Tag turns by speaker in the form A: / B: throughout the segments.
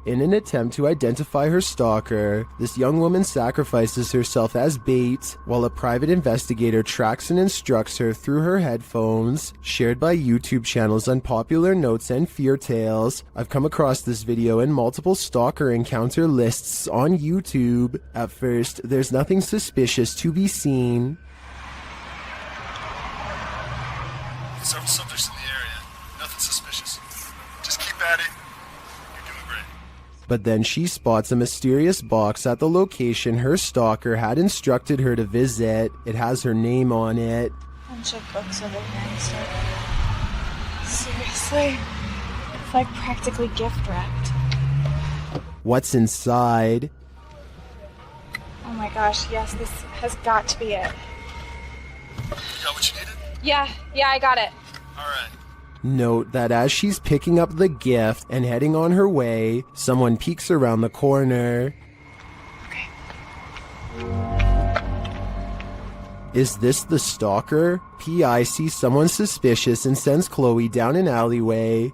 A: In an attempt to identify her stalker, this young woman sacrifices herself as bait, while a private investigator tracks and instructs her through her headphones, shared by YouTube channels Unpopular Notes and Fear Tales. I've come across this video in multiple stalker encounter lists on YouTube. At first, there's nothing suspicious to be seen.
B: Several subjects in the area. Nothing suspicious. Just keep at it. You're doing great.
A: But then she spots a mysterious box at the location her stalker had instructed her to visit. It has her name on it.
C: Bunch of books over here and stuff. Seriously? It's like practically gift wrapped.
A: What's inside?
C: Oh my gosh, yes, this has got to be it.
B: You got what you needed?
C: Yeah, I got it.
B: Alright.
A: Note that as she's picking up the gift and heading on her way, someone peeks around the corner.
C: Okay.
A: Is this the stalker? P.I. sees someone suspicious and sends Chloe down an alleyway.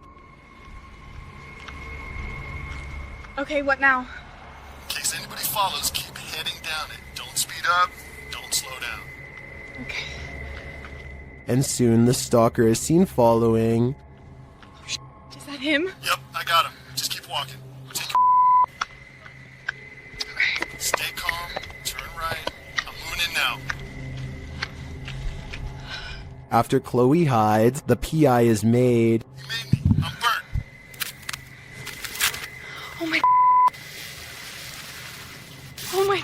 C: Okay, what now?
B: In case anybody follows, keep heading down it. Don't speed up, don't slow down.
C: Okay.
A: And soon the stalker is seen following.
C: Is that him?
B: Yep, I got him. Just keep walking. Take
C: Okay.
B: Stay calm, turn right. I'm moving in now.
A: After Chloe hides, the P.I. is made.
B: You made me. I'm burnt.
C: Oh my. Oh my.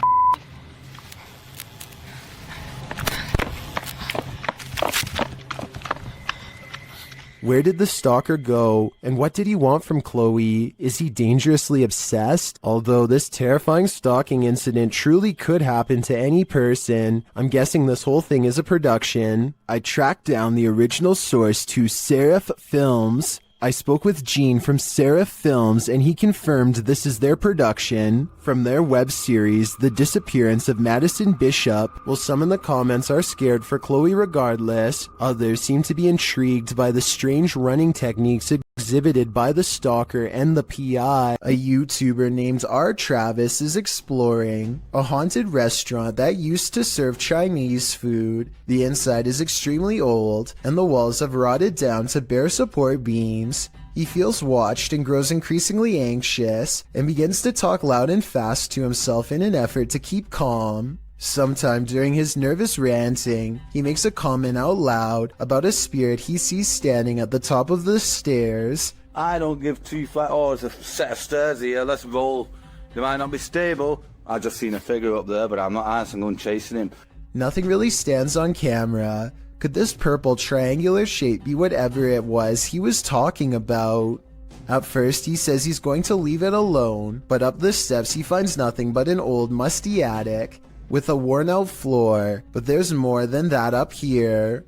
A: Where did the stalker go, and what did he want from Chloe? Is he dangerously obsessed? Although this terrifying stalking incident truly could happen to any person, I'm guessing this whole thing is a production. I tracked down the original source to Seraph Films. I spoke with Gene from Seraph Films, and he confirmed this is their production from their web series, The Disappearance of Madison Bishop. While some in the comments are scared for Chloe regardless, others seem to be intrigued by the strange running techniques exhibited by the stalker and the PI. A YouTuber named R. Travis is exploring a haunted restaurant that used to serve Chinese food. The inside is extremely old, and the walls have rotted down to bare support beams. He feels watched and grows increasingly anxious, and begins to talk loud and fast to himself in an effort to keep calm. Sometime during his nervous ranting, he makes a comment out loud about a spirit he sees standing at the top of the stairs.
D: I don't give two flat. Oh, there's a set of stairs here. Let's roll. They might not be stable. I just seen a figure up there, but I'm not answering. I'm chasing him.
A: Nothing really stands on camera. Could this purple triangular shape be whatever it was he was talking about? At first, he says he's going to leave it alone, but up the steps he finds nothing but an old, musty attic with a worn-out floor. But there's more than that up here.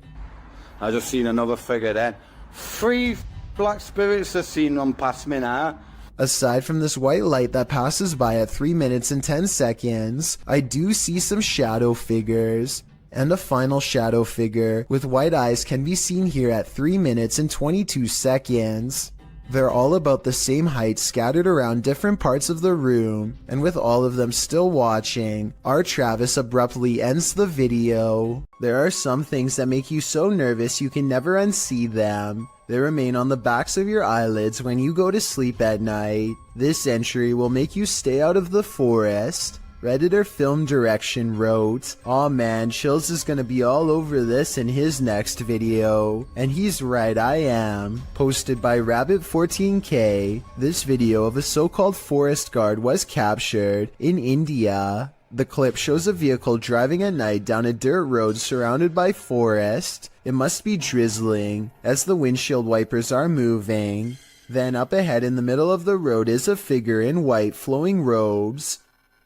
D: I just seen another figure then. 3 black spirits have seen them pass me now.
A: Aside from this white light that passes by at 3 minutes and 10 seconds, I do see some shadow figures. And a final shadow figure with white eyes can be seen here at 3 minutes and 22 seconds. They're all about the same height, scattered around different parts of the room, and with all of them still watching, R. Travis abruptly ends the video. There are some things that make you so nervous you can never unsee them. They remain on the backs of your eyelids when you go to sleep at night. This entry will make you stay out of the forest. Redditor Film Direction wrote, "Aw man, Chills is gonna be all over this in his next video." And he's right, I am. Posted by Rabbit14K, this video of a so-called forest guard was captured in India. The clip shows a vehicle driving at night down a dirt road surrounded by forest. It must be drizzling, as the windshield wipers are moving. Then up ahead in the middle of the road is a figure in white flowing robes.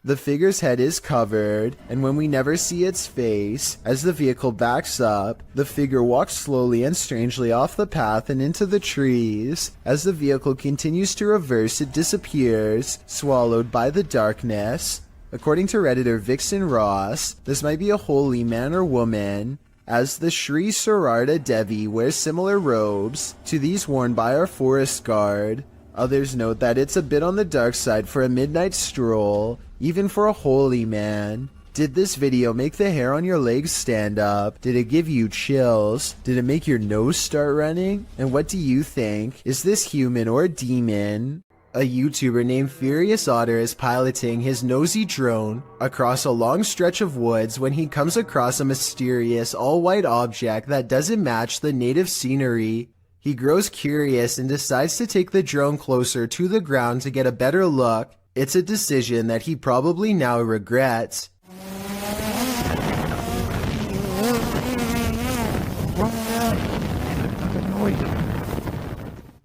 A: The figure's head is covered, and when we never see its face, as the vehicle backs up, the figure walks slowly and strangely off the path and into the trees. As the vehicle continues to reverse, it disappears, swallowed by the darkness. According to Redditor Vixen Ross, this might be a holy man or woman, as the Sri Sarada Devi wears similar robes to these worn by our forest guard. Others note that it's a bit on the dark side for a midnight stroll, even for a holy man. Did this video make the hair on your legs stand up? Did it give you chills? Did it make your nose start running? And what do you think? Is this human or a demon? A YouTuber named Furious Otter is piloting his nosy drone across a long stretch of woods when he comes across a mysterious all-white object that doesn't match the native scenery. He grows curious and decides to take the drone closer to the ground to get a better look. It's a decision that he probably now regrets.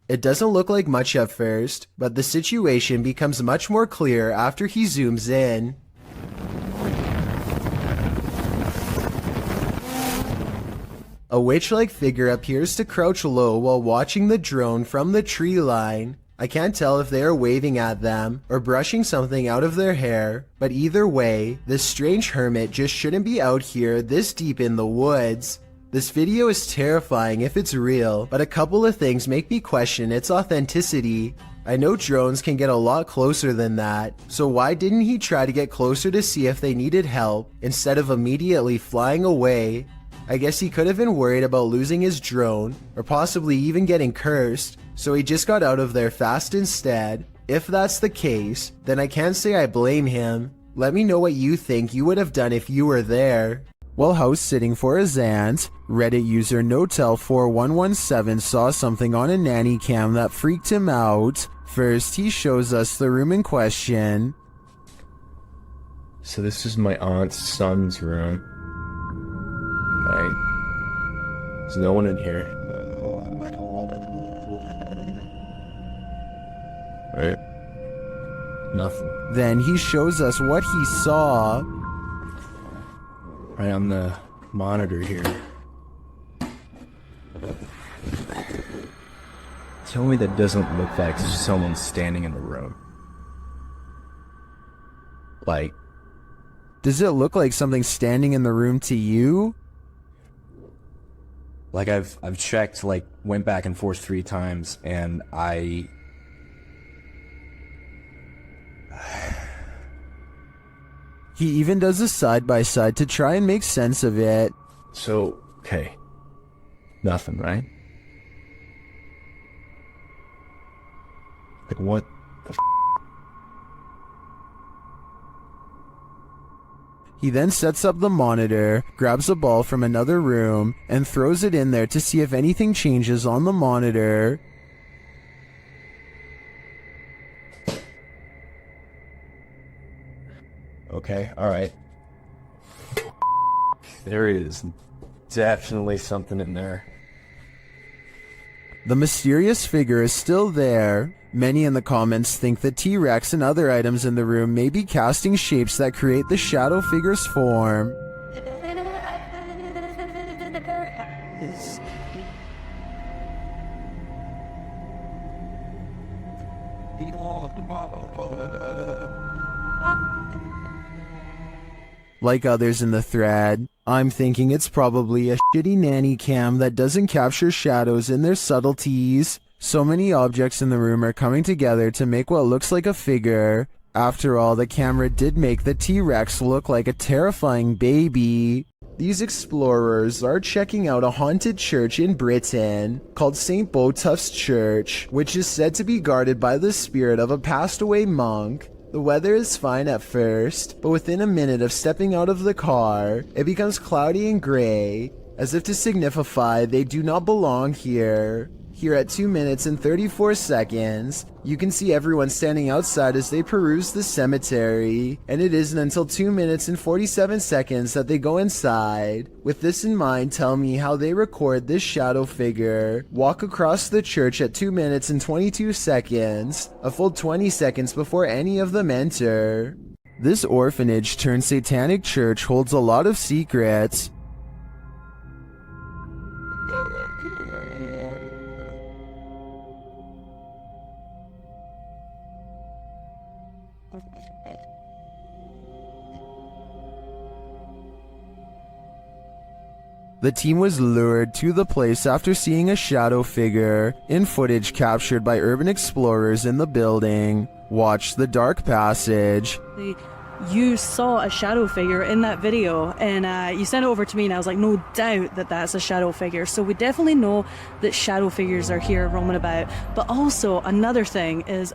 A: It doesn't look like much at first, but the situation becomes much more clear after he zooms in. A witch-like figure appears to crouch low while watching the drone from the tree line. I can't tell if they are waving at them or brushing something out of their hair, but either way, this strange hermit just shouldn't be out here this deep in the woods. This video is terrifying if it's real, but a couple of things make me question its authenticity. I know drones can get a lot closer than that, so why didn't he try to get closer to see if they needed help instead of immediately flying away? I guess he could have been worried about losing his drone, or possibly even getting cursed, so he just got out of there fast instead. If that's the case, then I can't say I blame him. Let me know what you think you would have done if you were there. While house sitting for his aunt, Reddit user Notel4117 saw something on a nanny cam that freaked him out. First, he shows us the room in question.
E: So this is my aunt's son's room. Right? There's no one in here. Right? Nothing.
A: Then he shows us what he saw.
E: Right on the monitor here. Tell me that doesn't look like someone standing in the room. Like,
A: Does it look like something standing in the room to you?
E: like I've checked, like, went back and forth 3 times, and
A: He even does a side-by-side to try and make sense of it.
E: So, okay. Nothing, right? Like, what the f***?
A: He then sets up the monitor, grabs a ball from another room, and throws it in there to see if anything changes on the monitor.
E: Okay, alright. There is definitely something in there.
A: The mysterious figure is still there. Many in the comments think the T-Rex and other items in the room may be casting shapes that create the shadow figure's form. Like others in the thread, I'm thinking it's probably a shitty nanny cam that doesn't capture shadows in their subtleties. So many objects in the room are coming together to make what looks like a figure. After all, the camera did make the T-Rex look like a terrifying baby. These explorers are checking out a haunted church in Britain called St. Botolph's Church, which is said to be guarded by the spirit of a passed away monk. The weather is fine at first, but within a minute of stepping out of the car, it becomes cloudy and gray, as if to signify they do not belong here. Here at 2 minutes and 34 seconds, you can see everyone standing outside as they peruse the cemetery, and it isn't until 2 minutes and 47 seconds that they go inside. With this in mind, tell me how they record this shadow figure walk across the church at 2 minutes and 22 seconds, a full 20 seconds before any of them enter. This orphanage turned satanic church holds a lot of secrets. The team was lured to the place after seeing a shadow figure in footage captured by urban explorers in the building. Watch the dark passage.
F: You saw a shadow figure in that video, and you sent it over to me, and I was like, no doubt that that's a shadow figure. So we definitely know that shadow figures are here roaming about. But also another thing is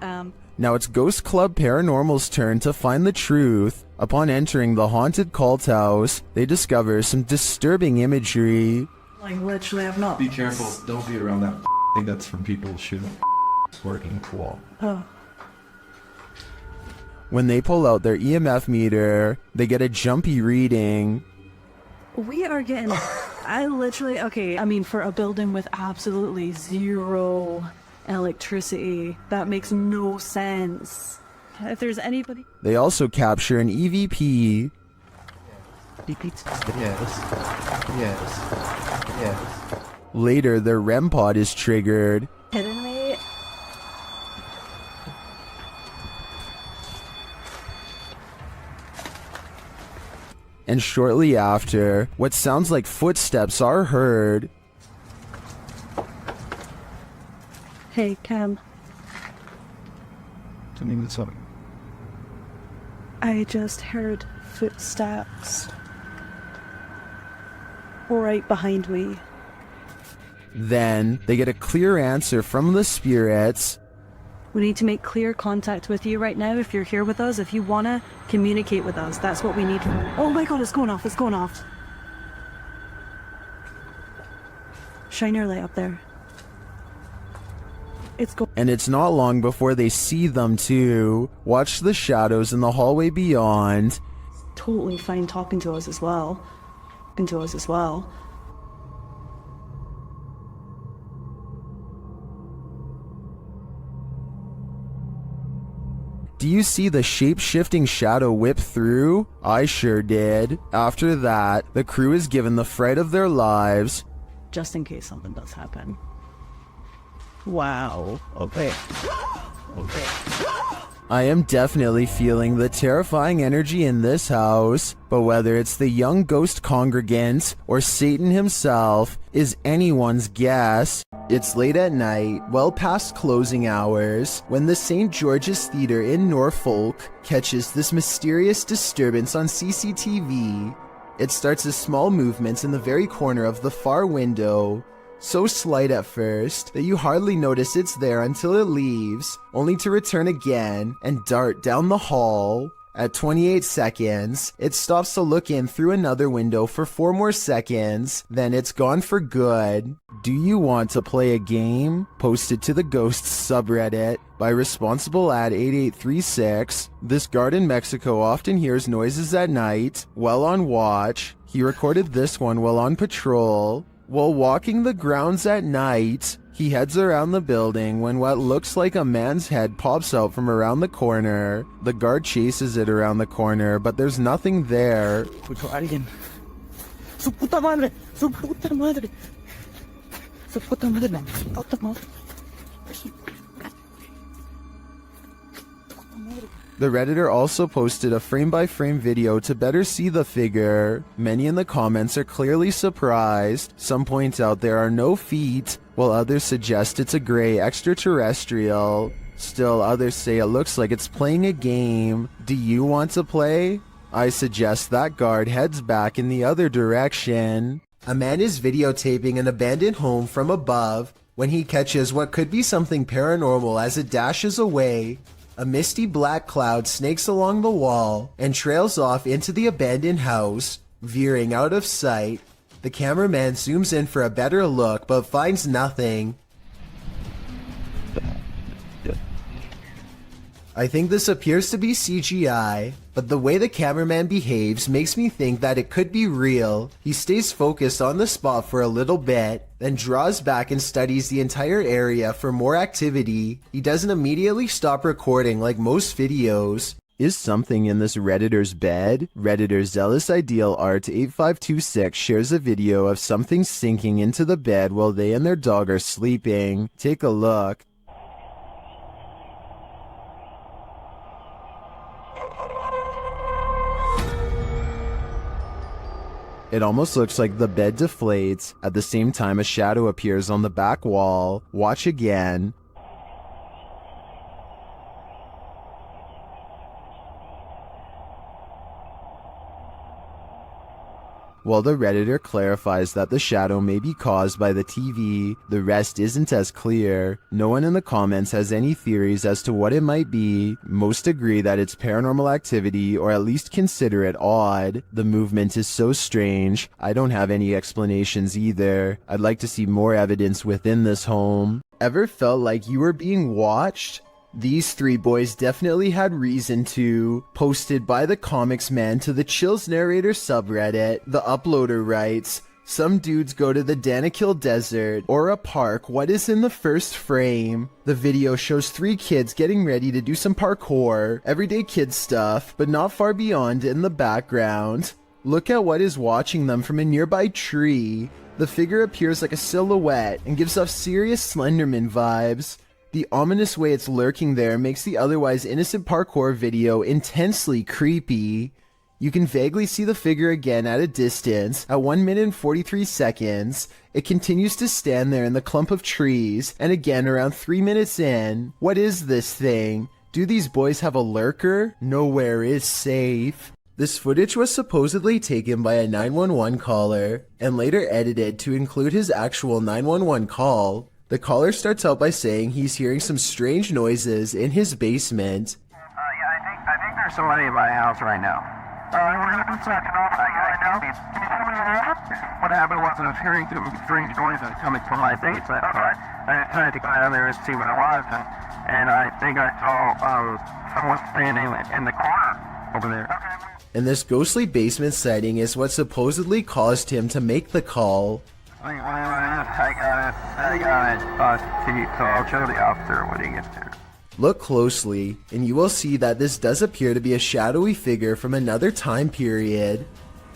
A: Now it's Ghost Club Paranormal's turn to find the truth. Upon entering the haunted cult house, they discover some disturbing imagery.
F: like literally I've not.
G: Be careful, don't be around that thing that's from people shooting working cool.
F: Oh.
A: When they pull out their EMF meter, they get a jumpy reading.
F: We are getting, okay, I mean, for a building with absolutely zero electricity, that makes no sense. If there's anybody...
A: They also capture an EVP.
G: Yes.
A: Later, their REM pod is triggered.
F: Kidding me?
A: And shortly after, what sounds like footsteps are heard.
F: Hey, Cam.
G: Something that's up.
F: I just heard footsteps right behind me.
A: Then, they get a clear answer from the spirits.
F: We need to make clear contact with you right now if you're here with us. If you want to communicate with us, that's what we need. Oh my god, it's going off, it's going off. Shine your light up there.
A: And it's not long before they see them too. Watch the shadows in the hallway beyond.
F: Totally fine talking to us as well.
A: Do you see the shape-shifting shadow whip through? I sure did. After that, the crew is given the fright of their lives.
F: Just in case something does happen. Wow. Okay.
A: I am definitely feeling the terrifying energy in this house, but whether it's the young ghost congregant or Satan himself is anyone's guess. It's late at night, well past closing hours, when the St. George's Theatre in Norfolk catches this mysterious disturbance on CCTV. It starts as small movements in the very corner of the far window, so slight at first that you hardly notice it's there until it leaves, only to return again and dart down the hall. At 28 seconds, it stops to look in through another window for 4 more seconds, then it's gone for good. Do you want to play a game? Posted to the Ghosts subreddit by Responsible Ad 8836. This guard in Mexico often hears noises at night, while on watch. He recorded this one while on patrol. While walking the grounds at night, he heads around the building when what looks like a man's head pops out from around the corner. The guard chases it around the corner, but there's nothing there.
H: Escucho a alguien. ¡Su puta madre! ¡Su puta madre! ¡Su puta madre! ¡Su puta madre!
A: The Redditor also posted a frame-by-frame video to better see the figure. Many in the comments are clearly surprised. Some point out there are no feet, while others suggest it's a gray extraterrestrial. Still, others say it looks like it's playing a game. Do you want to play? I suggest that guard heads back in the other direction. A man is videotaping an abandoned home from above when he catches what could be something paranormal as it dashes away. A misty black cloud snakes along the wall and trails off into the abandoned house, veering out of sight. The cameraman zooms in for a better look but finds nothing. I think this appears to be CGI, but the way the cameraman behaves makes me think that it could be real. He stays focused on the spot for a little bit, then draws back and studies the entire area for more activity. He doesn't immediately stop recording like most videos. Is something in this Redditor's bed? Redditor Zealous Ideal Art 8526 shares a video of something sinking into the bed while they and their dog are sleeping. Take a look. It almost looks like the bed deflates. At the same time, a shadow appears on the back wall. Watch again. While the Redditor clarifies that the shadow may be caused by the TV, the rest isn't as clear. No one in the comments has any theories as to what it might be. Most agree that it's paranormal activity, or at least consider it odd. The movement is so strange. I don't have any explanations either. I'd like to see more evidence within this home. Ever felt like you were being watched? These three boys definitely had reason to. Posted by the Comics Man to the Chills Narrator subreddit, the uploader writes, "Some dudes go to the Danakil Desert or a park. What is in the first frame? The video shows three kids getting ready to do some parkour, everyday kid stuff, but not far beyond in the background. Look at what is watching them from a nearby tree. The figure appears like a silhouette and gives off serious Slenderman vibes. The ominous way it's lurking there makes the otherwise innocent parkour video intensely creepy. You can vaguely see the figure again at a distance. At 1 minute and 43 seconds, it continues to stand there in the clump of trees, and again around 3 minutes in. What is this thing? Do these boys have a lurker? Nowhere is safe." This footage was supposedly taken by a 911 caller, and later edited to include his actual 911 call. The caller starts out by saying he's hearing some strange noises in his basement.
I: I think there's somebody in my house right now. What happened was I was hearing some strange noises coming from my basement. I tried to go down there and see what it was, and I think I saw someone standing in the corner over there.
A: And this ghostly basement sighting is what supposedly caused him to make the call.
I: I got it. So I'll show the officer when he gets there.
A: Look closely, and you will see that this does appear to be a shadowy figure from another time period.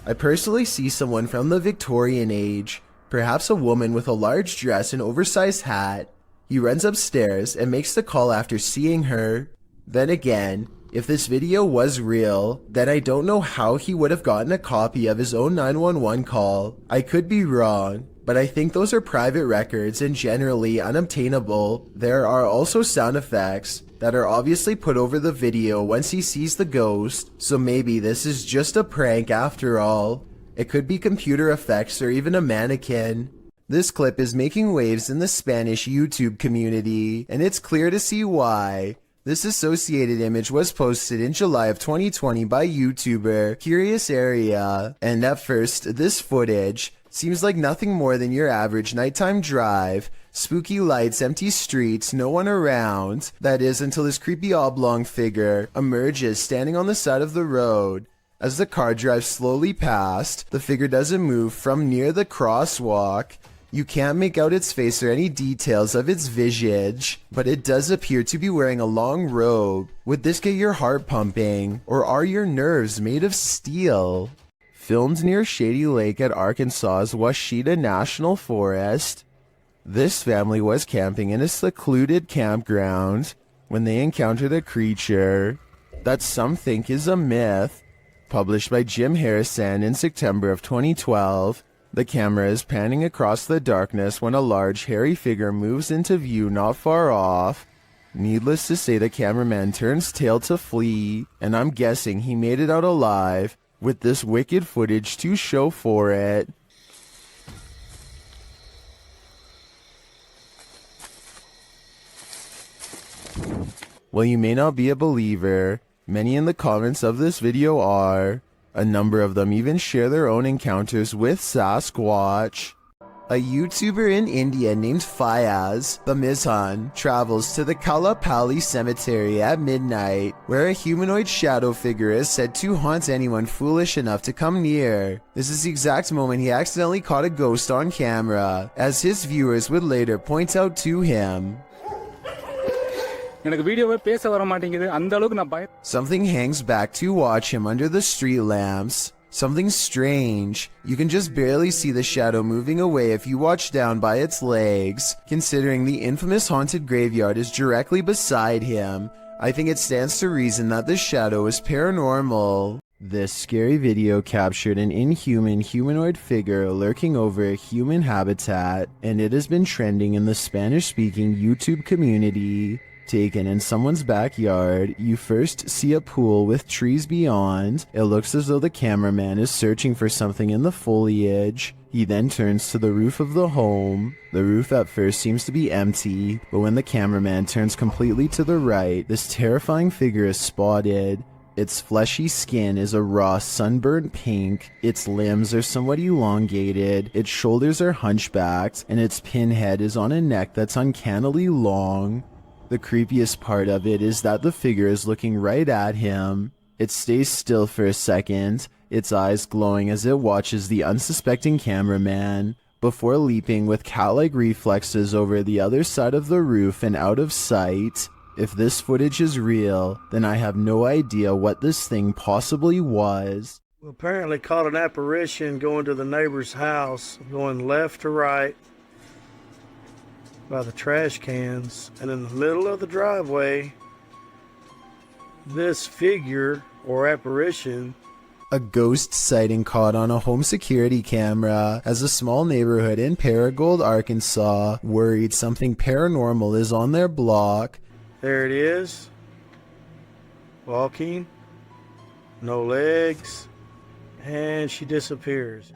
A: I personally see someone from the Victorian age, perhaps a woman with a large dress and oversized hat. He runs upstairs and makes the call after seeing her. Then again, if this video was real, then I don't know how he would have gotten a copy of his own 911 call. I could be wrong, but I think those are private records and generally unobtainable. There are also sound effects that are obviously put over the video once he sees the ghost, so maybe this is just a prank after all. It could be computer effects or even a mannequin. This clip is making waves in the Spanish YouTube community, and it's clear to see why. This associated image was posted in July of 2020 by YouTuber Curious Area, and at first, this footage seems like nothing more than your average nighttime drive. Spooky lights, empty streets, no one around. That is, until this creepy oblong figure emerges standing on the side of the road. As the car drives slowly past, the figure doesn't move from near the crosswalk. You can't make out its face or any details of its visage, but it does appear to be wearing a long robe. Would this get your heart pumping, or are your nerves made of steel? Filmed near Shady Lake at Arkansas's Washita National Forest, this family was camping in a secluded campground when they encountered a creature that some think is a myth. Published by Jim Harrison in September of 2012, the camera is panning across the darkness when a large hairy figure moves into view not far off. Needless to say, the cameraman turns tail to flee, and I'm guessing he made it out alive, with this wicked footage to show for it. While you may not be a believer, many in the comments of this video are. A number of them even share their own encounters with Sasquatch. A YouTuber in India named Fayaz, the Mizhan, travels to the Kalapali cemetery at midnight, where a humanoid shadow figure is said to haunt anyone foolish enough to come near. This is the exact moment he accidentally caught a ghost on camera, as his viewers would later point out to him. Something hangs back to watch him under the street lamps. Something strange. You can just barely see the shadow moving away if you watch down by its legs. Considering the infamous haunted graveyard is directly beside him, I think it stands to reason that the shadow is paranormal. This scary video captured an inhuman humanoid figure lurking over a human habitat, and it has been trending in the Spanish-speaking YouTube community. Taken in someone's backyard, you first see a pool with trees beyond. It looks as though the cameraman is searching for something in the foliage. He then turns to the roof of the home. The roof at first seems to be empty, but when the cameraman turns completely to the right, this terrifying figure is spotted. Its fleshy skin is a raw sunburnt pink, its limbs are somewhat elongated, its shoulders are hunchbacked, and its pinhead is on a neck that's uncannily long. The creepiest part of it is that the figure is looking right at him. It stays still for a second, its eyes glowing as it watches the unsuspecting cameraman, before leaping with cat-like reflexes over the other side of the roof and out of sight. If this footage is real, then I have no idea what this thing possibly was.
J: We apparently caught an apparition going to the neighbor's house, going left to right by the trash cans, and in the middle of the driveway, this figure or apparition.
A: A ghost sighting caught on a home security camera as a small neighborhood in Paragould, Arkansas, worried something paranormal is on their block.
J: There it is, walking, no legs, and she disappears.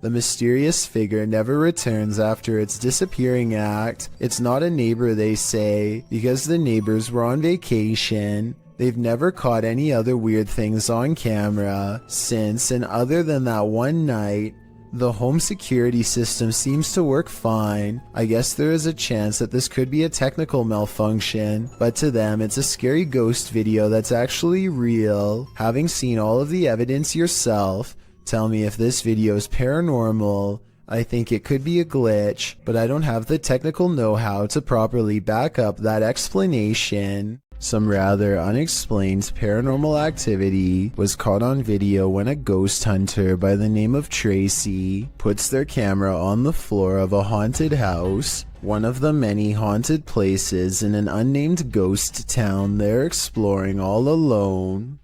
A: The mysterious figure never returns after its disappearing act. It's not a neighbor, they say, because the neighbors were on vacation. They've never caught any other weird things on camera since, and other than that one night, the home security system seems to work fine. I guess there is a chance that this could be a technical malfunction, but to them it's a scary ghost video that's actually real. Having seen all of the evidence yourself, tell me if this video is paranormal. I think it could be a glitch, but I don't have the technical know-how to properly back up that explanation. Some rather unexplained paranormal activity was caught on video when a ghost hunter by the name of Tracy puts their camera on the floor of a haunted house, one of the many haunted places in an unnamed ghost town they're exploring all alone.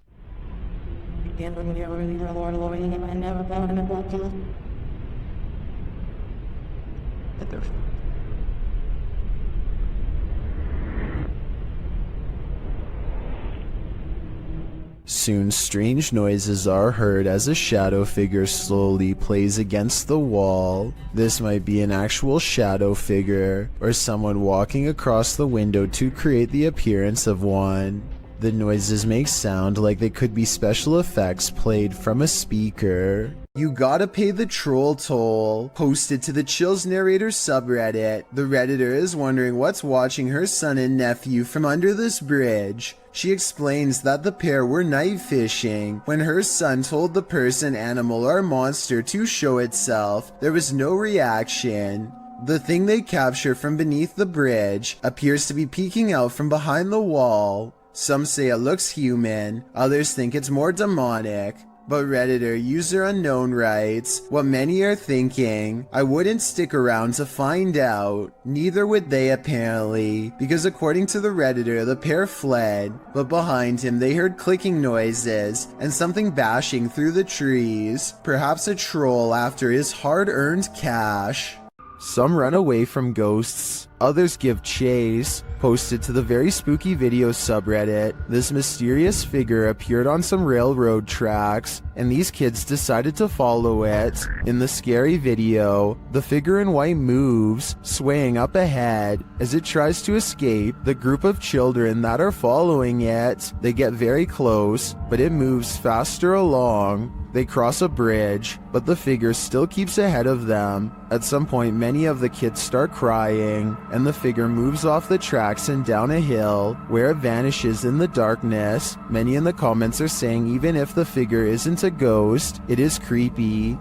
A: Soon strange noises are heard as a shadow figure slowly plays against the wall. This might be an actual shadow figure, or someone walking across the window to create the appearance of one. The noises make sound like they could be special effects played from a speaker. You gotta pay the troll toll. Posted to the Chills Narrator subreddit. The redditor is wondering what's watching her son and nephew from under this bridge. She explains that the pair were night fishing. When her son told the person, animal, or monster to show itself, there was no reaction. The thing they capture from beneath the bridge appears to be peeking out from behind the wall. Some say it looks human, others think it's more demonic. But Redditor user unknown writes, what many are thinking, I wouldn't stick around to find out. Neither would they apparently, because according to the Redditor, the pair fled, but behind him they heard clicking noises and something bashing through the trees, perhaps a troll after his hard-earned cash. Some run away from ghosts, others give chase. Posted to the Very Spooky Video subreddit, this mysterious figure appeared on some railroad tracks, and these kids decided to follow it. In the scary video, the figure in white moves, swaying up ahead. As it tries to escape, the group of children that are following it, they get very close, but it moves faster along. They cross a bridge, but the figure still keeps ahead of them. At some point, many of the kids start crying, and the figure moves off the tracks and down a hill, where it vanishes in the darkness. Many in the comments are saying even if the figure isn't a ghost, it is creepy.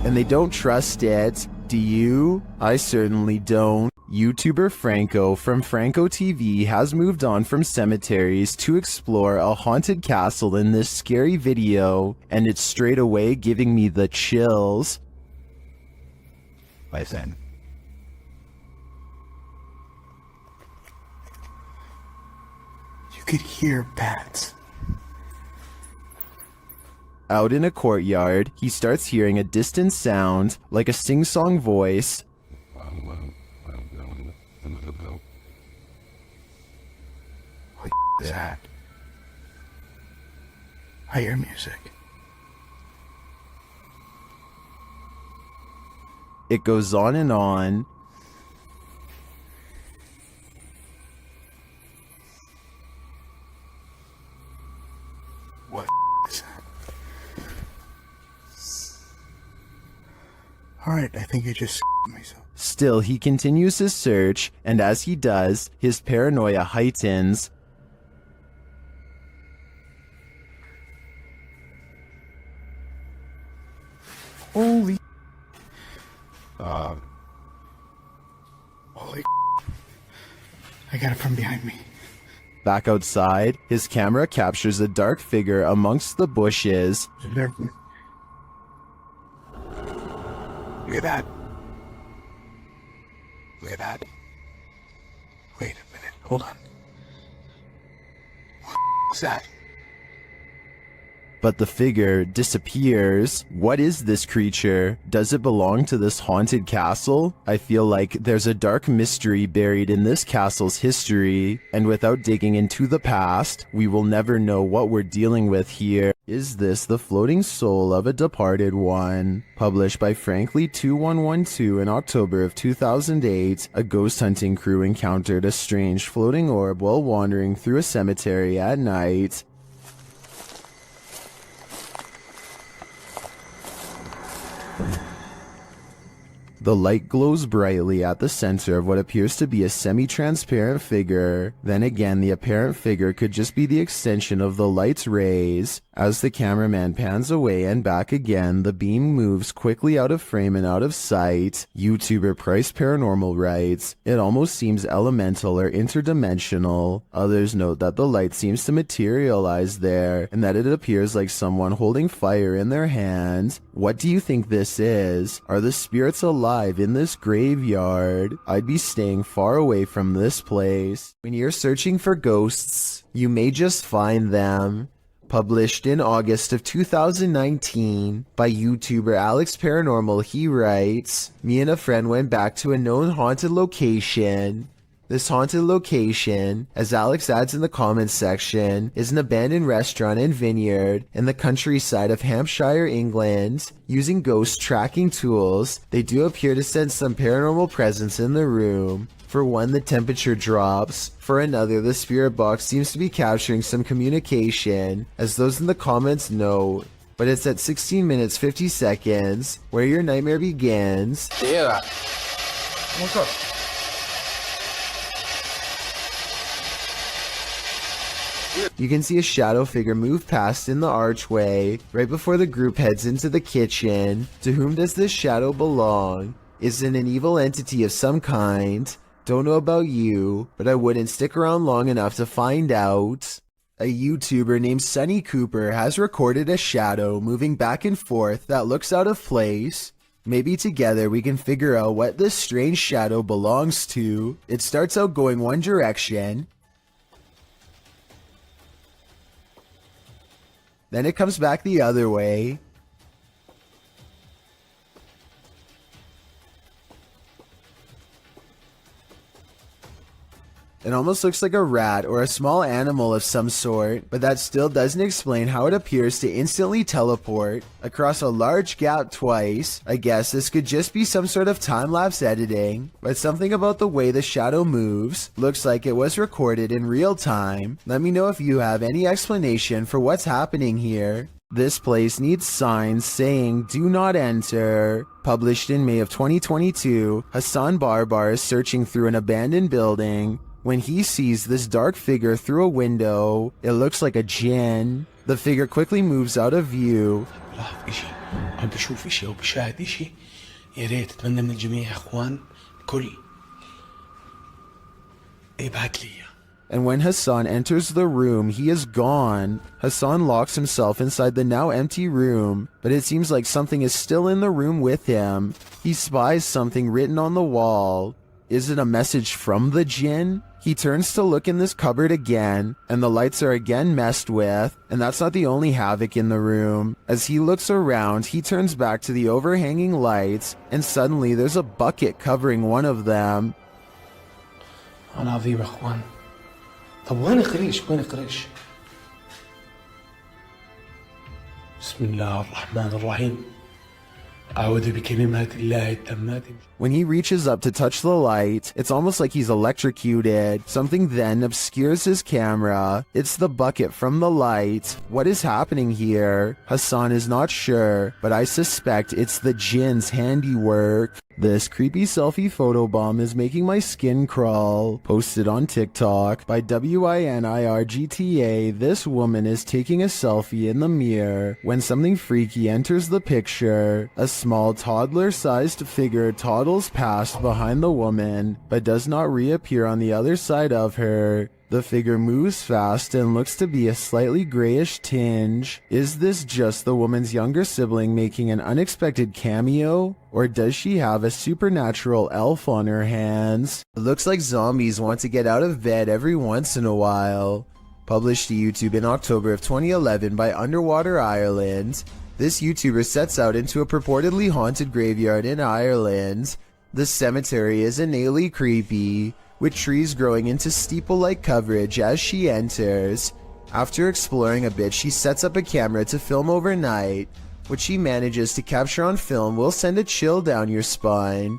A: And they don't trust it. Do you? I certainly don't. YouTuber Franco from Franco TV has moved on from cemeteries to explore a haunted castle in this scary video, and it's straight away giving me the chills.
K: Listen. You could hear bats.
A: Out in a courtyard, he starts hearing a distant sound, like a sing-song voice.
K: What is that? I hear music.
A: It goes on and on.
K: What is that? Alright, I think I just myself.
A: Still, he continues his search, and as he does, his paranoia heightens.
K: Holy I got it from behind me.
A: Back outside, his camera captures a dark figure amongst the bushes.
K: Look at that. Look at that. Wait a minute. Hold on. What is that?
A: But the figure disappears. What is this creature? Does it belong to this haunted castle? I feel like there's a dark mystery buried in this castle's history, and without digging into the past, we will never know what we're dealing with here. Is this the floating soul of a departed one? Published by Frankly2112 in October of 2008, a ghost hunting crew encountered a strange floating orb while wandering through a cemetery at night. The light glows brightly at the center of what appears to be a semi-transparent figure. Then again, the apparent figure could just be the extension of the light's rays. As the cameraman pans away and back again, the beam moves quickly out of frame and out of sight. YouTuber Price Paranormal writes, "It almost seems elemental or interdimensional." Others note that the light seems to materialize there, and that it appears like someone holding fire in their hand. What do you think this is? Are the spirits alive in this graveyard? I'd be staying far away from this place. When you're searching for ghosts, you may just find them. Published in August of 2019 by YouTuber Alex Paranormal, he writes, "Me and a friend went back to a known haunted location. This haunted location, as Alex adds in the comments section, is an abandoned restaurant and vineyard in the countryside of Hampshire, England. Using ghost tracking tools, they do appear to sense some paranormal presence in the room. For one, the temperature drops. For another, the spirit box seems to be capturing some communication, as those in the comments note. But it's at 16 minutes 50 seconds, where your nightmare begins."
K: Yeah. What's up?
A: You can see a shadow figure move past in the archway, right before the group heads into the kitchen. To whom does this shadow belong? Is it an evil entity of some kind? Don't know about you, but I wouldn't stick around long enough to find out. A YouTuber named Sunny Cooper has recorded a shadow moving back and forth that looks out of place. Maybe together we can figure out what this strange shadow belongs to. It starts out going one direction, then it comes back the other way. It almost looks like a rat or a small animal of some sort, but that still doesn't explain how it appears to instantly teleport across a large gap twice. I guess this could just be some sort of time-lapse editing, but something about the way the shadow moves looks like it was recorded in real time. Let me know if you have any explanation for what's happening here. This place needs signs saying "Do not enter." Published in May of 2022, Hassan Barbar is searching through an abandoned building when he sees this dark figure through a window. It looks like a jinn. The figure quickly moves out of view.
K: بشوف اشي وبشاهد اشي يا ريت اتمنى من الجميع يا اخوان الكل ابعت لي.
A: And when Hassan enters the room, he is gone. Hassan locks himself inside the now empty room, but it seems like something is still in the room with him. He spies something written on the wall. Is it a message from the jinn? He turns to look in this cupboard again, and the lights are again messed with, and that's not the only havoc in the room. As he looks around, he turns back to the overhanging lights, and suddenly there's a bucket covering one of them.
K: العظيم يا اخوان. طب وين قريش؟ وين قريش؟ بسم الله الرحمن الرحيم. أعوذ بكلمات الله التامات.
A: When he reaches up to touch the light, it's almost like he's electrocuted. Something then obscures his camera. It's the bucket from the light. What is happening here? Hassan is not sure, but I suspect it's the jinn's handiwork. This creepy selfie photobomb is making my skin crawl. Posted on TikTok by WINIRGTA, this woman is taking a selfie in the mirror when something freaky enters the picture. A small toddler-sized figure toddles past behind the woman, but does not reappear on the other side of her. The figure moves fast and looks to be a slightly grayish tinge. Is this just the woman's younger sibling making an unexpected cameo? Or does she have a supernatural elf on her hands? It looks like zombies want to get out of bed every once in a while. Published to YouTube in October of 2011 by Underwater Ireland, this YouTuber sets out into a purportedly haunted graveyard in Ireland. The cemetery is innately creepy, with trees growing into steeple-like coverage as she enters. After exploring a bit, she sets up a camera to film overnight. What she manages to capture on film will send a chill down your spine.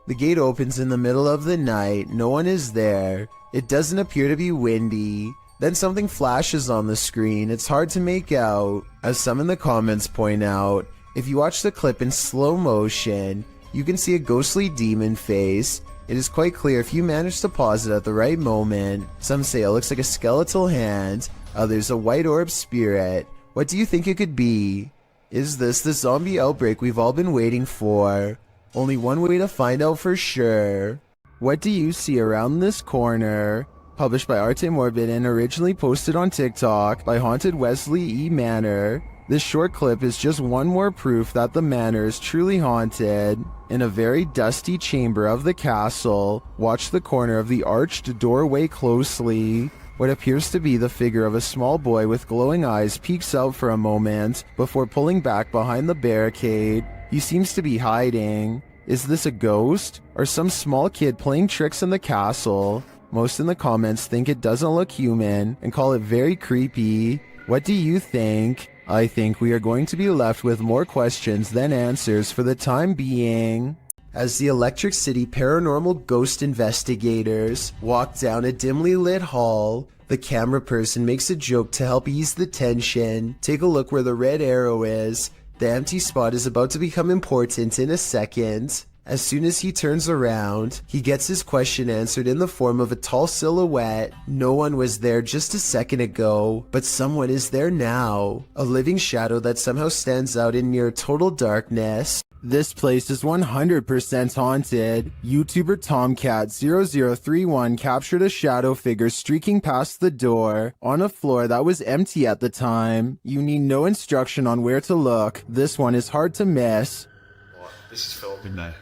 A: The gate opens in the middle of the night. No one is there. It doesn't appear to be windy. Then something flashes on the screen. It's hard to make out. As some in the comments point out, if you watch the clip in slow motion, you can see a ghostly demon face. It is quite clear if you manage to pause it at the right moment. Some say it looks like a skeletal hand, others a white orb spirit. What do you think it could be? Is this the zombie outbreak we've all been waiting for? Only one way to find out for sure. What do you see around this corner? Published by Arte Morbid and originally posted on TikTok by Haunted Wesley E. Manor. This short clip is just one more proof that the manor is truly haunted. In a very dusty chamber of the castle, watch the corner of the arched doorway closely. What appears to be the figure of a small boy with glowing eyes peeks out for a moment before pulling back behind the barricade. He seems to be hiding. Is this a ghost or some small kid playing tricks in the castle? Most in the comments think it doesn't look human and call it very creepy. What do you think? I think we are going to be left with more questions than answers for the time being. As the Electric City paranormal ghost investigators walk down a dimly lit hall, the camera person makes a joke to help ease the tension. Take a look where the red arrow is. The empty spot is about to become important in a second. As soon as he turns around, he gets his question answered in the form of a tall silhouette. No one was there just a second ago, but someone is there now. A living shadow that somehow stands out in near total darkness. This place is 100% haunted. YouTuber Tomcat0031 captured a shadow figure streaking past the door on a floor that was empty at the time. You need no instruction on where to look. This one is hard to miss.
G: Right, this is filmed in there.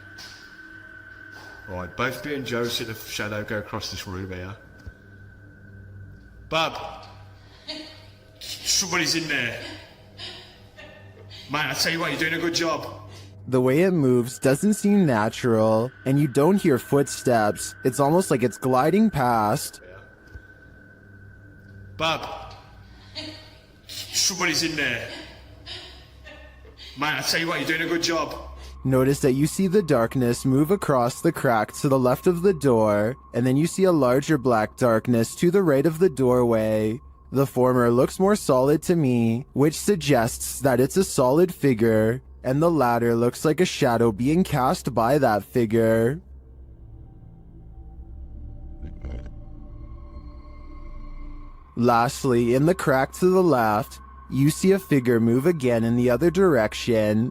G: Right, both me and Joe see the shadow go across this room here. Bub! Somebody's in there. Mate, I tell you what, you're doing a good job.
A: The way it moves doesn't seem natural, and you don't hear footsteps. It's almost like it's gliding past.
G: Bub! Somebody's in there. Mate, I tell you what, you're doing a good job.
A: Notice that you see the darkness move across the crack to the left of the door, and then you see a larger black darkness to the right of the doorway. The former looks more solid to me, which suggests that it's a solid figure, and the latter looks like a shadow being cast by that figure. Lastly, in the crack to the left, you see a figure move again in the other direction.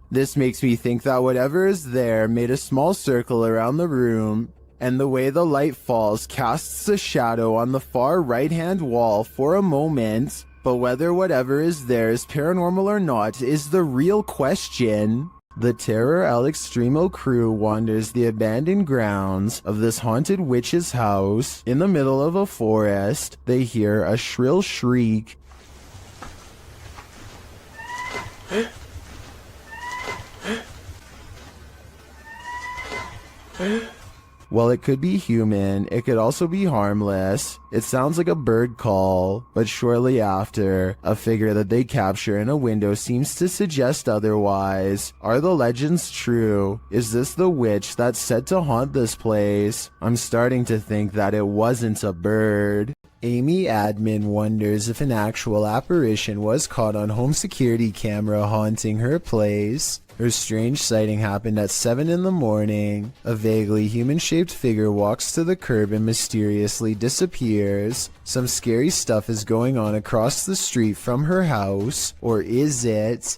A: This makes me think that whatever is there made a small circle around the room, and the way the light falls casts a shadow on the far right-hand wall for a moment. But whether whatever is there is paranormal or not is the real question. The Terror al Extremo crew wanders the abandoned grounds of this haunted witch's house. In the middle of a forest, they hear a shrill shriek. While it could be human, it could also be harmless. It sounds like a bird call, but shortly after, a figure that they capture in a window seems to suggest otherwise. Are the legends true? Is this the witch that's said to haunt this place? I'm starting to think that it wasn't a bird. Amy Admin wonders if an actual apparition was caught on home security camera haunting her place. Her strange sighting happened at 7 in the morning. A vaguely human-shaped figure walks to the curb and mysteriously disappears. Some scary stuff is going on across the street from her house. Or is it?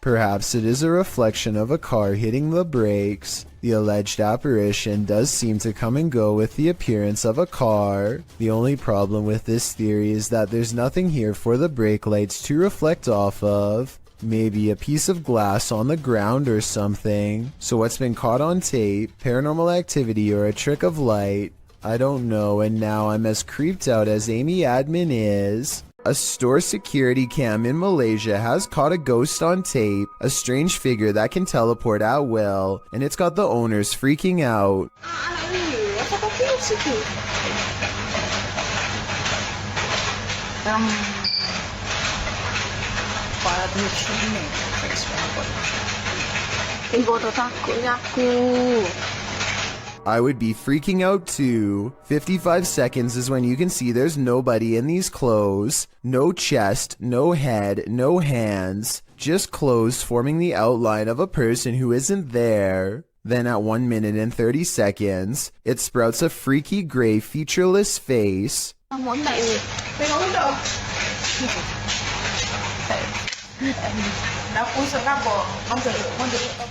A: Perhaps it is a reflection of a car hitting the brakes. The alleged apparition does seem to come and go with the appearance of a car. The only problem with this theory is that there's nothing here for the brake lights to reflect off of. Maybe a piece of glass on the ground or something. So what's been caught on tape? Paranormal activity or a trick of light? I don't know, and now I'm as creeped out as Amy Admin is. A store security cam in Malaysia has caught a ghost on tape, a strange figure that can teleport at will, and it's got the owners freaking out. I would be freaking out too. 55 seconds is when you can see there's nobody in these clothes. No chest, no head, no hands. Just clothes forming the outline of a person who isn't there. Then at 1 minute and 30 seconds, it sprouts a freaky gray featureless face.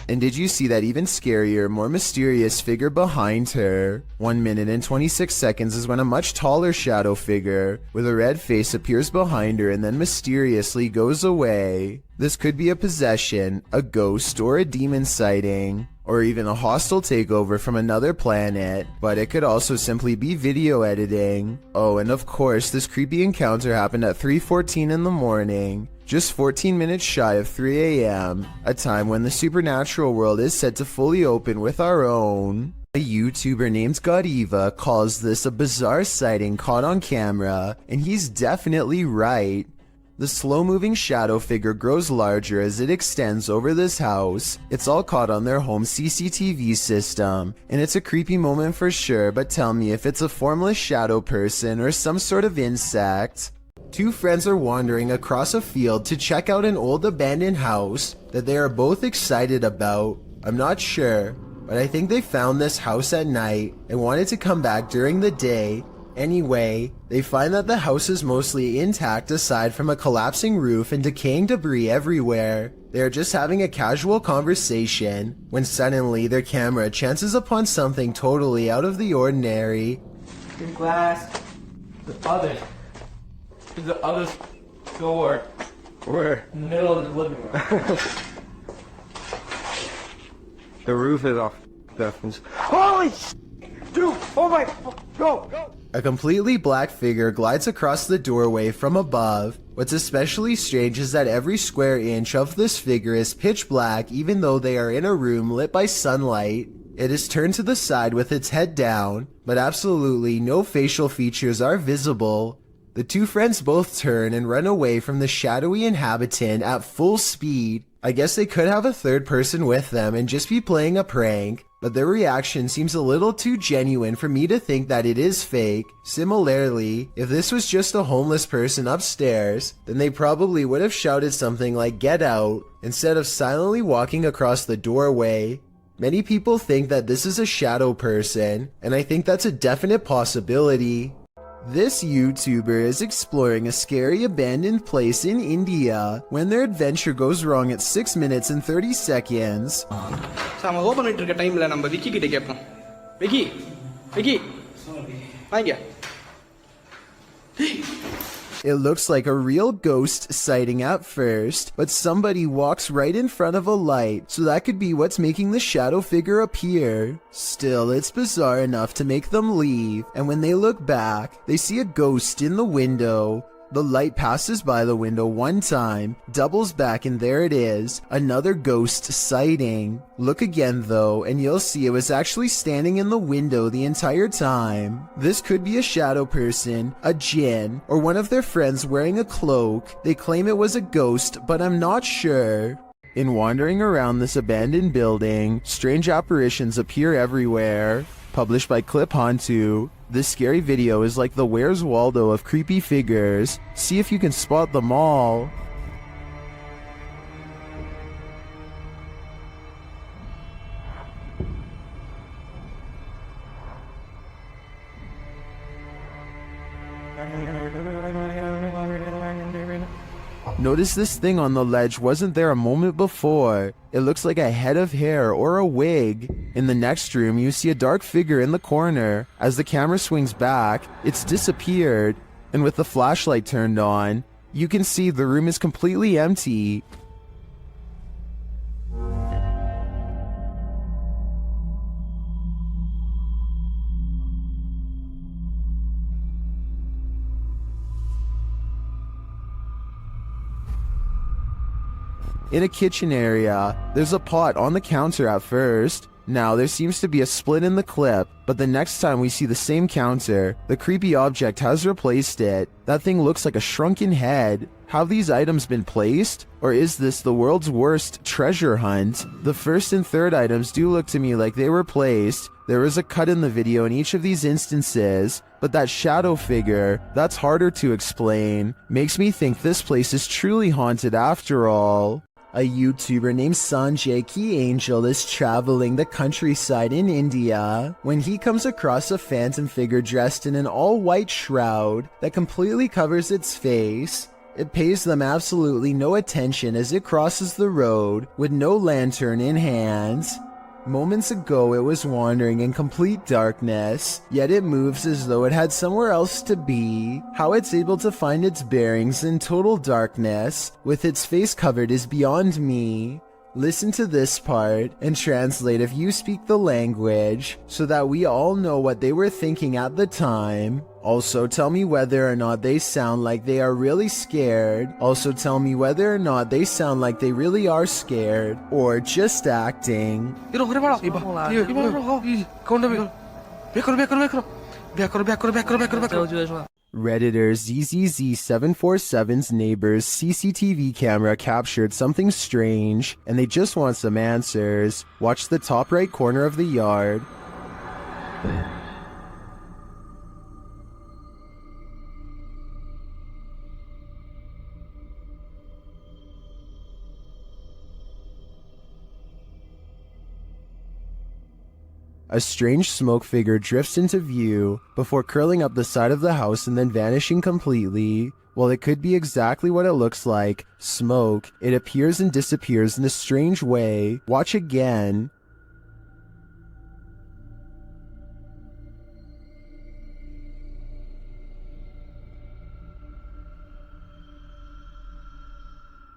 A: And did you see that even scarier, more mysterious figure behind her? 1 minute and 26 seconds is when a much taller shadow figure with a red face appears behind her and then mysteriously goes away. This could be a possession, a ghost, or a demon sighting, or even a hostile takeover from another planet, but it could also simply be video editing. Oh, and of course, this creepy encounter happened at 3:14 in the morning. Just 14 minutes shy of 3 a.m., a time when the supernatural world is said to fully open with our own. A YouTuber named Godiva calls this a bizarre sighting caught on camera, and he's definitely right. The slow-moving shadow figure grows larger as it extends over this house. It's all caught on their home CCTV system, and it's a creepy moment for sure, but tell me if it's a formless shadow person or some sort of insect. Two friends are wandering across a field to check out an old abandoned house that they are both excited about. I'm not sure, but I think they found this house at night and wanted to come back during the day. Anyway, they find that the house is mostly intact aside from a collapsing roof and decaying debris everywhere. They are just having a casual conversation when suddenly their camera chances upon something totally out of the ordinary.
K: The glass. The other door.
H: Where?
K: In the middle of the living room.
H: The roof is off. Holy sh**! Dude! Oh my... Go!
A: A completely black figure glides across the doorway from above. What's especially strange is that every square inch of this figure is pitch black even though they are in a room lit by sunlight. It is turned to the side with its head down, but absolutely no facial features are visible. The two friends both turn and run away from the shadowy inhabitant at full speed. I guess they could have a third person with them and just be playing a prank, but their reaction seems a little too genuine for me to think that it is fake. Similarly, if this was just a homeless person upstairs, then they probably would have shouted something like "Get out" instead of silently walking across the doorway. Many people think that this is a shadow person, and I think that's a definite possibility. This YouTuber is exploring a scary abandoned place in India when their adventure goes wrong at 6 minutes and 30 seconds.
H: நம்ம open பண்ணிட்டு இருக்க டைம்ல நம்ம விக்கி கிட்ட கேட்போம். விக்கி விக்கி வாங்க.
A: It looks like a real ghost sighting at first, but somebody walks right in front of a light, so that could be what's making the shadow figure appear. Still, it's bizarre enough to make them leave, and when they look back, they see a ghost in the window. The light passes by the window one time, doubles back, and there it is, another ghost sighting. Look again though, and you'll see it was actually standing in the window the entire time. This could be a shadow person, a djinn, or one of their friends wearing a cloak. They claim it was a ghost, but I'm not sure. In wandering around this abandoned building, strange apparitions appear everywhere. Published by Clip Hantu, this scary video is like the Where's Waldo of creepy figures. See if you can spot them all. Notice this thing on the ledge wasn't there a moment before. It looks like a head of hair or a wig. In the next room, you see a dark figure in the corner. As the camera swings back, it's disappeared. And with the flashlight turned on, you can see the room is completely empty. In a kitchen area, there's a pot on the counter at first. Now there seems to be a split in the clip, but the next time we see the same counter, the creepy object has replaced it. That thing looks like a shrunken head. Have these items been placed? Or is this the world's worst treasure hunt? The first and third items do look to me like they were placed. There is a cut in the video in each of these instances, but that shadow figure, that's harder to explain. Makes me think this place is truly haunted after all. A YouTuber named Sanjay Key Angel is traveling the countryside in India when he comes across a phantom figure dressed in an all-white shroud that completely covers its face. It pays them absolutely no attention as it crosses the road with no lantern in hand. Moments ago it was wandering in complete darkness, yet it moves as though it had somewhere else to be. How it's able to find its bearings in total darkness, with its face covered, is beyond me. Listen to this part and translate if you speak the language, so that we all know what they were thinking at the time. Also tell me whether or not they sound like they are really scared. Also tell me whether or not they sound like they really are scared, or just acting. Redditor ZZZ747's neighbor's CCTV camera captured something strange, and they just want some answers. Watch the top right corner of the yard. A strange smoke figure drifts into view before curling up the side of the house and then vanishing completely. While it could be exactly what it looks like, smoke, it appears and disappears in a strange way. Watch again.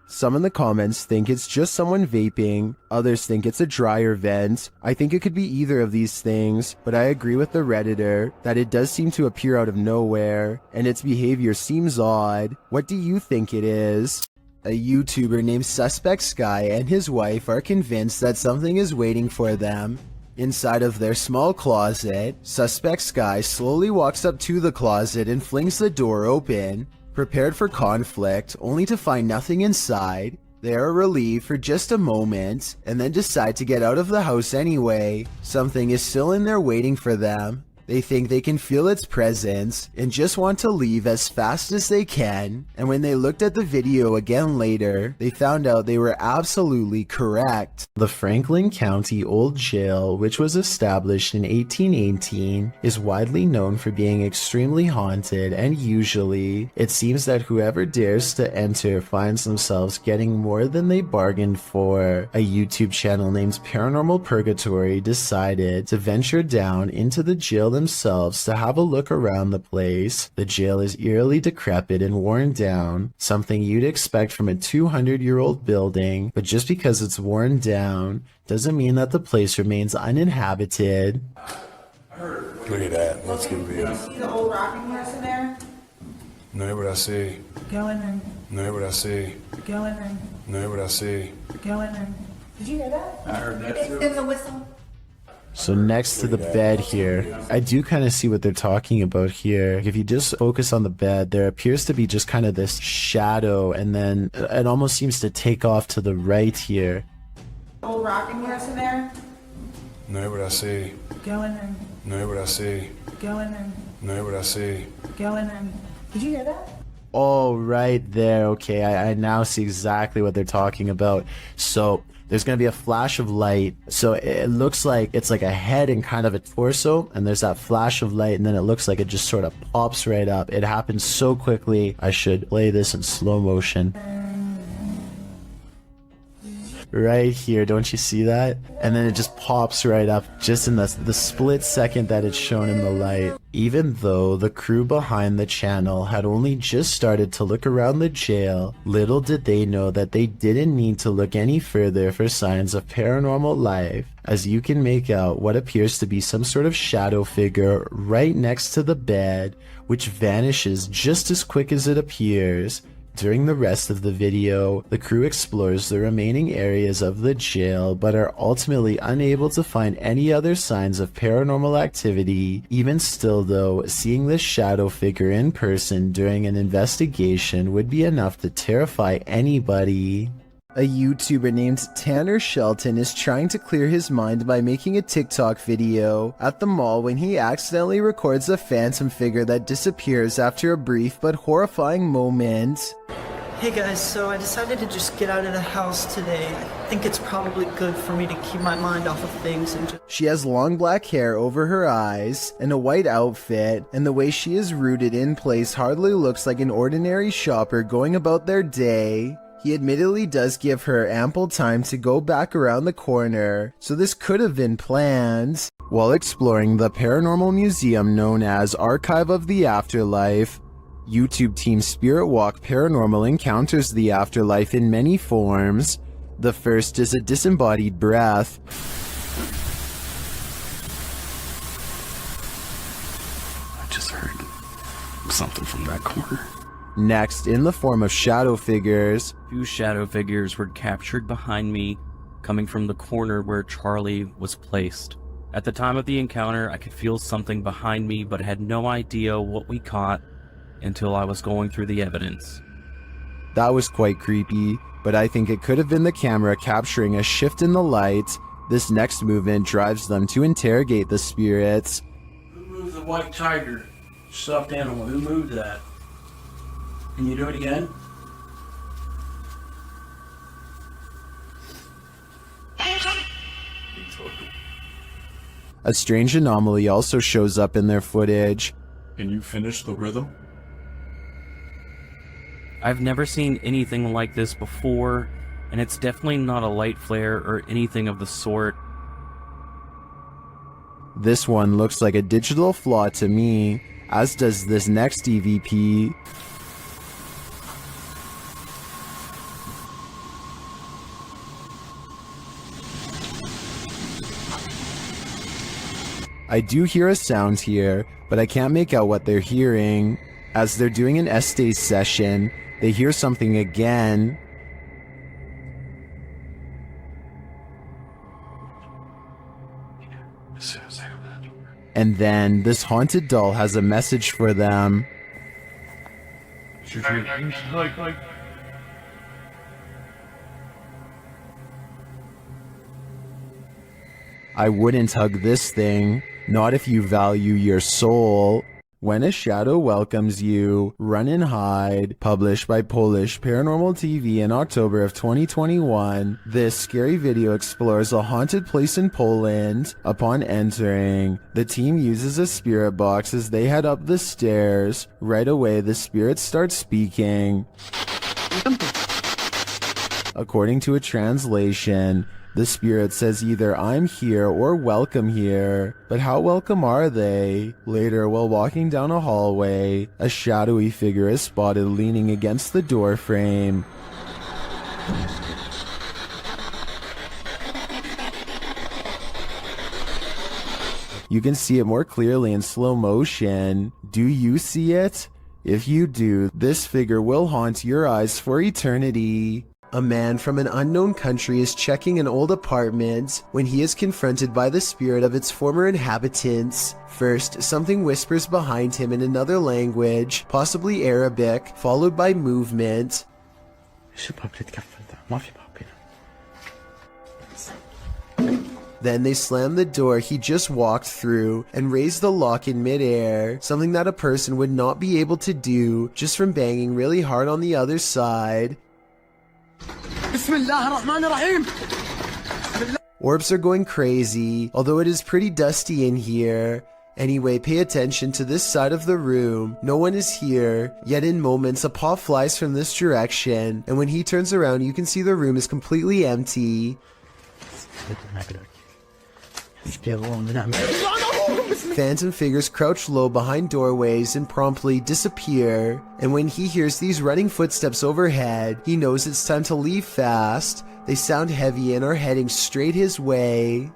A: Some in the comments think it's just someone vaping, others think it's a dryer vent. I think it could be either of these things, but I agree with the Redditor that it does seem to appear out of nowhere, and its behavior seems odd. What do you think it is? A YouTuber named Suspect Sky and his wife are convinced that something is waiting for them. Inside of their small closet, Suspect Sky slowly walks up to the closet and flings the door open. Prepared for conflict, only to find nothing inside. They are relieved for just a moment, and then decide to get out of the house anyway. Something is still in there waiting for them. They think they can feel its presence and just want to leave as fast as they can, and when they looked at the video again later, they found out they were absolutely correct. The Franklin County Old Jail, which was established in 1818, is widely known for being extremely haunted, and usually, it seems that whoever dares to enter finds themselves getting more than they bargained for. A YouTube channel named Paranormal Purgatory decided to venture down into the jail themselves to have a look around the place. The jail is eerily decrepit and worn down, something you'd expect from a 200-year-old building, but just because it's worn down doesn't mean that the place remains uninhabited.
B: Look at that. Let's get real.
L: See the old rocking horse in there?
B: Know what I see.
L: Go in there.
B: Know what I see.
L: Go in there.
B: Know what I see.
L: Go in there. Did you hear that?
B: I heard that too.
L: There's a whistle.
A: So next to the bed here, I do kind of see what they're talking about here. If you just focus on the bed, there appears to be just kind of this shadow, and then it almost seems to take off to the right here.
L: Old rocking horse in there?
B: Know what I see.
L: Go in there.
B: Know what I see.
L: Go in there.
B: Know what I see.
L: Go in there. Did you hear that?
A: Oh, right there. Okay, I now see exactly what they're talking about. So there's going to be a flash of light. So it looks like it's like a head and kind of a torso, and there's that flash of light, and then it looks like it just sort of pops right up. It happens so quickly. I should play this in slow motion. Right here, don't you see that? And then it just pops right up just in the split second that it's shown in the light. Even though the crew behind the channel had only just started to look around the jail, little did they know that they didn't need to look any further for signs of paranormal life, as you can make out what appears to be some sort of shadow figure right next to the bed, which vanishes just as quick as it appears. During the rest of the video, the crew explores the remaining areas of the jail, but are ultimately unable to find any other signs of paranormal activity. Even still though, seeing this shadow figure in person during an investigation would be enough to terrify anybody. A YouTuber named Tanner Shelton is trying to clear his mind by making a TikTok video at the mall when he accidentally records a phantom figure that disappears after a brief but horrifying moment.
M: Hey guys, so I decided to just get out of the house today. I think it's probably good for me to keep my mind off of things and just...
A: She has long black hair over her eyes and a white outfit, and the way she is rooted in place hardly looks like an ordinary shopper going about their day. He admittedly does give her ample time to go back around the corner, so this could have been planned. While exploring the paranormal museum known as Archive of the Afterlife, YouTube team Spirit Walk Paranormal encounters the afterlife in many forms. The first is a disembodied breath.
N: I just heard something from that corner.
A: Next, in the form of shadow figures.
O: 2 shadow figures were captured behind me, coming from the corner where Charlie was placed. At the time of the encounter, I could feel something behind me, but had no idea what we caught until I was going through the evidence.
A: That was quite creepy, but I think it could have been the camera capturing a shift in the light. This next movement drives them to interrogate the spirits.
P: Who moved the white tiger? Stuffed animal, who moved that? Can you do it again?
A: A strange anomaly also shows up in their footage.
N: Can you finish the rhythm?
O: I've never seen anything like this before, and it's definitely not a light flare or anything of the sort.
A: This one looks like a digital flaw to me, as does this next EVP. I do hear a sound here, but I can't make out what they're hearing. As they're doing an Estes session, they hear something again. And then this haunted doll has a message for them. I wouldn't hug this thing. not if you value your soul. When a Shadow Welcomes You, Run and Hide, published by Polish Paranormal TV in October of 2021, this scary video explores a haunted place in Poland. Upon entering, the team uses a spirit box as they head up the stairs. Right away, the spirit starts speaking. According to a translation, the spirit says either "I'm here" or "welcome here." But how welcome are they? Later, while walking down a hallway, a shadowy figure is spotted leaning against the door frame. You can see it more clearly in slow motion. Do you see it? If you do, this figure will haunt your eyes for eternity. A man from an unknown country is checking an old apartment when he is confronted by the spirit of its former inhabitants. First, something whispers behind him in another language, possibly Arabic, followed by movement. Then they slam the door he just walked through and raise the lock in midair, something that a person would not be able to do just from banging really hard on the other side. Orbs are going crazy, although it is pretty dusty in here. Anyway, pay attention to this side of the room. No one is here, yet in moments a paw flies from this direction, and when he turns around you can see the room is completely empty. Phantom figures crouch low behind doorways and promptly disappear, and when he hears these running footsteps overhead, he knows it's time to leave fast. They sound heavy and are heading straight his way.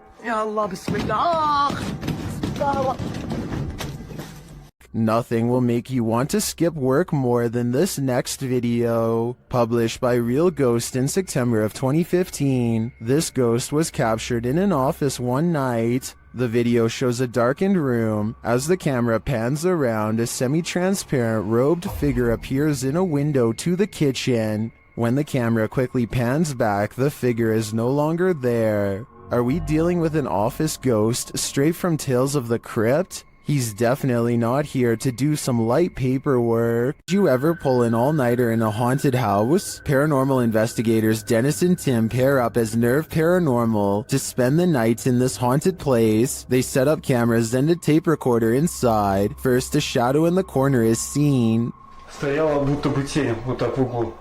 A: Nothing will make you want to skip work more than this next video. Published by Real Ghost in September of 2015, this ghost was captured in an office one night. The video shows a darkened room. As the camera pans around, a semi-transparent robed figure appears in a window to the kitchen. When the camera quickly pans back, the figure is no longer there. Are we dealing with an office ghost straight from Tales of the Crypt? He's definitely not here to do some light paperwork. Did you ever pull an all-nighter in a haunted house? Paranormal investigators Dennis and Tim pair up as Nerve Paranormal to spend the nights in this haunted place. They set up cameras and a tape recorder inside. First, a shadow in the corner is seen.
K: Стояла будто бы тень вот так в углу.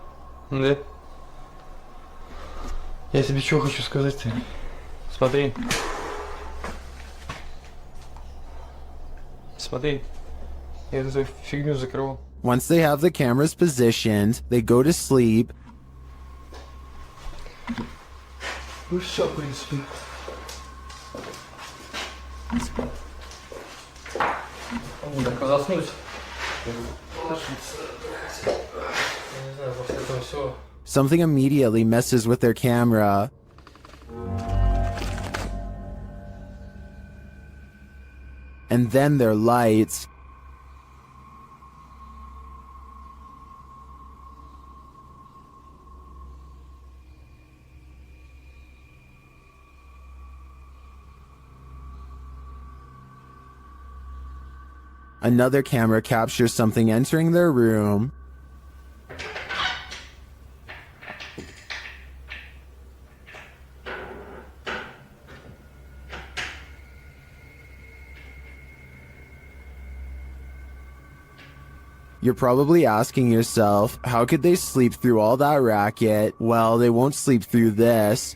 K: Да? Я тебе что хочу сказать-то? Смотри. Смотри, я эту фигню закрыл.
A: Once they have the cameras positioned, they go to sleep.
K: Ну все, в принципе. Так, заснуть. Я не знаю, после этого все.
A: Something immediately messes with their camera. And then their lights. Another camera captures something entering their room. You're probably asking yourself, how could they sleep through all that racket? Well, they won't sleep through this.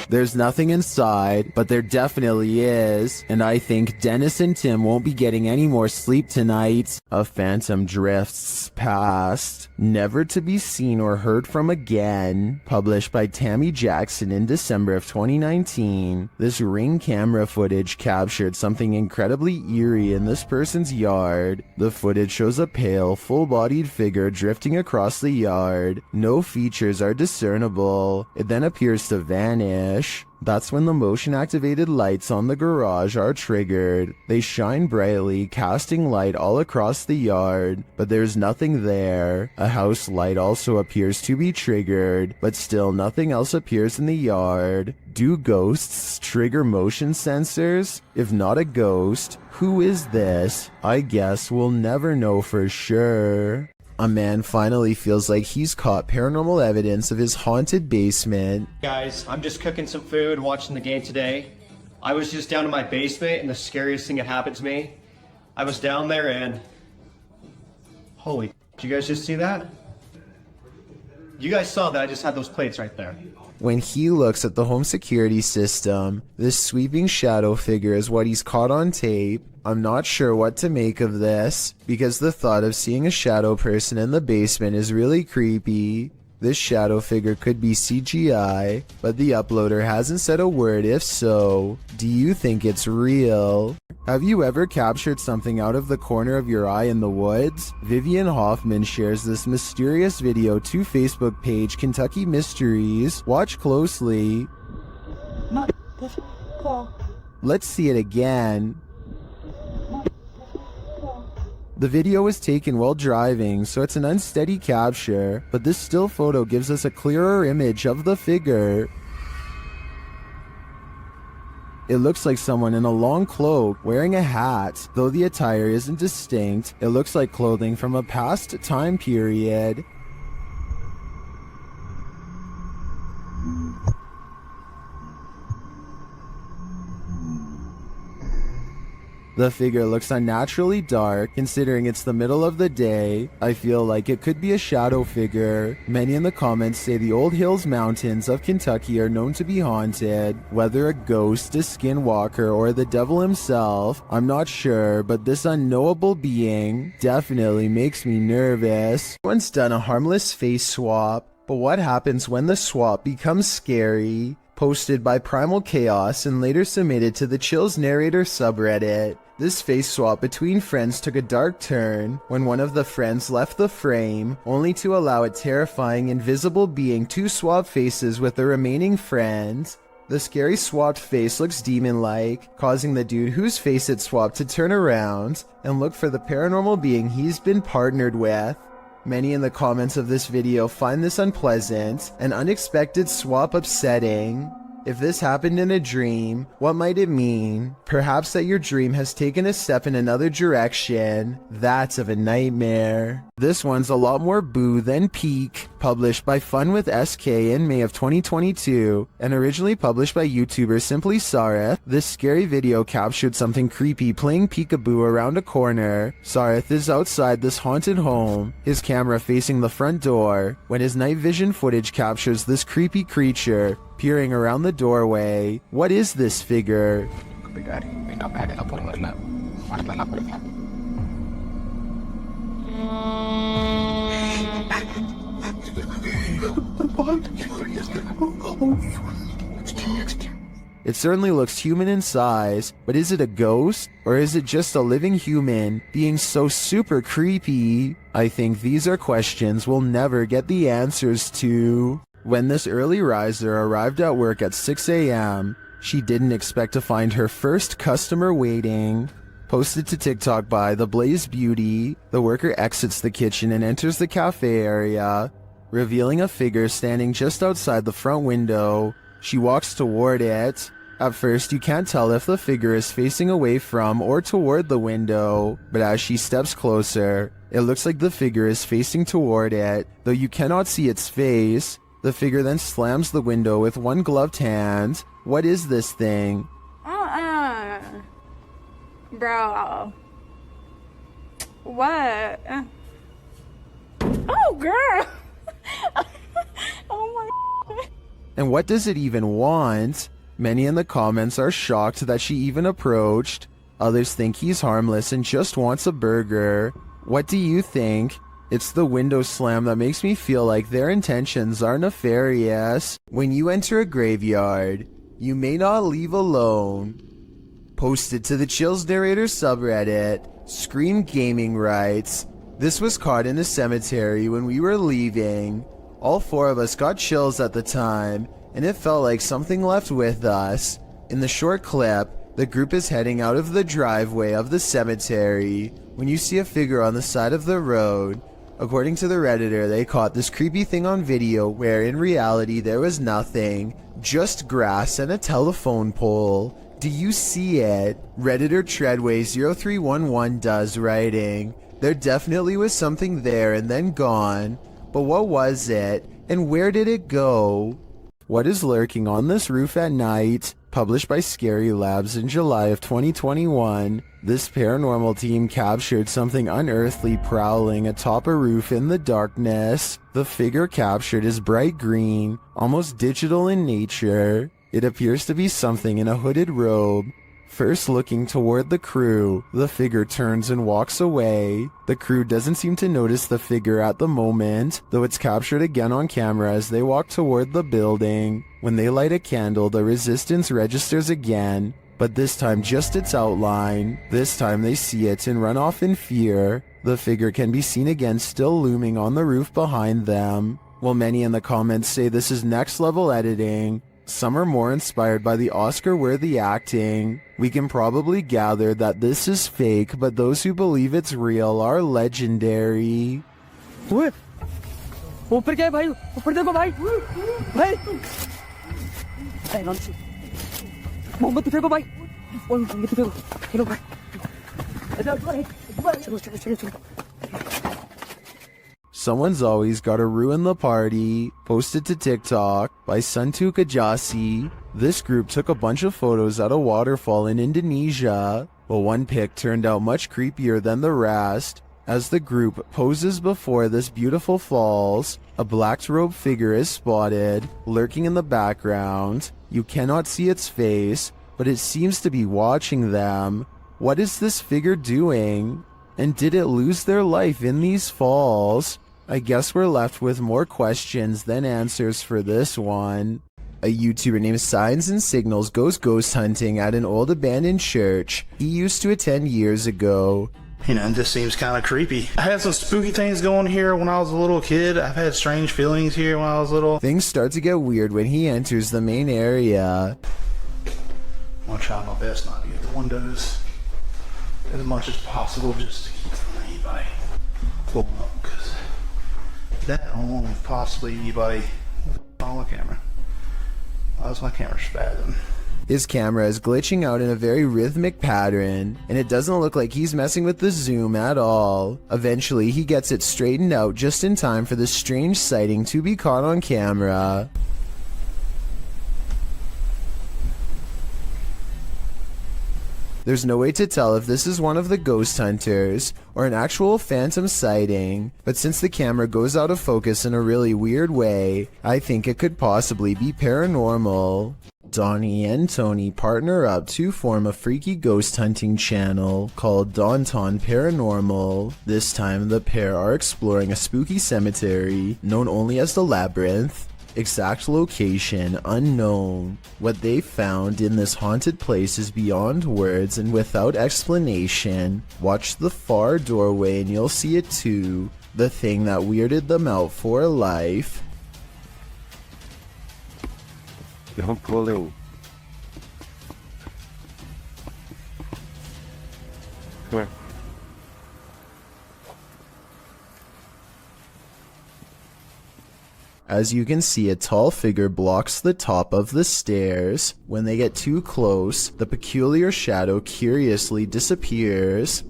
A: There's nothing inside, but there definitely is, and I think Dennis and Tim won't be getting any more sleep tonight. A phantom drifts past, never to be seen or heard from again. Published by Tammy Jackson in December of 2019, this Ring camera footage captured something incredibly eerie in this person's yard. The footage shows a pale, full-bodied figure drifting across the yard. No features are discernible. It then appears to vanish. That's when the motion-activated lights on the garage are triggered. They shine brightly, casting light all across the yard, but there's nothing there. A house light also appears to be triggered, but still nothing else appears in the yard. Do ghosts trigger motion sensors? If not a ghost, who is this? I guess we'll never know for sure. A man finally feels like he's caught paranormal evidence of his haunted basement.
Q: Guys, I'm just cooking some food, watching the game today. I was just down in my basement and the scariest thing that happened to me. I was down there and... Holy, did you guys just see that? You guys saw that I just had those plates right there.
A: When he looks at the home security system, this sweeping shadow figure is what he's caught on tape. I'm not sure what to make of this, because the thought of seeing a shadow person in the basement is really creepy. This shadow figure could be CGI, but the uploader hasn't said a word if so. Do you think it's real? Have you ever captured something out of the corner of your eye in the woods? Vivian Hoffman shares this mysterious video to Facebook page Kentucky Mysteries. Watch closely. Let's see it again. The video was taken while driving, so it's an unsteady capture, but this still photo gives us a clearer image of the figure. It looks like someone in a long cloak wearing a hat. Though the attire isn't distinct, it looks like clothing from a past time period. The figure looks unnaturally dark, considering it's the middle of the day. I feel like it could be a shadow figure. Many in the comments say the Old Hills Mountains of Kentucky are known to be haunted. Whether a ghost, a skinwalker, or the devil himself, I'm not sure, but this unknowable being definitely makes me nervous. Everyone's done a harmless face swap, but what happens when the swap becomes scary? Posted by Primal Chaos and later submitted to the Chills Narrator subreddit. This face swap between friends took a dark turn when one of the friends left the frame, only to allow a terrifying invisible being to swap faces with the remaining friend. The scary swapped face looks demon-like, causing the dude whose face it swapped to turn around and look for the paranormal being he's been partnered with. Many in the comments of this video find this unpleasant and unexpected swap upsetting. If this happened in a dream, what might it mean? Perhaps that your dream has taken a step in another direction. That's of a nightmare. This one's a lot more boo than peak. Published by Fun with SK in May of 2022 and originally published by YouTuber Simply Sareth, this scary video captured something creepy playing peekaboo around a corner. Sareth is outside this haunted home, his camera facing the front door, when his night vision footage captures this creepy creature peering around the doorway. What is this figure? It certainly looks human in size, but is it a ghost? Or is it just a living human being so super creepy? I think these are questions we'll never get the answers to. When this early riser arrived at work at 6 a.m., she didn't expect to find her first customer waiting. Posted to TikTok by The Blaze Beauty, the worker exits the kitchen and enters the cafe area, revealing a figure standing just outside the front window. She walks toward it. At first, you can't tell if the figure is facing away from or toward the window, but as she steps closer, it looks like the figure is facing toward it, though you cannot see its face. The figure then slams the window with one gloved hand. What is this thing?
C: Bro. What? Oh, girl. Oh my.
A: And what does it even want? Many in the comments are shocked that she even approached. Others think he's harmless and just wants a burger. What do you think? It's the window slam that makes me feel like their intentions are nefarious. When you enter a graveyard, you may not leave alone. Posted to the Chills Narrator subreddit, Scream Gaming writes, "This was caught in a cemetery when we were leaving. All four of us got chills at the time, and it felt like something left with us. In the short clip, the group is heading out of the driveway of the cemetery when you see a figure on the side of the road. According to the Redditor, they caught this creepy thing on video where in reality there was nothing, just grass and a telephone pole. Do you see it? Redditor Treadway0311 does, writing, there definitely was something there and then gone, but what was it and where did it go? What is lurking on this roof at night? Published by Scary Labs in July of 2021, this paranormal team captured something unearthly prowling atop a roof in the darkness. The figure captured is bright green, almost digital in nature. It appears to be something in a hooded robe. First looking toward the crew, the figure turns and walks away. The crew doesn't seem to notice the figure at the moment, though it's captured again on camera as they walk toward the building. When they light a candle, the resistance registers again, but this time just its outline. This time they see it and run off in fear. The figure can be seen again still looming on the roof behind them. While many in the comments say this is next level editing, some are more inspired by the Oscar-worthy acting. We can probably gather that this is fake, but those who believe it's real are legendary.
H: ऊपर क्या है भाई ऊपर देखो भाई भाई मोमबत्ती फेंको भाई मोमबत्ती फेंको चलो भाई चलो चलो चलो चलो
A: Someone's always gotta ruin the party. Posted to TikTok by Suntu Kajasi. This group took a bunch of photos at a waterfall in Indonesia, but one pic turned out much creepier than the rest. As the group poses before this beautiful falls, a black-robed figure is spotted, lurking in the background. You cannot see its face, but it seems to be watching them. What is this figure doing? And did it lose their life in these falls? I guess we're left with more questions than answers for this one. A YouTuber named Signs and Signals goes ghost hunting at an old abandoned church he used to attend years ago.
R: You know, it just seems kind of creepy. I had some spooky things going here when I was a little kid. I've had strange feelings here when I was little.
A: Things start to get weird when he enters the main area.
R: I'm gonna try my best not to get the windows as much as possible just to keep from anybody pulling up, because that along with possibly anybody on the camera. Why is my camera spazzing?
A: His camera is glitching out in a very rhythmic pattern, and it doesn't look like he's messing with the zoom at all. Eventually, he gets it straightened out just in time for this strange sighting to be caught on camera. There's no way to tell if this is one of the ghost hunters or an actual phantom sighting, but since the camera goes out of focus in a really weird way, I think it could possibly be paranormal. Donnie and Tony partner up to form a freaky ghost hunting channel called Daunton Paranormal. This time the pair are exploring a spooky cemetery known only as the Labyrinth. Exact location unknown. What they found in this haunted place is beyond words and without explanation. Watch the far doorway and you'll see it too. The thing that weirded them out for life.
S: Don't pull it. Come here.
A: As you can see, a tall figure blocks the top of the stairs. When they get too close, the peculiar shadow curiously disappears.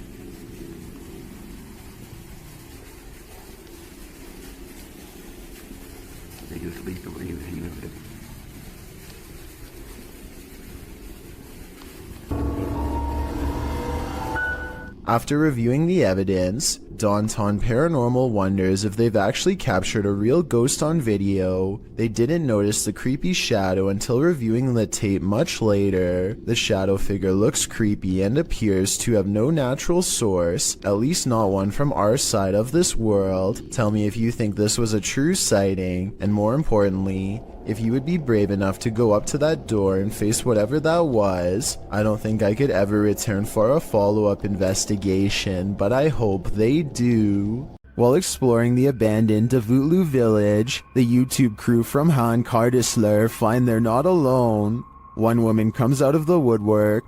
A: After reviewing the evidence, Daunton Paranormal wonders if they've actually captured a real ghost on video. They didn't notice the creepy shadow until reviewing the tape much later. The shadow figure looks creepy and appears to have no natural source, at least not one from our side of this world. Tell me if you think this was a true sighting, and more importantly, if you would be brave enough to go up to that door and face whatever that was. I don't think I could ever return for a follow-up investigation, but I hope they do. While exploring the abandoned Davutlu village, the YouTube crew from Han Kardisler find they're not alone. One woman comes out of the woodwork.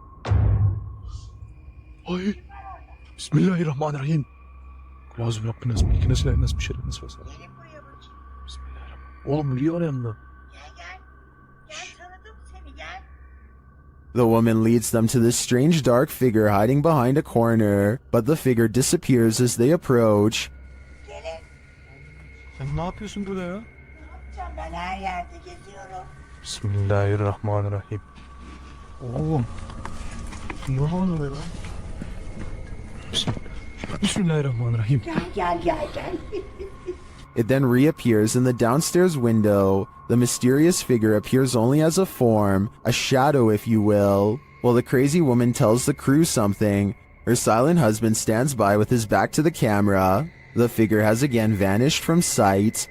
T: Ay, Bismillahirrahmanirrahim. Kulağız Rabbine ismike nasıl bir şey nasıl olsa. Bismillahirrahmanirrahim. Oğlum biliyor yanında.
A: The woman leads them to this strange dark figure hiding behind a corner, but the figure disappears as they approach.
T: Sen ne yapıyorsun burada ya?
L: Ben her yerde geziyorum.
T: Bismillahirrahmanirrahim. Oğlum. Ne oluyor lan? Bismillahirrahmanirrahim.
L: Gel.
A: It then reappears in the downstairs window. The mysterious figure appears only as a form, a shadow if you will. While the crazy woman tells the crew something, her silent husband stands by with his back to the camera. The figure has again vanished from sight.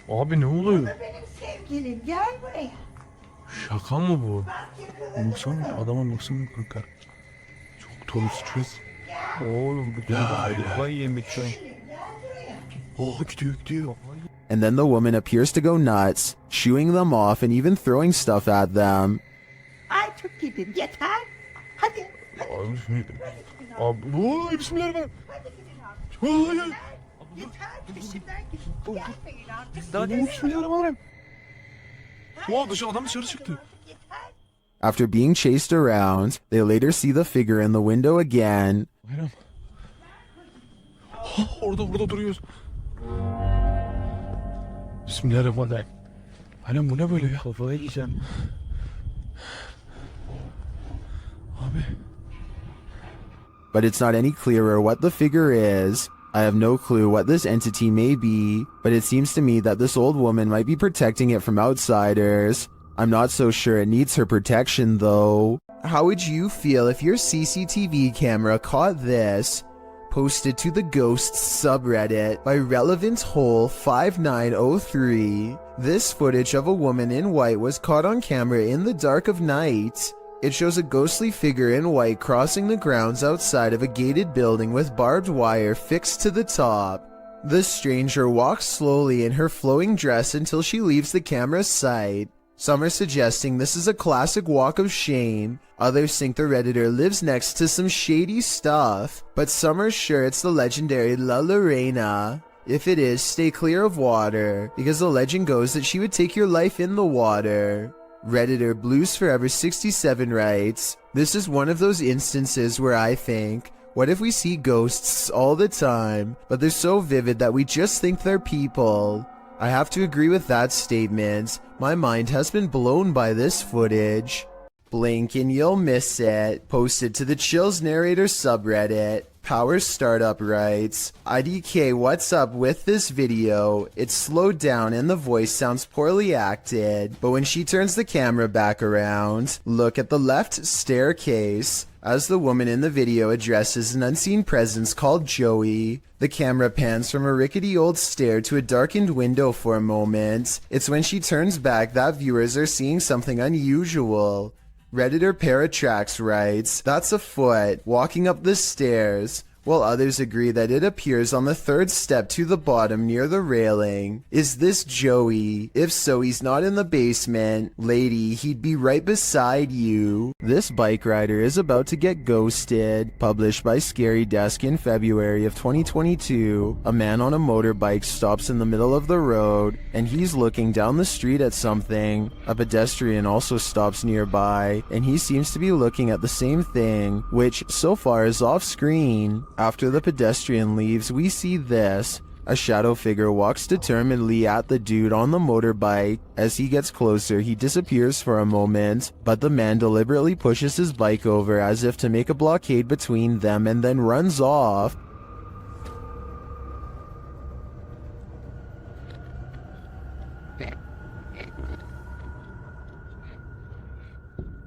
T: Abi ne oluyor?
L: Benim sevgilim gel buraya.
T: Şaka mı bu? Baksana adama baksana kanka. Çok toz stres. Oğlum bu kafayı yemek şu an. Oh gidiyor.
A: And then the woman appears to go nuts, shooing them off and even throwing stuff at them.
L: Ay çok gidin yeter. Hadi.
T: Abi oy bismillahirrahmanirrahim.
L: Yeter peşimden gidin. Gelmeyin artık.
T: Daha bismillahirrahmanirrahim. Wow adam dışarı çıktı.
A: After being chased around, they later see the figure in the window again.
T: Bayram. Orada duruyoruz. Bismillahirrahmanirrahim. Bayram bu ne böyle ya? Kafayı yiyeceğim. Abi.
A: But it's not any clearer what the figure is. I have no clue what this entity may be, but it seems to me that this old woman might be protecting it from outsiders. I'm not so sure it needs her protection though. How would you feel if your CCTV camera caught this? Posted to the Ghosts subreddit by Relevant Hole 5903. This footage of a woman in white was caught on camera in the dark of night. It shows a ghostly figure in white crossing the grounds outside of a gated building with barbed wire fixed to the top. The stranger walks slowly in her flowing dress until she leaves the camera's sight. Some are suggesting this is a classic walk of shame. Others think the Redditor lives next to some shady stuff. But some are sure it's the legendary La Lorena. If it is, stay clear of water, because the legend goes that she would take your life in the water. Redditor Blues Forever 67 writes, "This is one of those instances where I think, what if we see ghosts all the time, but they're so vivid that we just think they're people?" I have to agree with that statement. My mind has been blown by this footage. Blink and you'll miss it. Posted to the Chills Narrator subreddit. Power Startup writes, IDK, what's up with this video? It's slowed down and the voice sounds poorly acted, but when she turns the camera back around, look at the left staircase. As the woman in the video addresses an unseen presence called Joey, the camera pans from a rickety old stair to a darkened window for a moment. It's when she turns back that viewers are seeing something unusual. Redditor Paratrax writes, "That's a foot walking up the stairs," while others agree that it appears on the third step to the bottom near the railing. Is this Joey? If so, he's not in the basement. Lady, he'd be right beside you. This bike rider is about to get ghosted. Published by Scary Desk in February of 2022. A man on a motorbike stops in the middle of the road, and he's looking down the street at something. A pedestrian also stops nearby, and he seems to be looking at the same thing, which so far is off screen. After the pedestrian leaves, we see this. A shadow figure walks determinedly at the dude on the motorbike. As he gets closer, he disappears for a moment, but the man deliberately pushes his bike over as if to make a blockade between them and then runs off.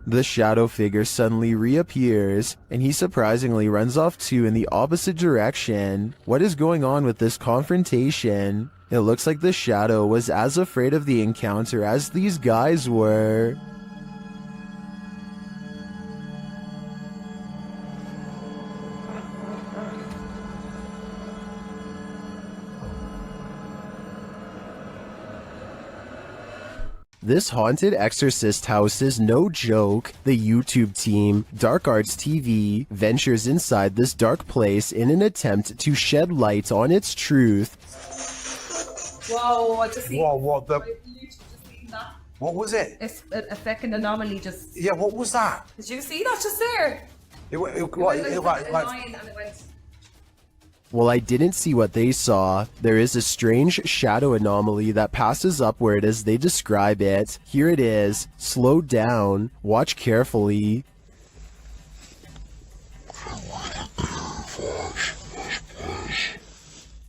A: The shadow figure suddenly reappears, and he surprisingly runs off too in the opposite direction. What is going on with this confrontation? It looks like the shadow was as afraid of the encounter as these guys were. This haunted exorcist house is no joke. The YouTube team, Dark Arts TV, ventures inside this dark place in an attempt to shed light on its truth.
U: Whoa, I just seen.
V: Whoa, what the?
U: Just seen that.
V: What was it?
U: It's a second anomaly just.
V: Yeah, what was that?
U: Did you see that just there?
V: It went
U: It
V: like,
U: line and it went.
A: Well, I didn't see what they saw. There is a strange shadow anomaly that passes upward as they describe it. Here it is. Slow down. Watch carefully.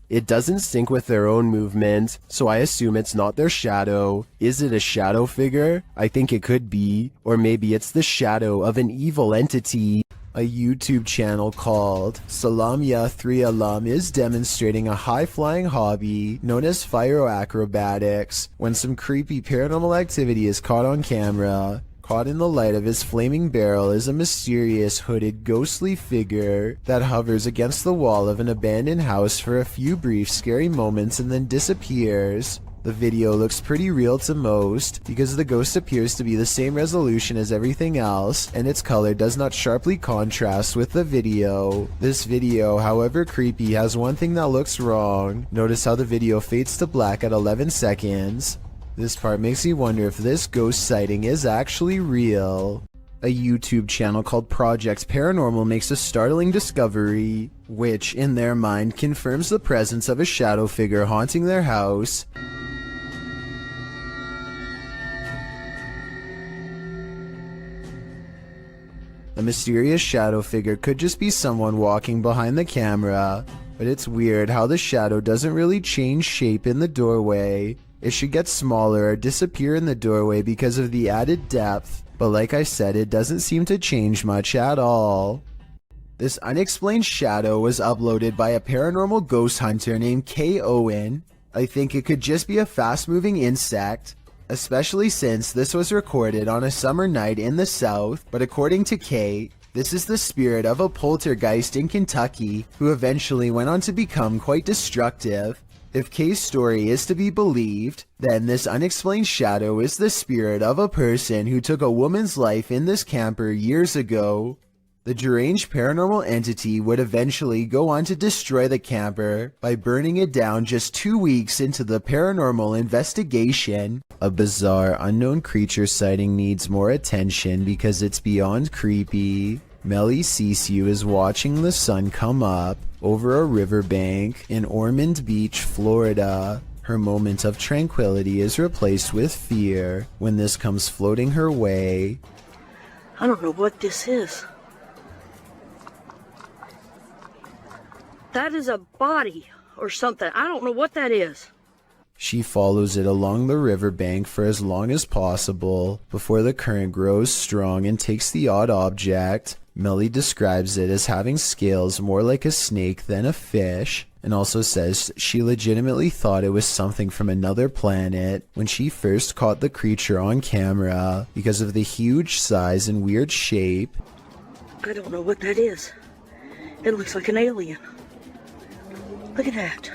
A: It doesn't sync with their own movement, so I assume it's not their shadow. Is it a shadow figure? I think it could be. Or maybe it's the shadow of an evil entity. A YouTube channel called Salamya 3 Alam is demonstrating a high-flying hobby known as pyroacrobatics when some creepy paranormal activity is caught on camera. Caught in the light of his flaming barrel is a mysterious hooded ghostly figure that hovers against the wall of an abandoned house for a few brief scary moments and then disappears. The video looks pretty real to most because the ghost appears to be the same resolution as everything else and its color does not sharply contrast with the video. This video, however creepy, has one thing that looks wrong. Notice how the video fades to black at 11 seconds. This part makes me wonder if this ghost sighting is actually real. A YouTube channel called Project Paranormal makes a startling discovery, which, in their mind, confirms the presence of a shadow figure haunting their house. A mysterious shadow figure could just be someone walking behind the camera, but it's weird how the shadow doesn't really change shape in the doorway. It should get smaller or disappear in the doorway because of the added depth, but like I said, it doesn't seem to change much at all. This unexplained shadow was uploaded by a paranormal ghost hunter named K. Owen. I think it could just be a fast-moving insect, especially since this was recorded on a summer night in the South, but according to Kay, this is the spirit of a poltergeist in Kentucky who eventually went on to become quite destructive. If Kay's story is to be believed, then this unexplained shadow is the spirit of a person who took a woman's life in this camper years ago. The deranged paranormal entity would eventually go on to destroy the camper by burning it down just 2 weeks into the paranormal investigation. A bizarre unknown creature sighting needs more attention because it's beyond creepy. Melly Sisu is watching the sun come up over a riverbank in Ormond Beach, Florida. Her moment of tranquility is replaced with fear when this comes floating her way.
W: I don't know what this is. That is a body or something. I don't know what that is.
A: She follows it along the riverbank for as long as possible before the current grows strong and takes the odd object. Melly describes it as having scales more like a snake than a fish, and also says she legitimately thought it was something from another planet when she first caught the creature on camera because of the huge size and weird shape.
W: I don't know what that is. It looks like an alien. Look at that.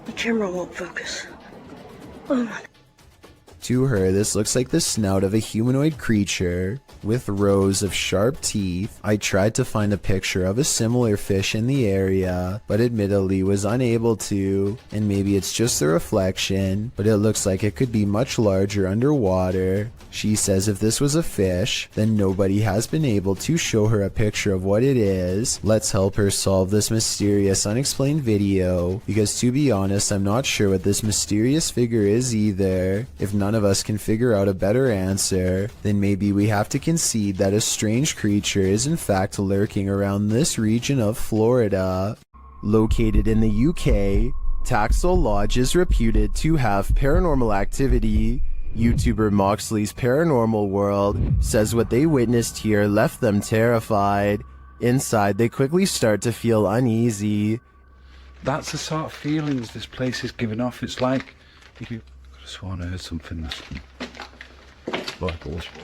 W: The camera won't focus. Oh my.
A: To her, this looks like the snout of a humanoid creature with rows of sharp teeth. I tried to find a picture of a similar fish in the area, but admittedly was unable to, and maybe it's just the reflection, but it looks like it could be much larger underwater. She says if this was a fish, then nobody has been able to show her a picture of what it is. Let's help her solve this mysterious unexplained video, because to be honest, I'm not sure what this mysterious figure is either. If none of us can figure out a better answer, then maybe we have to concede that a strange creature is in fact lurking around this region of Florida. Located in the UK, Taxel Lodge is reputed to have paranormal activity. YouTuber Moxley's Paranormal World says what they witnessed here left them terrified. Inside, they quickly start to feel uneasy.
X: That's the sort of feelings this place is giving off. It's like if you could have sworn I heard something that's like a whisper.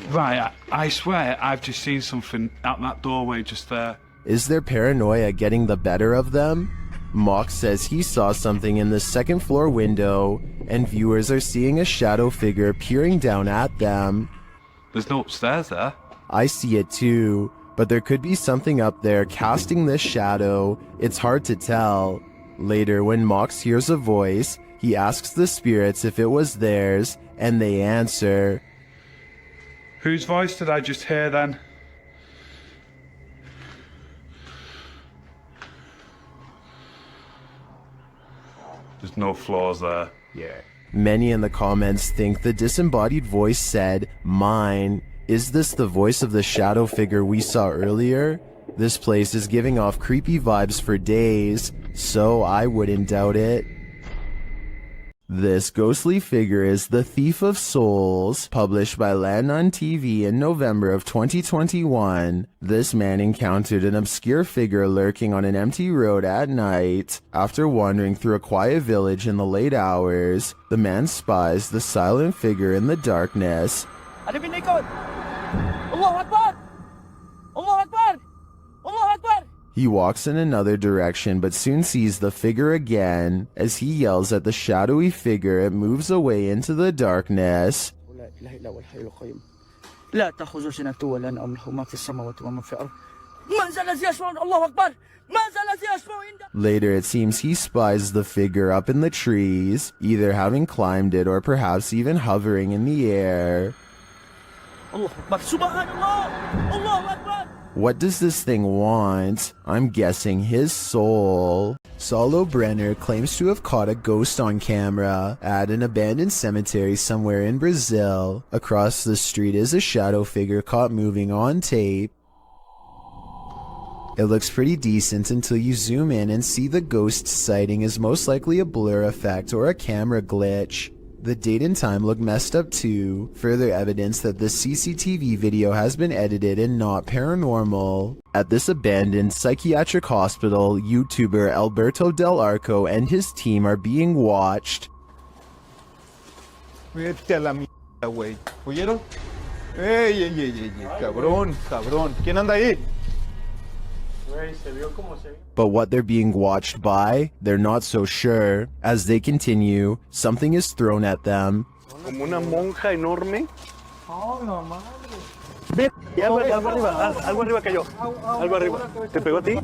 X: Right, I swear I've just seen something out that doorway just there.
A: Is their paranoia getting the better of them? Mock says he saw something in the second floor window, and viewers are seeing a shadow figure peering down at them.
X: There's no upstairs there.
A: I see it too, but there could be something up there casting this shadow. It's hard to tell. Later, when Mox hears a voice, he asks the spirits if it was theirs, and they answer.
X: Whose voice did I just hear then? There's no floors there.
A: Yeah. Many in the comments think the disembodied voice said, "Mine." Is this the voice of the shadow figure we saw earlier? This place is giving off creepy vibes for days, so I wouldn't doubt it. This ghostly figure is The Thief of Souls, published by Landon TV in November of 2021. This man encountered an obscure figure lurking on an empty road at night. After wandering through a quiet village in the late hours, the man spies the silent figure in the darkness.
H: Allahu Akbar! Allahu Akbar! Allahu Akbar!
A: He walks in another direction but soon sees the figure again. As he yells at the shadowy figure, it moves away into the darkness.
H: لا تأخذ سنة ولا نوم له ما في السماوات وما في الأرض من ذا الذي يشفع الله أكبر من ذا الذي يشفع عنده.
A: Later it seems he spies the figure up in the trees, either having climbed it or perhaps even hovering in the air.
H: الله أكبر سبحان الله الله أكبر.
A: What does this thing want? I'm guessing his soul. Saulo Brenner claims to have caught a ghost on camera at an abandoned cemetery somewhere in Brazil. Across the street is a shadow figure caught moving on tape. It looks pretty decent until you zoom in and see the ghost sighting is most likely a blur effect or a camera glitch. The date and time look messed up too, further evidence that the CCTV video has been edited and not paranormal. At this abandoned psychiatric hospital, YouTuber Alberto Del Arco and his team are being watched.
D: Vete a la mierda, güey. ¿Oyeron? ¡Ey, ey, ey, ey! ¡Cabrón, cabrón! ¿Quién anda ahí?
A: But what they're being watched by, they're not so sure. As they continue, something is thrown at them.
J: Como una monja enorme.
D: ¡Oh, no madre!
J: Ve, algo arriba cayó. Algo arriba. ¿Te pegó a ti?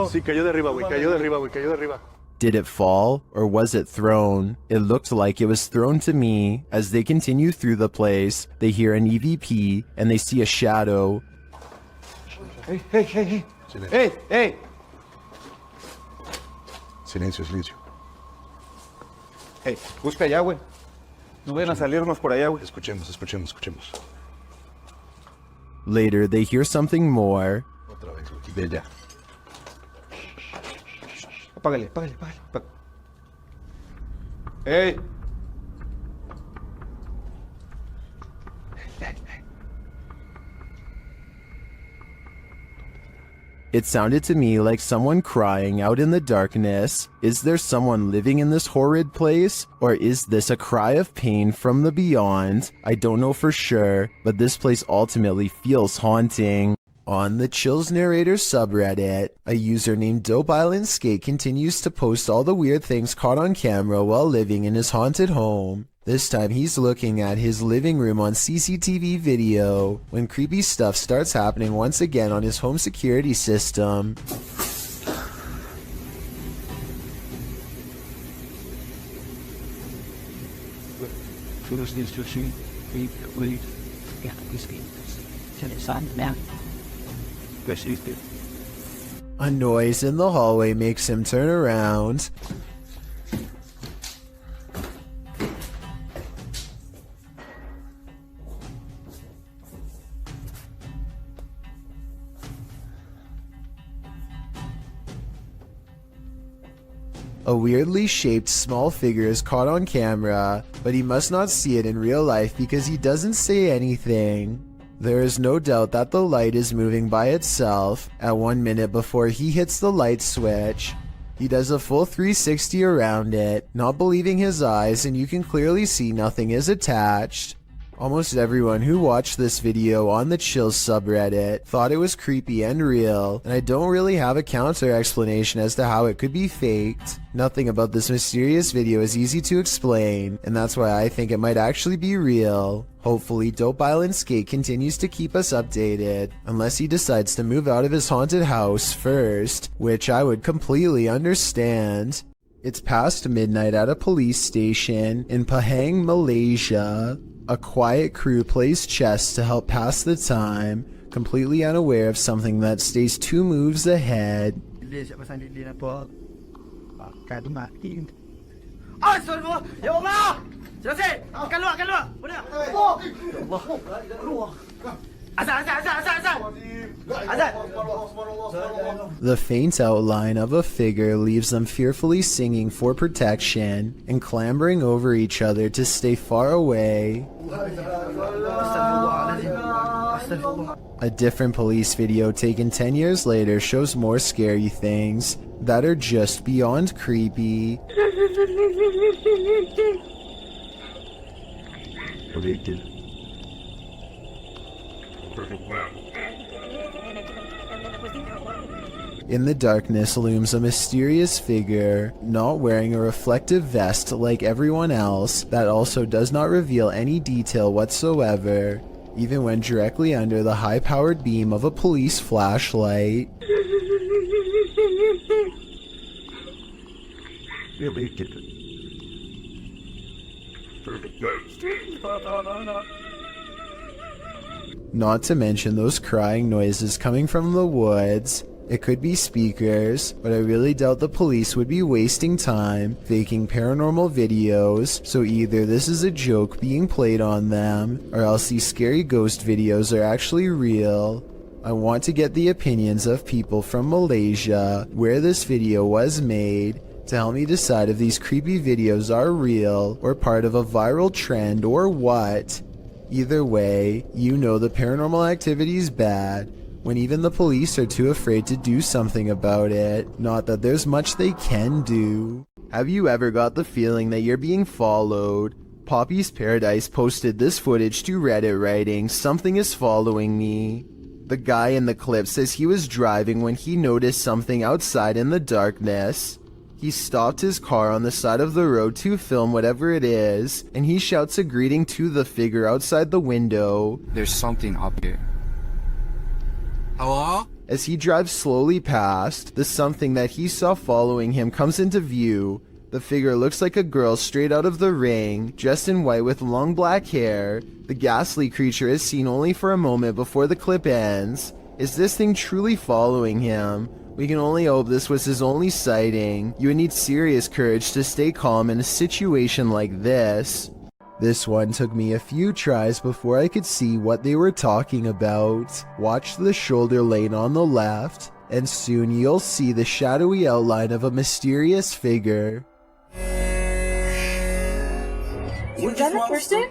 J: Sí, cayó de arriba, güey. Cayó de arriba, güey. Cayó de arriba.
A: Did it fall, or was it thrown? It looked like it was thrown to me. As they continue through the place, they hear an EVP, and they see a shadow.
D: ¡Hey, hey, hey, hey!
R: Silencio.
D: ¡Hey, hey!
R: Silencio, silencio.
D: Hey, busca allá, güey. No vayan a salirnos por allá, güey.
R: Escuchemos, escuchemos, escuchemos.
A: Later, they hear something more.
R: Otra vez, güey. Ve allá.
D: Apágale, apágale, apágale. ¡Hey!
A: It sounded to me like someone crying out in the darkness. Is there someone living in this horrid place? Or is this a cry of pain from the beyond? I don't know for sure, but this place ultimately feels haunting. On the Chills Narrator subreddit, a user named Dope Island Skate continues to post all the weird things caught on camera while living in his haunted home. This time he's looking at his living room on CCTV video when creepy stuff starts happening once again on his home security system. A noise in the hallway makes him turn around. A weirdly shaped small figure is caught on camera, but he must not see it in real life because he doesn't say anything. There is no doubt that the light is moving by itself at 1 minute before he hits the light switch. He does a full 360 around it, not believing his eyes, and you can clearly see nothing is attached. Almost everyone who watched this video on the Chills subreddit thought it was creepy and real, and I don't really have a counter explanation as to how it could be faked. Nothing about this mysterious video is easy to explain, and that's why I think it might actually be real. Hopefully, Dope Island Skate continues to keep us updated, unless he decides to move out of his haunted house first, which I would completely understand. It's past midnight at a police station in Pahang, Malaysia. A quiet crew plays chess to help pass the time, completely unaware of something that stays 2 moves ahead. The faint outline of a figure leaves them fearfully singing for protection and clambering over each other to stay far away. A different police video taken 10 years later shows more scary things that are just beyond creepy. In the darkness looms a mysterious figure, not wearing a reflective vest like everyone else, that also does not reveal any detail whatsoever, even when directly under the high-powered beam of a police flashlight. Not to mention those crying noises coming from the woods. It could be speakers, but I really doubt the police would be wasting time faking paranormal videos, so either this is a joke being played on them, or else these scary ghost videos are actually real. I want to get the opinions of people from Malaysia, where this video was made, to help me decide if these creepy videos are real, or part of a viral trend, or what. Either way, you know the paranormal activity is bad, when even the police are too afraid to do something about it. Not that there's much they can do. Have you ever got the feeling that you're being followed? Poppy's Paradise posted this footage to Reddit writing, "Something is following me." The guy in the clip says he was driving when he noticed something outside in the darkness. He stopped his car on the side of the road to film whatever it is, and he shouts a greeting to the figure outside the window.
E: "There's something up here." Hello?
A: As he drives slowly past, the something that he saw following him comes into view. The figure looks like a girl straight out of The Ring, dressed in white with long black hair. The ghastly creature is seen only for a moment before the clip ends. Is this thing truly following him? We can only hope this was his only sighting. You would need serious courage to stay calm in a situation like this. This one took me a few tries before I could see what they were talking about. Watch the shoulder lane on the left, and soon you'll see the shadowy outline of a mysterious figure.
U: You done it, Kirsten?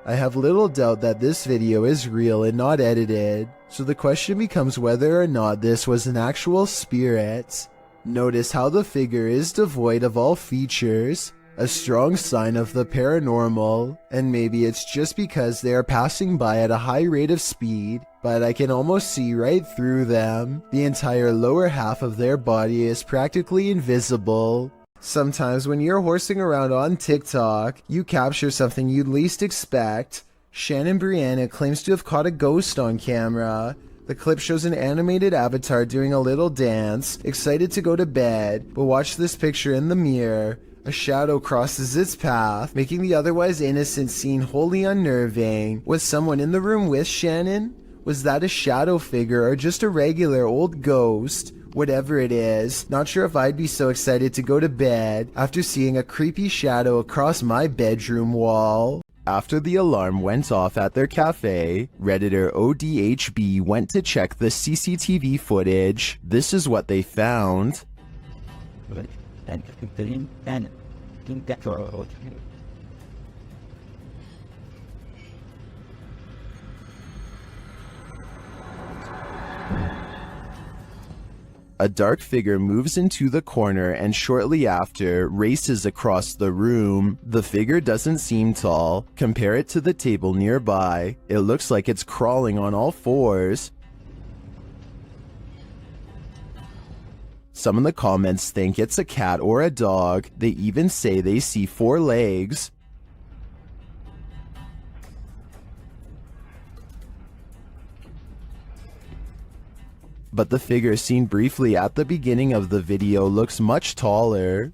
A: I have little doubt that this video is real and not edited, so the question becomes whether or not this was an actual spirit. Notice how the figure is devoid of all features, a strong sign of the paranormal, and maybe it's just because they are passing by at a high rate of speed, but I can almost see right through them. The entire lower half of their body is practically invisible. Sometimes when you're horsing around on TikTok, you capture something you'd least expect. Shannon Brianna claims to have caught a ghost on camera. The clip shows an animated avatar doing a little dance, excited to go to bed, but watch this picture in the mirror. A shadow crosses its path, making the otherwise innocent scene wholly unnerving. Was someone in the room with Shannon? Was that a shadow figure or just a regular old ghost? Whatever it is, not sure if I'd be so excited to go to bed after seeing a creepy shadow across my bedroom wall. After the alarm went off at their cafe, Redditor ODHB went to check the CCTV footage. This is what they found. A dark figure moves into the corner and shortly after races across the room. The figure doesn't seem tall. Compare it to the table nearby. It looks like it's crawling on all fours. Some in the comments think it's a cat or a dog. They even say they see 4 legs. But the figure seen briefly at the beginning of the video looks much taller.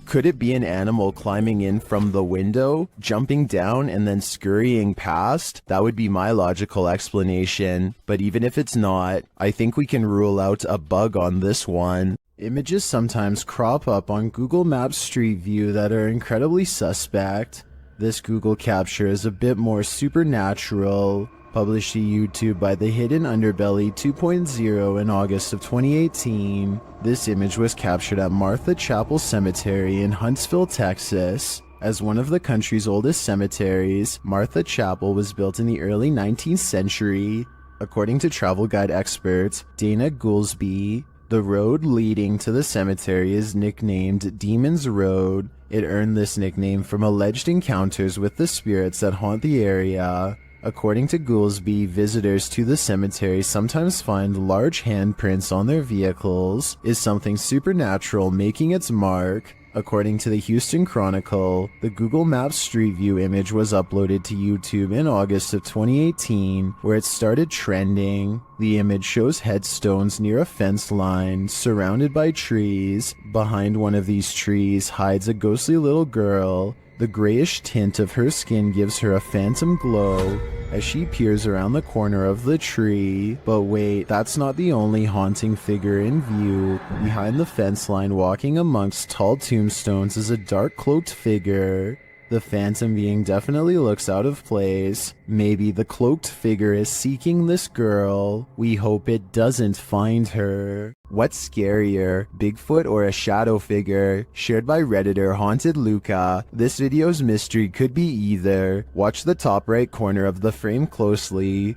A: Could it be an animal climbing in from the window, jumping down, and then scurrying past? That would be my logical explanation. But even if it's not, I think we can rule out a bug on this one. Images sometimes crop up on Google Maps Street View that are incredibly suspect. This Google capture is a bit more supernatural. Published to YouTube by The Hidden Underbelly 2.0 in August of 2018. This image was captured at Martha Chapel Cemetery in Huntsville, Texas. As one of the country's oldest cemeteries, Martha Chapel was built in the early 19th century. According to travel guide expert Dana Goolsby, the road leading to the cemetery is nicknamed Demon's Road. It earned this nickname from alleged encounters with the spirits that haunt the area. According to Goolsby, visitors to the cemetery sometimes find large handprints on their vehicles. Is something supernatural making its mark? According to the Houston Chronicle, the Google Maps Street View image was uploaded to YouTube in August of 2018, where it started trending. The image shows headstones near a fence line, surrounded by trees. Behind one of these trees hides a ghostly little girl. The grayish tint of her skin gives her a phantom glow as she peers around the corner of the tree. But wait, that's not the only haunting figure in view. Behind the fence line, walking amongst tall tombstones, is a dark cloaked figure. The phantom being definitely looks out of place. Maybe the cloaked figure is seeking this girl. We hope it doesn't find her. What's scarier, Bigfoot or a shadow figure? Shared by Redditor Haunted Luca. This video's mystery could be either. Watch the top right corner of the frame closely.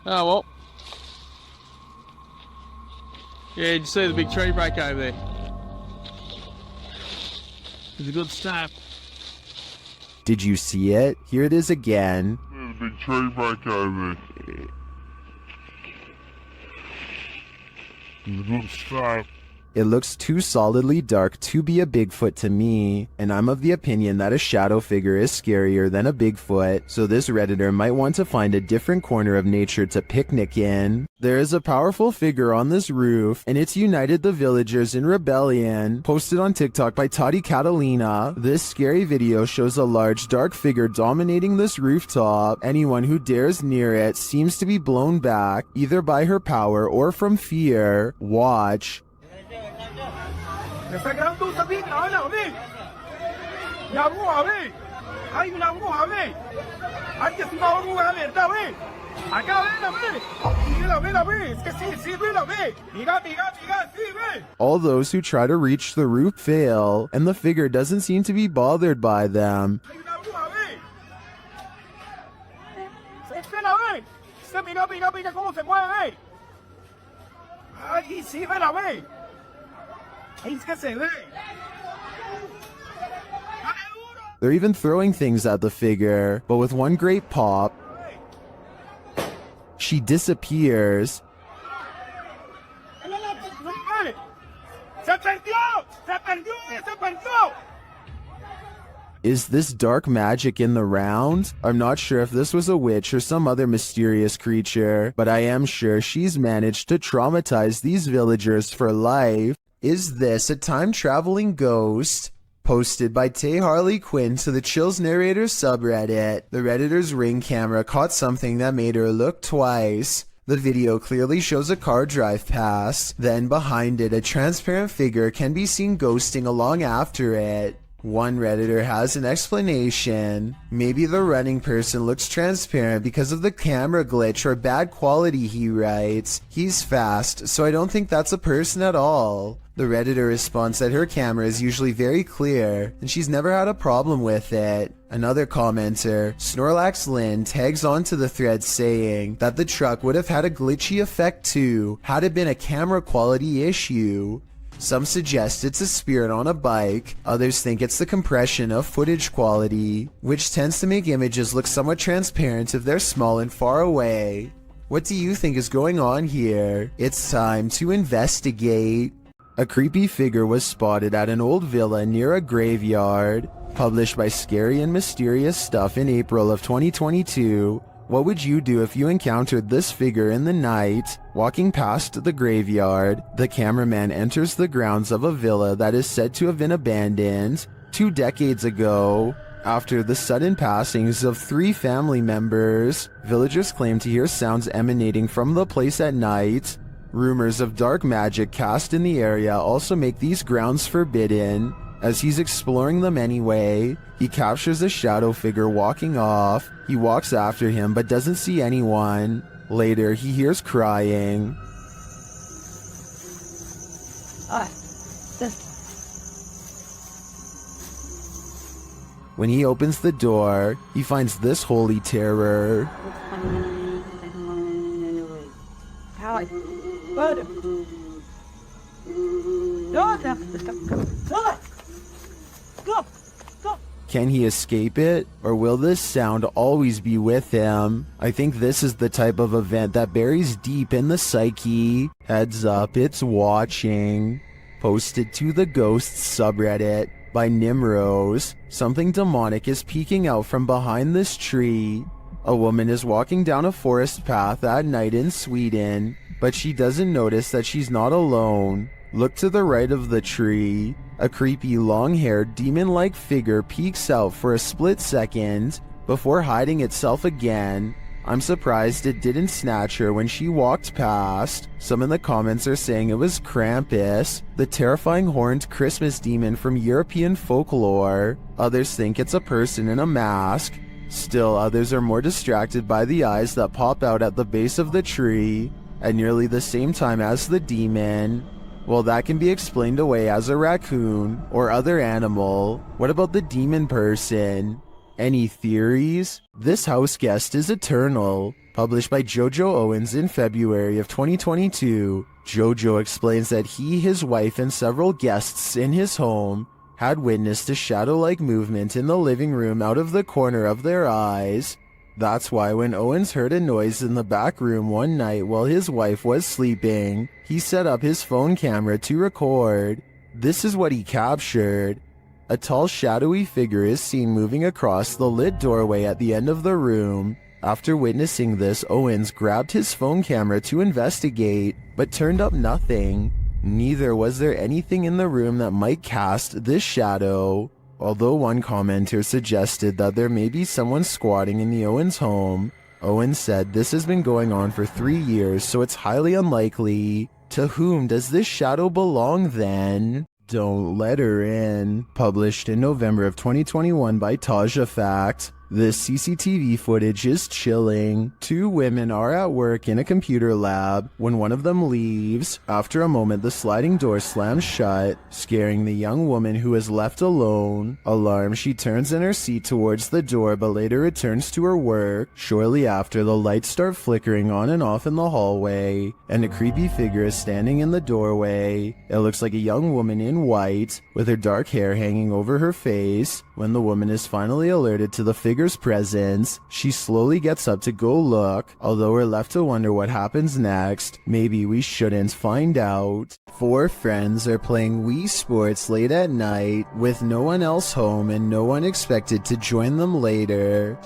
E: Oh, well. Yeah, did you see the big tree break over there? It's a good start.
A: Did you see it? Here it is again.
B: There's a big tree break over there. It's a good start.
A: It looks too solidly dark to be a Bigfoot to me, and I'm of the opinion that a shadow figure is scarier than a Bigfoot, so this Redditor might want to find a different corner of nature to picnic in. There is a powerful figure on this roof, and it's united the villagers in rebellion. Posted on TikTok by Toddy Catalina, this scary video shows a large dark figure dominating this rooftop. Anyone who dares near it seems to be blown back, either by her power or from fear. Watch.
F: ¡Esa gran luz aquí! ¡Habla a mí! ¡La aguja, ve! ¡Hay una aguja, ve! ¡Hay que una aguja, verdad, ve! ¡Acá, ve, ve! ¡Mira, ve! ¡Es que sí, mira, ve! ¡Mira, sí, ve!
A: All those who try to reach the roof fail, and the figure doesn't seem to be bothered by them.
F: ¡Hay una aguja, ve! ¡Espera, ve! ¡Mira cómo se mueve, ve! ¡Ay, sí, mira, ve!
A: They're even throwing things at the figure, but with one great pop, she disappears. Is this dark magic in the round? I'm not sure if this was a witch or some other mysterious creature, but I am sure she's managed to traumatize these villagers for life. Is this a time-traveling ghost? Posted by Tay Harley Quinn to the Chills Narrator subreddit. The Redditor's Ring camera caught something that made her look twice. The video clearly shows a car drive past, then behind it a transparent figure can be seen ghosting along after it. One Redditor has an explanation. Maybe the running person looks transparent because of the camera glitch or bad quality, he writes. He's fast, so I don't think that's a person at all. The Redditor responds that her camera is usually very clear and she's never had a problem with it. Another commenter, Snorlax Lynn, tags onto the thread saying that the truck would have had a glitchy effect too had it been a camera quality issue. Some suggest it's a spirit on a bike, others think it's the compression of footage quality, which tends to make images look somewhat transparent if they're small and far away. What do you think is going on here? It's time to investigate. A creepy figure was spotted at an old villa near a graveyard. Published by Scary and Mysterious Stuff in April of 2022. What would you do if you encountered this figure in the night? Walking past the graveyard, the cameraman enters the grounds of a villa that is said to have been abandoned 2 decades ago. After the sudden passings of 3 family members, villagers claim to hear sounds emanating from the place at night. Rumors of dark magic cast in the area also make these grounds forbidden. As he's exploring them anyway, he captures a shadow figure walking off. He walks after him but doesn't see anyone. Later, he hears crying. When he opens the door, he finds this holy terror. Can he escape it, or will this sound always be with him? I think this is the type of event that buries deep in the psyche. Heads up, it's watching. Posted to the Ghosts subreddit by Nimrose. Something demonic is peeking out from behind this tree. A woman is walking down a forest path at night in Sweden, but she doesn't notice that she's not alone. Look to the right of the tree. A creepy long-haired demon-like figure peeks out for a split second before hiding itself again. I'm surprised it didn't snatch her when she walked past. Some in the comments are saying it was Krampus, the terrifying horned Christmas demon from European folklore. Others think it's a person in a mask. Still, others are more distracted by the eyes that pop out at the base of the tree at nearly the same time as the demon. Well, that can be explained away as a raccoon or other animal. What about the demon person? Any theories? This house guest is eternal. Published by Jojo Owens in February of 2022. Jojo explains that he, his wife, and several guests in his home had witnessed a shadow-like movement in the living room out of the corner of their eyes. That's why when Owens heard a noise in the back room one night while his wife was sleeping, he set up his phone camera to record. This is what he captured. A tall shadowy figure is seen moving across the lit doorway at the end of the room. After witnessing this, Owens grabbed his phone camera to investigate, but turned up nothing. Neither was there anything in the room that might cast this shadow. Although one commenter suggested that there may be someone squatting in the Owens home, Owens said this has been going on for 3 years, so it's highly unlikely. To whom does this shadow belong then? Don't Let Her In. Published in November of 2021 by Taja Fact. This CCTV footage is chilling. 2 women are at work in a computer lab when one of them leaves. After a moment, the sliding door slams shut, scaring the young woman who is left alone. Alarmed, she turns in her seat towards the door but later returns to her work. Shortly after, the lights start flickering on and off in the hallway, and a creepy figure is standing in the doorway. It looks like a young woman in white, with her dark hair hanging over her face. When the woman is finally alerted to the figure's presence, she slowly gets up to go look, although we're left to wonder what happens next. Maybe we shouldn't find out. 4 friends are playing Wii Sports late at night, with no one else home and no one expected to join them later.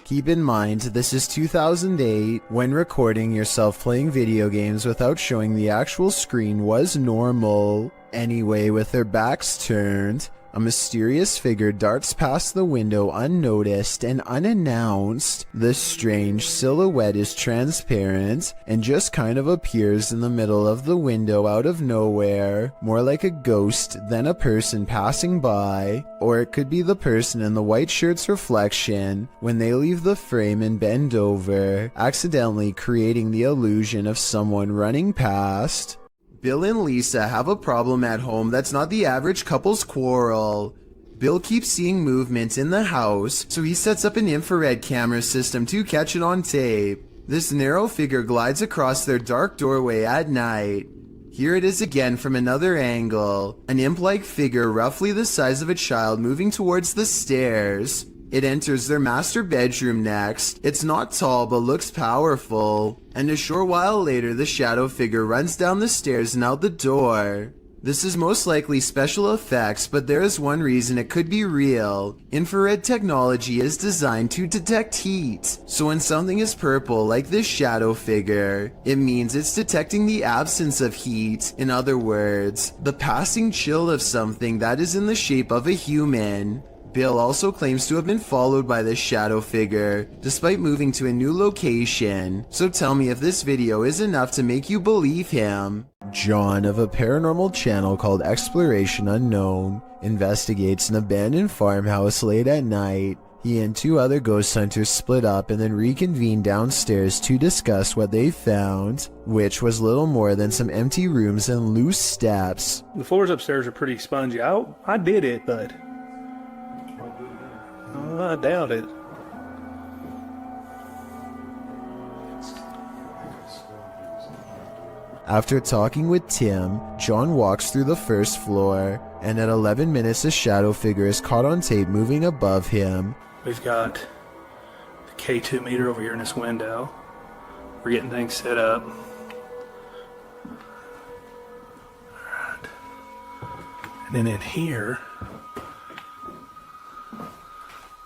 A: Keep in mind, this is 2008, when recording yourself playing video games without showing the actual screen was normal. Anyway, with their backs turned, A mysterious figure darts past the window unnoticed and unannounced. This strange silhouette is transparent and just kind of appears in the middle of the window out of nowhere, more like a ghost than a person passing by. Or it could be the person in the white shirt's reflection when they leave the frame and bend over, accidentally creating the illusion of someone running past. Bill and Lisa have a problem at home that's not the average couple's quarrel. Bill keeps seeing movement in the house, so he sets up an infrared camera system to catch it on tape. This narrow figure glides across their dark doorway at night. Here it is again from another angle, an imp-like figure roughly the size of a child moving towards the stairs. It enters their master bedroom next. It's not tall but looks powerful. And a short while later, the shadow figure runs down the stairs and out the door. This is most likely special effects, but there is one reason it could be real. Infrared technology is designed to detect heat. So when something is purple like this shadow figure, it means it's detecting the absence of heat. In other words, the passing chill of something that is in the shape of a human. Bill also claims to have been followed by this shadow figure, despite moving to a new location. So tell me if this video is enough to make you believe him. John of a paranormal channel called Exploration Unknown investigates an abandoned farmhouse late at night. He and two other ghost hunters split up and then reconvened downstairs to discuss what they found, which was little more than some empty rooms and loose steps.
T: The floors upstairs are pretty spongy. I did it, but I doubt it.
A: After talking with Tim, John walks through the first floor, and at 11 minutes a shadow figure is caught on tape moving above him.
T: We've got the K2 meter over here in this window. We're getting things set up. Alright. And then in here,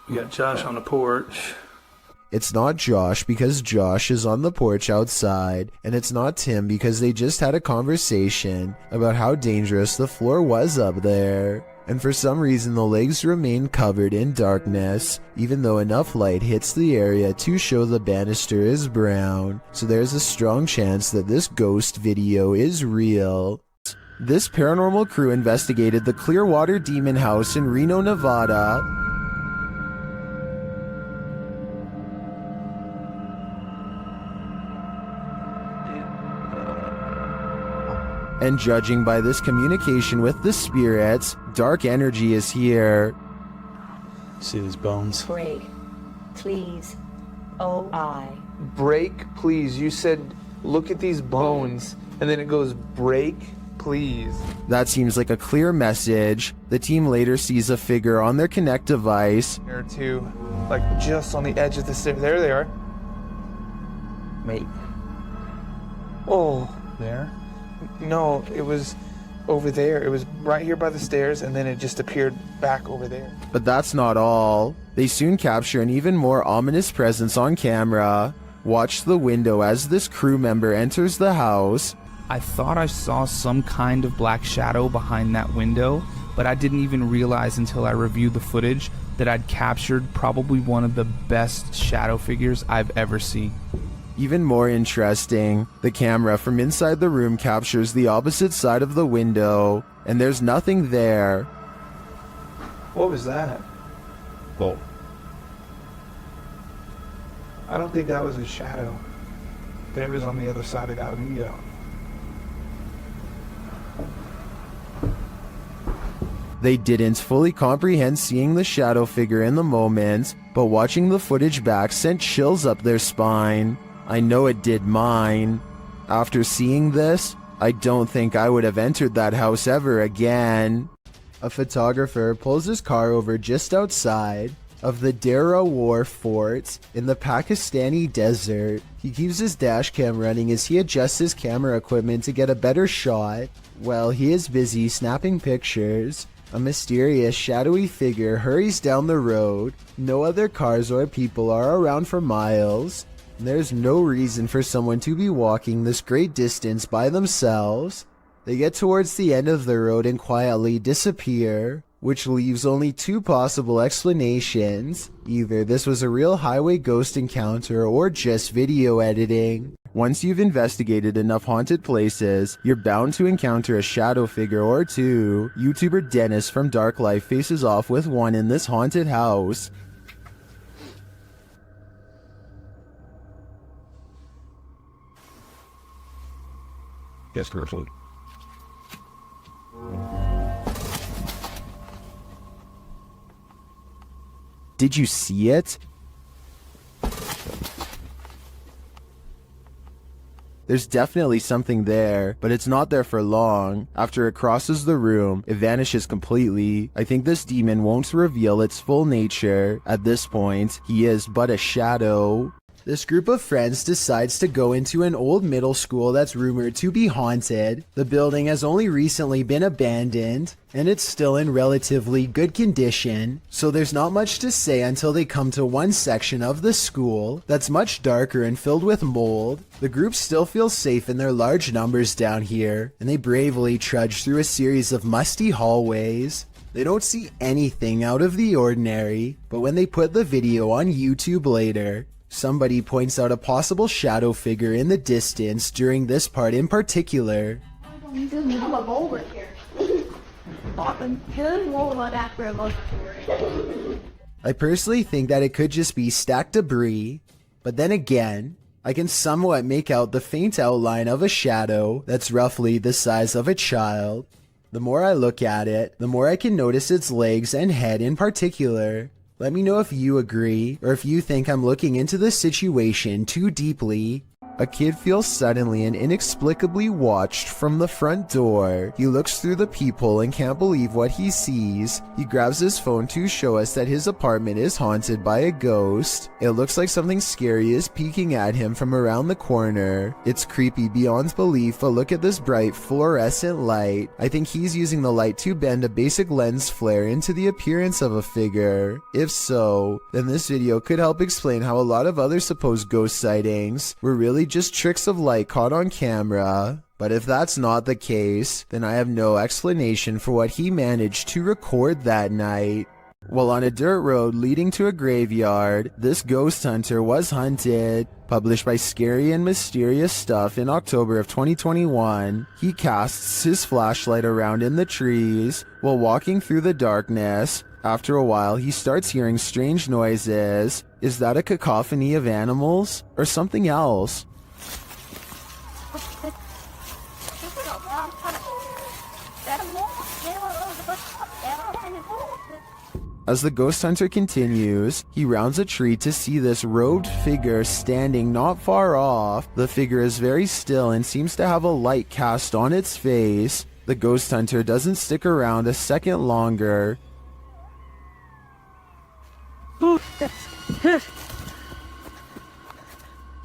T: we got Josh on the porch.
A: It's not Josh because Josh is on the porch outside, and it's not Tim because they just had a conversation about how dangerous the floor was up there. And for some reason the legs remain covered in darkness, even though enough light hits the area to show the banister is brown, so there's a strong chance that this ghost video is real. This paranormal crew investigated the Clearwater Demon House in Reno, Nevada. And judging by this communication with the spirits, dark energy is here.
K: See these bones?
G: Break, please. O-I.
K: Break, please. You said, look at these bones. And then it goes, break, please.
A: That seems like a clear message. The team later sees a figure on their Connect device.
K: There are two, like just on the edge of the stairs. There they are.
H: Wait.
K: Oh.
H: There?
K: No, it was over there. It was right here by the stairs, and then it just appeared back over there.
A: But that's not all. They soon capture an even more ominous presence on camera. Watch the window as this crew member enters the house.
H: I thought I saw some kind of black shadow behind that window, but I didn't even realize until I reviewed the footage that I'd captured probably one of the best shadow figures I've ever seen.
A: Even more interesting, the camera from inside the room captures the opposite side of the window, and there's nothing there.
K: What was that?
J: Oh.
K: I don't think that was a shadow. That was on the other side of that window.
A: They didn't fully comprehend seeing the shadow figure in the moment, but watching the footage back sent chills up their spine. I know it did mine. After seeing this, I don't think I would have entered that house ever again. A photographer pulls his car over just outside of the Dera War Fort in the Pakistani desert. He keeps his dash cam running as he adjusts his camera equipment to get a better shot. While he is busy snapping pictures, a mysterious shadowy figure hurries down the road. No other cars or people are around for miles. There's no reason for someone to be walking this great distance by themselves. They get towards the end of the road and quietly disappear. which leaves only two possible explanations. Either this was a real highway ghost encounter or just video editing. Once you've investigated enough haunted places, you're bound to encounter a shadow figure or two. YouTuber Dennis from Dark Life faces off with one in this haunted house.
T: Yes, perfect.
A: Did you see it? There's definitely something there, but it's not there for long. After it crosses the room, it vanishes completely. I think this demon won't reveal its full nature. At this point, he is but a shadow. This group of friends decides to go into an old middle school that's rumored to be haunted. The building has only recently been abandoned, and it's still in relatively good condition, so there's not much to say until they come to one section of the school that's much darker and filled with mold. The group still feels safe in their large numbers down here, and they bravely trudge through a series of musty hallways. They don't see anything out of the ordinary, but when they put the video on YouTube later, somebody points out a possible shadow figure in the distance during this part in particular. I personally think that it could just be stacked debris, but then again, I can somewhat make out the faint outline of a shadow that's roughly the size of a child. The more I look at it, the more I can notice its legs and head in particular. Let me know if you agree, or if you think I'm looking into the situation too deeply. A kid feels suddenly and inexplicably watched from the front door. He looks through the peephole and can't believe what he sees. He grabs his phone to show us that his apartment is haunted by a ghost. It looks like something scary is peeking at him from around the corner. It's creepy beyond belief, but look at this bright fluorescent light. I think he's using the light to bend a basic lens flare into the appearance of a figure. If so, then this video could help explain how a lot of other supposed ghost sightings were really just tricks of light caught on camera. But if that's not the case, then I have no explanation for what he managed to record that night. While on a dirt road leading to a graveyard, this ghost hunter was hunted. Published by Scary and Mysterious Stuff in October of 2021, he casts his flashlight around in the trees while walking through the darkness. After a while, he starts hearing strange noises. Is that a cacophony of animals or something else? As the ghost hunter continues, he rounds a tree to see this robed figure standing not far off. The figure is very still and seems to have a light cast on its face. The ghost hunter doesn't stick around a second longer.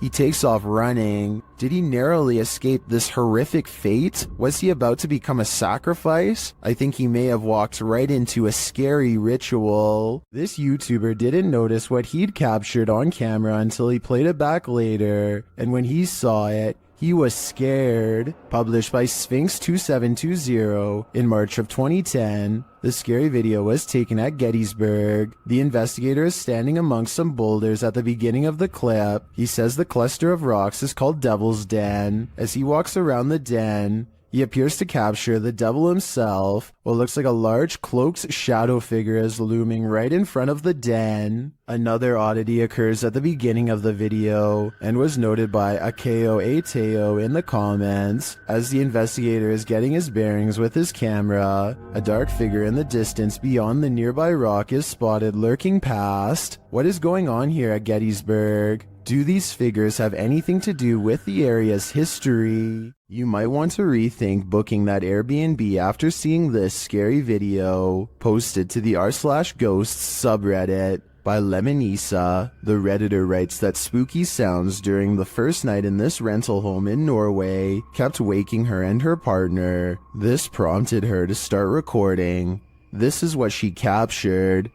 A: He takes off running. Did he narrowly escape this horrific fate? Was he about to become a sacrifice? I think he may have walked right into a scary ritual. This YouTuber didn't notice what he'd captured on camera until he played it back later, and when he saw it, he was scared. Published by Sphinx 2720 in March of 2010, the scary video was taken at Gettysburg. The investigator is standing amongst some boulders at the beginning of the clip. He says the cluster of rocks is called Devil's Den. As he walks around the den, he appears to capture the devil himself. What looks like a large cloaked shadow figure is looming right in front of the den. Another oddity occurs at the beginning of the video and was noted by Akeo Ateo in the comments. As the investigator is getting his bearings with his camera, a dark figure in the distance beyond the nearby rock is spotted lurking past. What is going on here at Gettysburg? Do these figures have anything to do with the area's history? You might want to rethink booking that Airbnb after seeing this scary video posted to the r/ghosts subreddit by Lemonisa. The Redditor writes that spooky sounds during the first night in this rental home in Norway kept waking her and her partner. This prompted her to start recording. This is what she captured.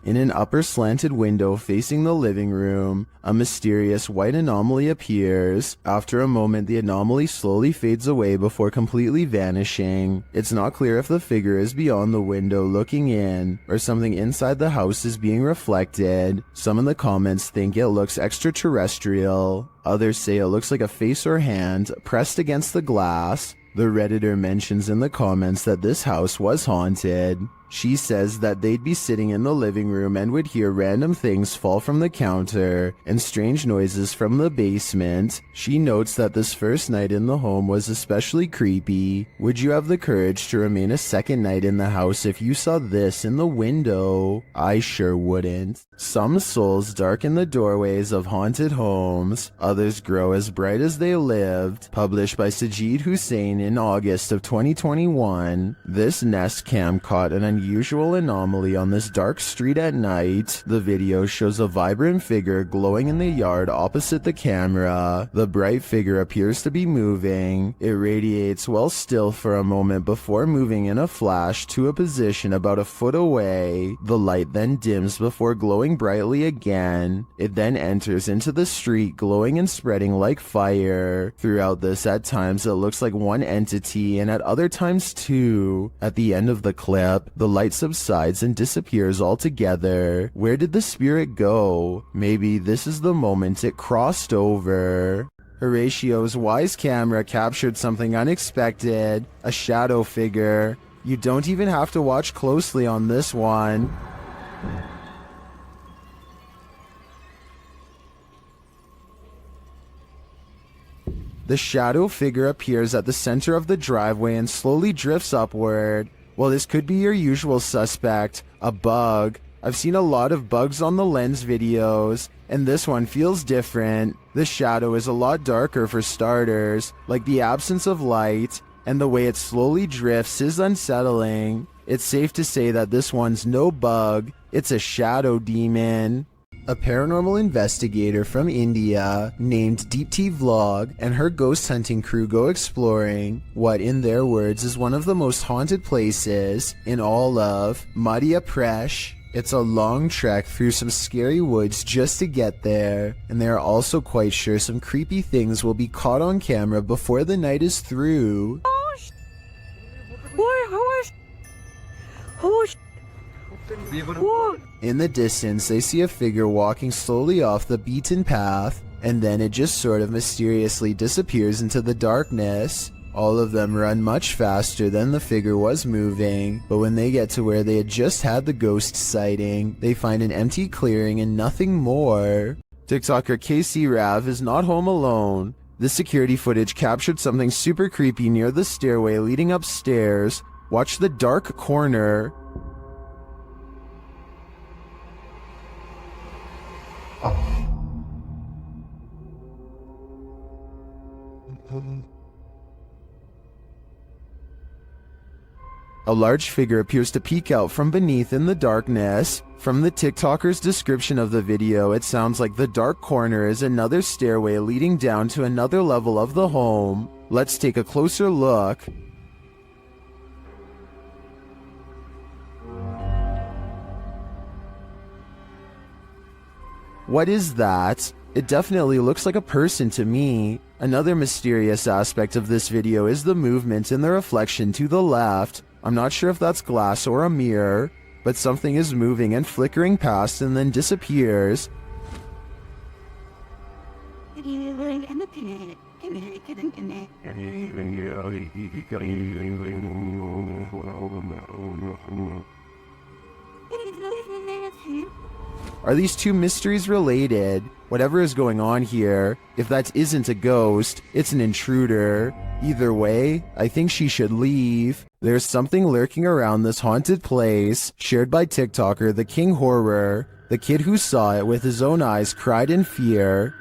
A: In an upper slanted window facing the living room, a mysterious white anomaly appears. After a moment, the anomaly slowly fades away before completely vanishing. It's not clear if the figure is beyond the window looking in, or something inside the house is being reflected. Some in the comments think it looks extraterrestrial. Others say it looks like a face or hand pressed against the glass. The Redditor mentions in the comments that this house was haunted. She says that they'd be sitting in the living room and would hear random things fall from the counter and strange noises from the basement. She notes that this first night in the home was especially creepy. Would you have the courage to remain a second night in the house if you saw this in the window? I sure wouldn't. Some souls darken the doorways of haunted homes. Others grow as bright as they lived. Published by Sajid Hussein in August of 2021. This Nest Cam caught an unusual anomaly on this dark street at night. The video shows a vibrant figure glowing in the yard opposite the camera. The bright figure appears to be moving. It radiates while still for a moment before moving in a flash to a position about a foot away. The light then dims before glowing brightly again. It then enters into the street, glowing and spreading like fire. Throughout this, at times it looks like one entity, and at other times two. At the end of the clip, the light subsides and disappears altogether. Where did the spirit go? Maybe this is the moment it crossed over. Horatio's wise camera captured something unexpected, a shadow figure. You don't even have to watch closely on this one. The shadow figure appears at the center of the driveway and slowly drifts upward. Well, this could be your usual suspect, a bug. I've seen a lot of bugs on the lens videos, and this one feels different. The shadow is a lot darker for starters, like the absence of light, and the way it slowly drifts is unsettling. It's safe to say that this one's no bug, it's a shadow demon. A paranormal investigator from India named Deepti Vlog and her ghost hunting crew go exploring what, in their words, is one of the most haunted places in all of Madhya Pradesh. It's a long trek through some scary woods just to get there, and they are also quite sure some creepy things will be caught on camera before the night is through. In the distance, they see a figure walking slowly off the beaten path, and then it just sort of mysteriously disappears into the darkness. All of them run much faster than the figure was moving, but when they get to where they had just had the ghost sighting, they find an empty clearing and nothing more. TikToker KC Rav is not home alone. This security footage captured something super creepy near the stairway leading upstairs. Watch the dark corner. A large figure appears to peek out from beneath in the darkness. From the TikToker's description of the video, it sounds like the dark corner is another stairway leading down to another level of the home. Let's take a closer look. What is that? It definitely looks like a person to me. Another mysterious aspect of this video is the movement in the reflection to the left. I'm not sure if that's glass or a mirror, but something is moving and flickering past and then disappears. Are these two mysteries related? Whatever is going on here, if that isn't a ghost, it's an intruder. Either way, I think she should leave. There's something lurking around this haunted place, shared by TikToker The King Horror. The kid who saw it with his own eyes cried in fear.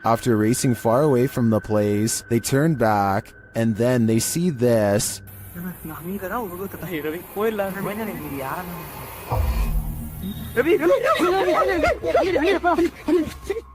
A: After racing far away from the place, they turn back, and then they see this.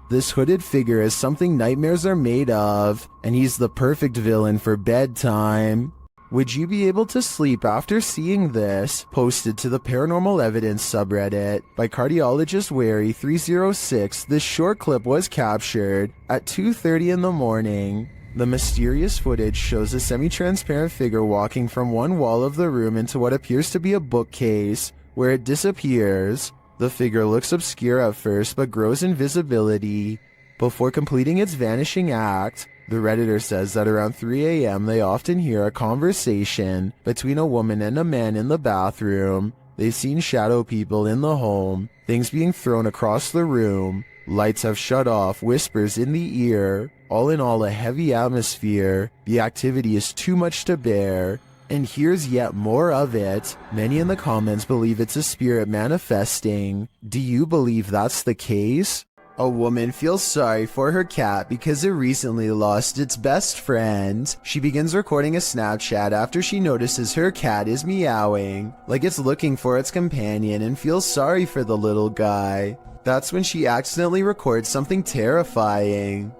A: This hooded figure is something nightmares are made of, and he's the perfect villain for bedtime. Would you be able to sleep after seeing this? Posted to the Paranormal Evidence subreddit by cardiologist Wary 306, this short clip was captured at 2:30 in the morning. The mysterious footage shows a semi-transparent figure walking from one wall of the room into what appears to be a bookcase, where it disappears. The figure looks obscure at first but grows in visibility before completing its vanishing act. The Redditor says that around 3 a.m. they often hear a conversation between a woman and a man in the bathroom. They've seen shadow people in the home, things being thrown across the room, lights have shut off, whispers in the ear. All in all, a heavy atmosphere. The activity is too much to bear. And here's yet more of it. Many in the comments believe it's a spirit manifesting. Do you believe that's the case? A woman feels sorry for her cat because it recently lost its best friend. She begins recording a Snapchat after she notices her cat is meowing, like it's looking for its companion, and feels sorry for the little guy. That's when she accidentally records something terrifying.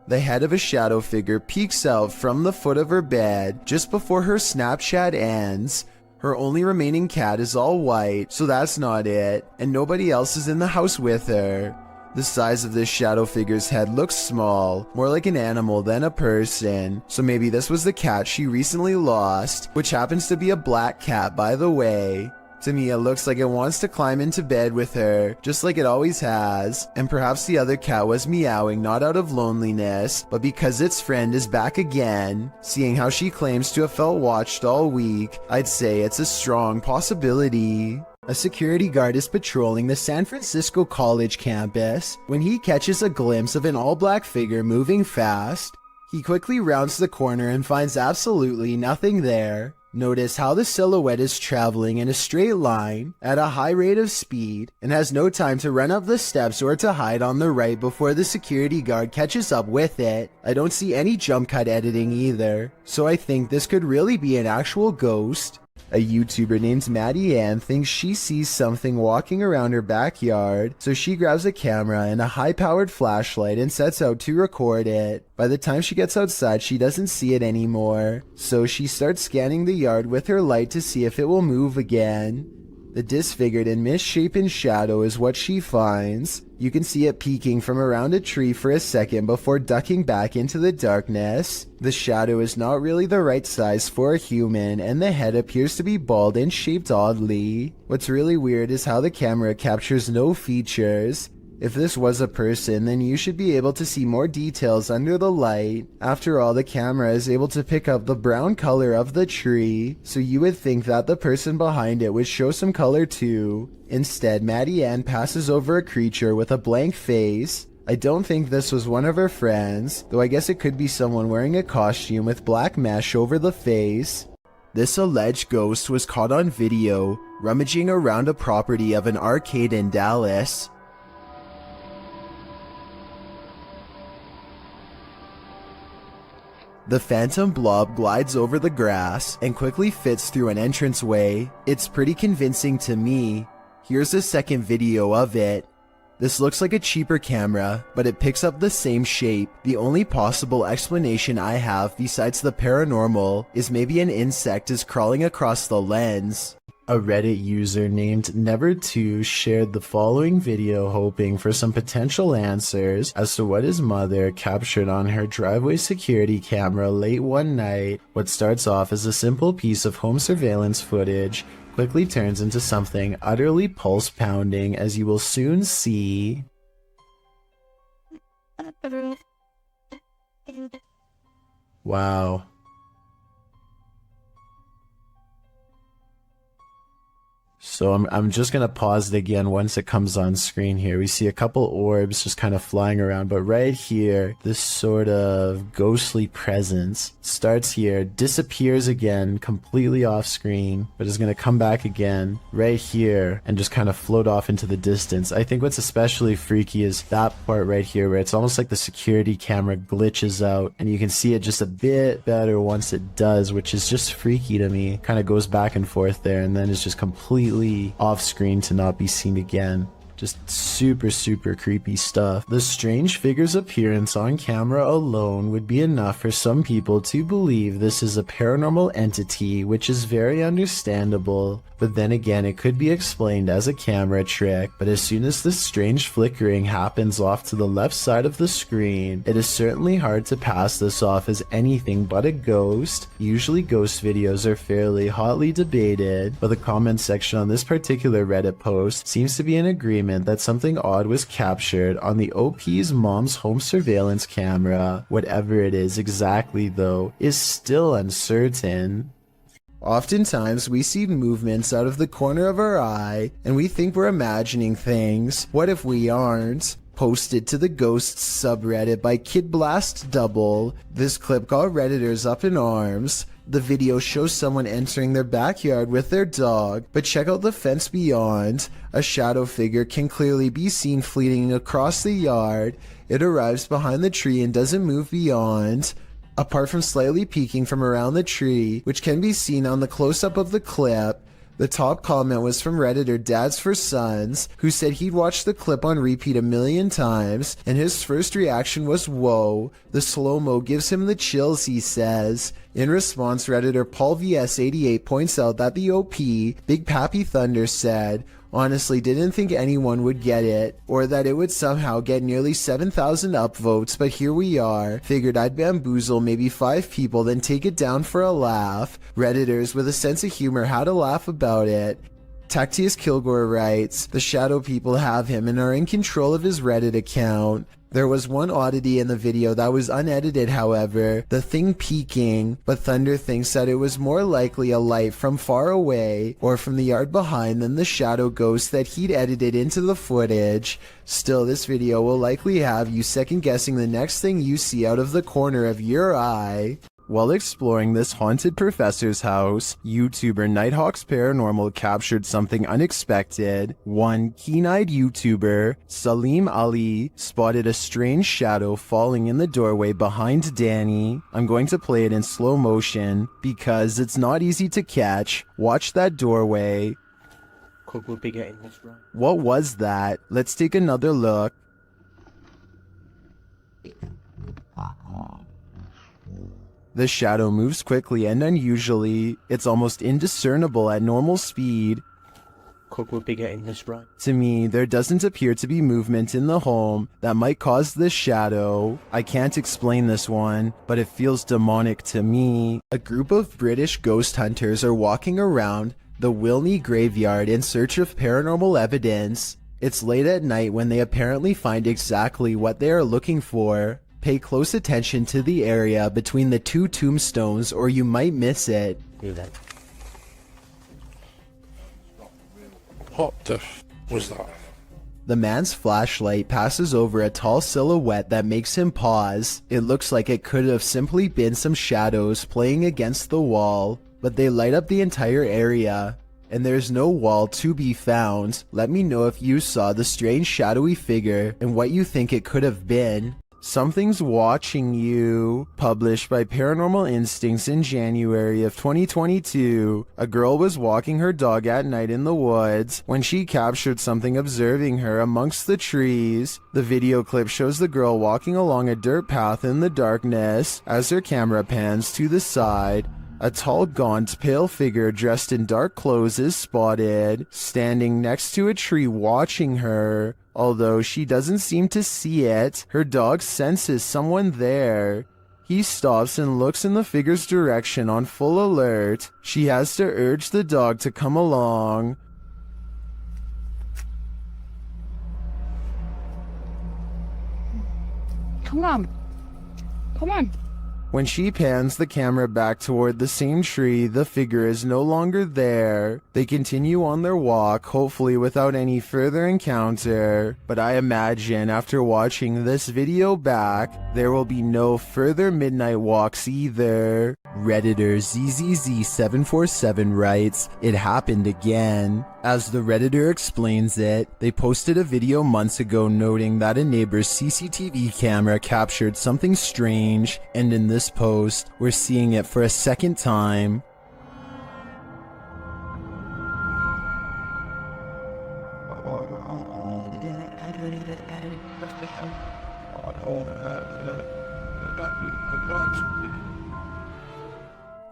A: The head of a shadow figure peeks out from the foot of her bed just before her Snapchat ends. Her only remaining cat is all white, so that's not it, and nobody else is in the house with her. The size of this shadow figure's head looks small, more like an animal than a person, so maybe this was the cat she recently lost, which happens to be a black cat, by the way. To me, it looks like it wants to climb into bed with her, just like it always has, and perhaps the other cat was meowing not out of loneliness, but because its friend is back again. Seeing how she claims to have felt watched all week, I'd say it's a strong possibility. A security guard is patrolling the San Francisco College campus when he catches a glimpse of an all-black figure moving fast. He quickly rounds the corner and finds absolutely nothing there. Notice how the silhouette is traveling in a straight line at a high rate of speed and has no time to run up the steps or to hide on the right before the security guard catches up with it. I don't see any jump cut editing either, so I think this could really be an actual ghost. A YouTuber named Maddie Ann thinks she sees something walking around her backyard, so she grabs a camera and a high-powered flashlight and sets out to record it. By the time she gets outside, she doesn't see it anymore, so she starts scanning the yard with her light to see if it will move again. The disfigured and misshapen shadow is what she finds. You can see it peeking from around a tree for a second before ducking back into the darkness. The shadow is not really the right size for a human, and the head appears to be bald and shaped oddly. What's really weird is how the camera captures no features. If this was a person, then you should be able to see more details under the light. After all, the camera is able to pick up the brown color of the tree, so you would think that the person behind it would show some color too. Instead, Maddie Ann passes over a creature with a blank face. I don't think this was one of her friends, though I guess it could be someone wearing a costume with black mesh over the face. This alleged ghost was caught on video, rummaging around a property of an arcade in Dallas. The phantom blob glides over the grass and quickly fits through an entranceway. It's pretty convincing to me. Here's a second video of it. This looks like a cheaper camera, but it picks up the same shape. The only possible explanation I have besides the paranormal is maybe an insect is crawling across the lens. A Reddit user named Never2 shared the following video hoping for some potential answers as to what his mother captured on her driveway security camera late one night. What starts off as a simple piece of home surveillance footage quickly turns into something utterly pulse-pounding, as you will soon see. Wow. So I'm just going to pause it again once it comes on screen here. We see a couple orbs just kind of flying around, but right here, this sort of ghostly presence starts here, disappears again, completely off screen, but is going to come back again right here and just kind of float off into the distance. I think what's especially freaky is that part right here where it's almost like the security camera glitches out and you can see it just a bit better once it does, which is just freaky to me. Kind of goes back and forth there and then it's just completely off screen to not be seen again. Just super, super creepy stuff. The strange figure's appearance on camera alone would be enough for some people to believe this is a paranormal entity, which is very understandable. But then again, it could be explained as a camera trick. But as soon as this strange flickering happens off to the left side of the screen, it is certainly hard to pass this off as anything but a ghost. Usually ghost videos are fairly hotly debated, but the comment section on this particular Reddit post seems to be in agreement that something odd was captured on the OP's mom's home surveillance camera. Whatever it is exactly though is still uncertain. Oftentimes, we see movements out of the corner of our eye, and we think we're imagining things. What if we aren't? Posted to the Ghosts subreddit by Kid Blast Double. This clip got Redditors up in arms. The video shows someone entering their backyard with their dog, but check out the fence beyond. A shadow figure can clearly be seen fleeting across the yard. It arrives behind the tree and doesn't move beyond. Apart from slightly peeking from around the tree, which can be seen on the close-up of the clip. The top comment was from Redditor Dads for Sons, who said he'd watched the clip on repeat 1,000,000 times, and his first reaction was, "Whoa, the slow-mo gives him the chills," he says. In response, Redditor Paul VS88 points out that the OP, Big Pappy Thunder, said, "Honestly didn't think anyone would get it, or that it would somehow get nearly 7,000 upvotes, but here we are. Figured I'd bamboozle maybe 5 people, then take it down for a laugh." Redditors with a sense of humor had a laugh about it. Tactius Kilgore writes, "The shadow people have him and are in control of his Reddit account." There was one oddity in the video that was unedited, however, the thing peeking, but Thunder thinks that it was more likely a light from far away or from the yard behind than the shadow ghost that he'd edited into the footage. Still, this video will likely have you second guessing the next thing you see out of the corner of your eye. While exploring this haunted professor's house, YouTuber Nighthawk's Paranormal captured something unexpected. One keen-eyed YouTuber, Salim Ali, spotted a strange shadow falling in the doorway behind Danny. I'm going to play it in slow motion because it's not easy to catch. Watch that doorway.
I: Could we be getting this right?
A: What was that? Let's take another look. The shadow moves quickly and unusually. It's almost indiscernible at normal speed.
I: Could we be getting this right?
A: To me, there doesn't appear to be movement in the home that might cause this shadow. I can't explain this one, but it feels demonic to me. A group of British ghost hunters are walking around the Wilney graveyard in search of paranormal evidence. It's late at night when they apparently find exactly what they are looking for. Pay close attention to the area between the 2 tombstones or you might miss it.
I: Do that.
T: What the was that?
A: The man's flashlight passes over a tall silhouette that makes him pause. It looks like it could have simply been some shadows playing against the wall, but they light up the entire area. And there's no wall to be found. Let me know if you saw the strange shadowy figure and what you think it could have been. Something's Watching You, published by Paranormal Instincts in January of 2022. A girl was walking her dog at night in the woods when she captured something observing her amongst the trees. The video clip shows the girl walking along a dirt path in the darkness. As her camera pans to the side, a tall, gaunt, pale figure dressed in dark clothes is spotted, standing next to a tree watching her. Although she doesn't seem to see it, her dog senses someone there. He stops and looks in the figure's direction on full alert. She has to urge the dog to come along.
C: Come on. Come on.
A: When she pans the camera back toward the same tree, the figure is no longer there. They continue on their walk, hopefully without any further encounter. But I imagine after watching this video back, there will be no further midnight walks either. Redditor ZZZ747 writes, "It happened again." As the Redditor explains it, they posted a video months ago noting that a neighbor's CCTV camera captured something strange, and in this post, we're seeing it for a second time.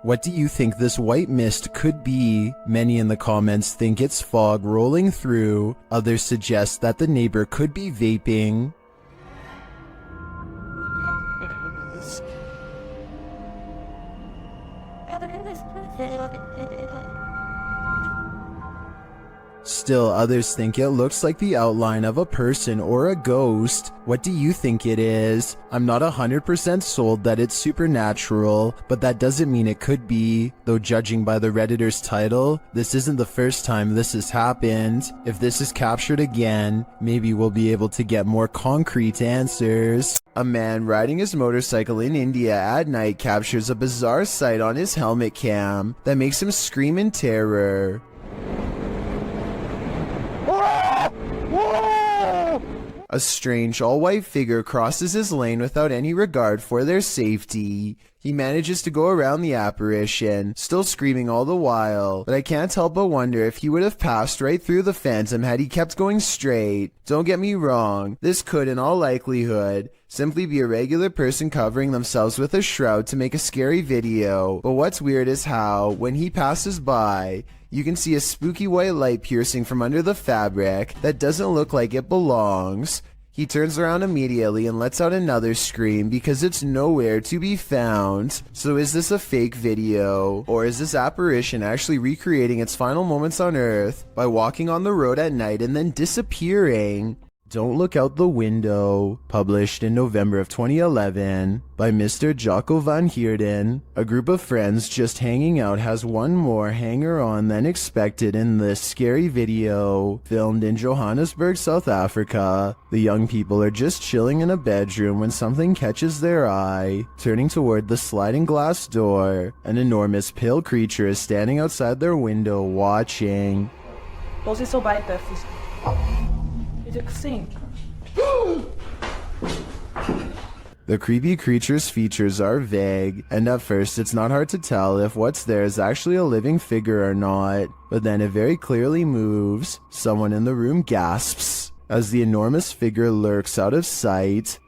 A: What do you think this white mist could be? Many in the comments think it's fog rolling through. Others suggest that the neighbor could be vaping. Still, others think it looks like the outline of a person or a ghost. What do you think it is? I'm not 100% sold that it's supernatural, but that doesn't mean it could be. Though judging by the Redditor's title, this isn't the first time this has happened. If this is captured again, maybe we'll be able to get more concrete answers. A man riding his motorcycle in India at night captures a bizarre sight on his helmet cam that makes him scream in terror. A strange all-white figure crosses his lane without any regard for their safety. He manages to go around the apparition, still screaming all the while, but I can't help but wonder if he would have passed right through the phantom had he kept going straight. Don't get me wrong, this could in all likelihood simply be a regular person covering themselves with a shroud to make a scary video, but what's weird is how, when he passes by, you can see a spooky white light piercing from under the fabric that doesn't look like it belongs. He turns around immediately and lets out another scream because it's nowhere to be found. So is this a fake video? Or is this apparition actually recreating its final moments on Earth by walking on the road at night and then disappearing? Don't Look Out the Window, published in November of 2011 by Mr. Jocko van Heerden. A group of friends just hanging out has one more hanger-on than expected in this scary video, filmed in Johannesburg, South Africa. The young people are just chilling in a bedroom when something catches their eye. Turning toward the sliding glass door, an enormous pale creature is standing outside their window watching.
C: Você vai ter sim.
A: The creepy creature's features are vague, and at first it's not hard to tell if what's there is actually a living figure or not, but then it very clearly moves. Someone in the room gasps as the enormous figure lurks out of sight.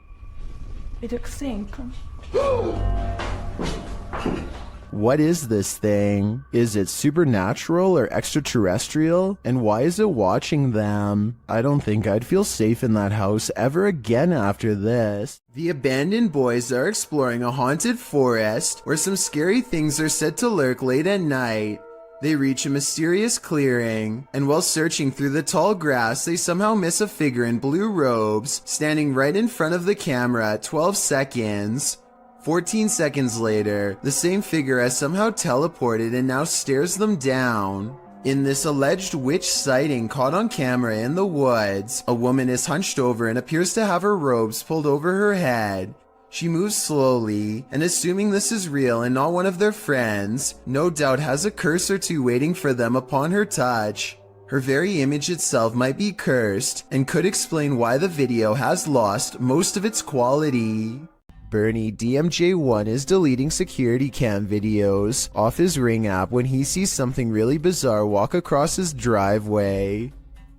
A: What is this thing? Is it supernatural or extraterrestrial? And why is it watching them? I don't think I'd feel safe in that house ever again after this. The abandoned boys are exploring a haunted forest where some scary things are said to lurk late at night. They reach a mysterious clearing, and while searching through the tall grass, they somehow miss a figure in blue robes standing right in front of the camera at 12 seconds. 14 seconds later, the same figure has somehow teleported and now stares them down. In this alleged witch sighting caught on camera in the woods, a woman is hunched over and appears to have her robes pulled over her head. She moves slowly, and assuming this is real and not one of their friends, no doubt has a curse or two waiting for them upon her touch. Her very image itself might be cursed, and could explain why the video has lost most of its quality. Bernie DMJ1 is deleting security cam videos off his Ring app when he sees something really bizarre walk across his driveway.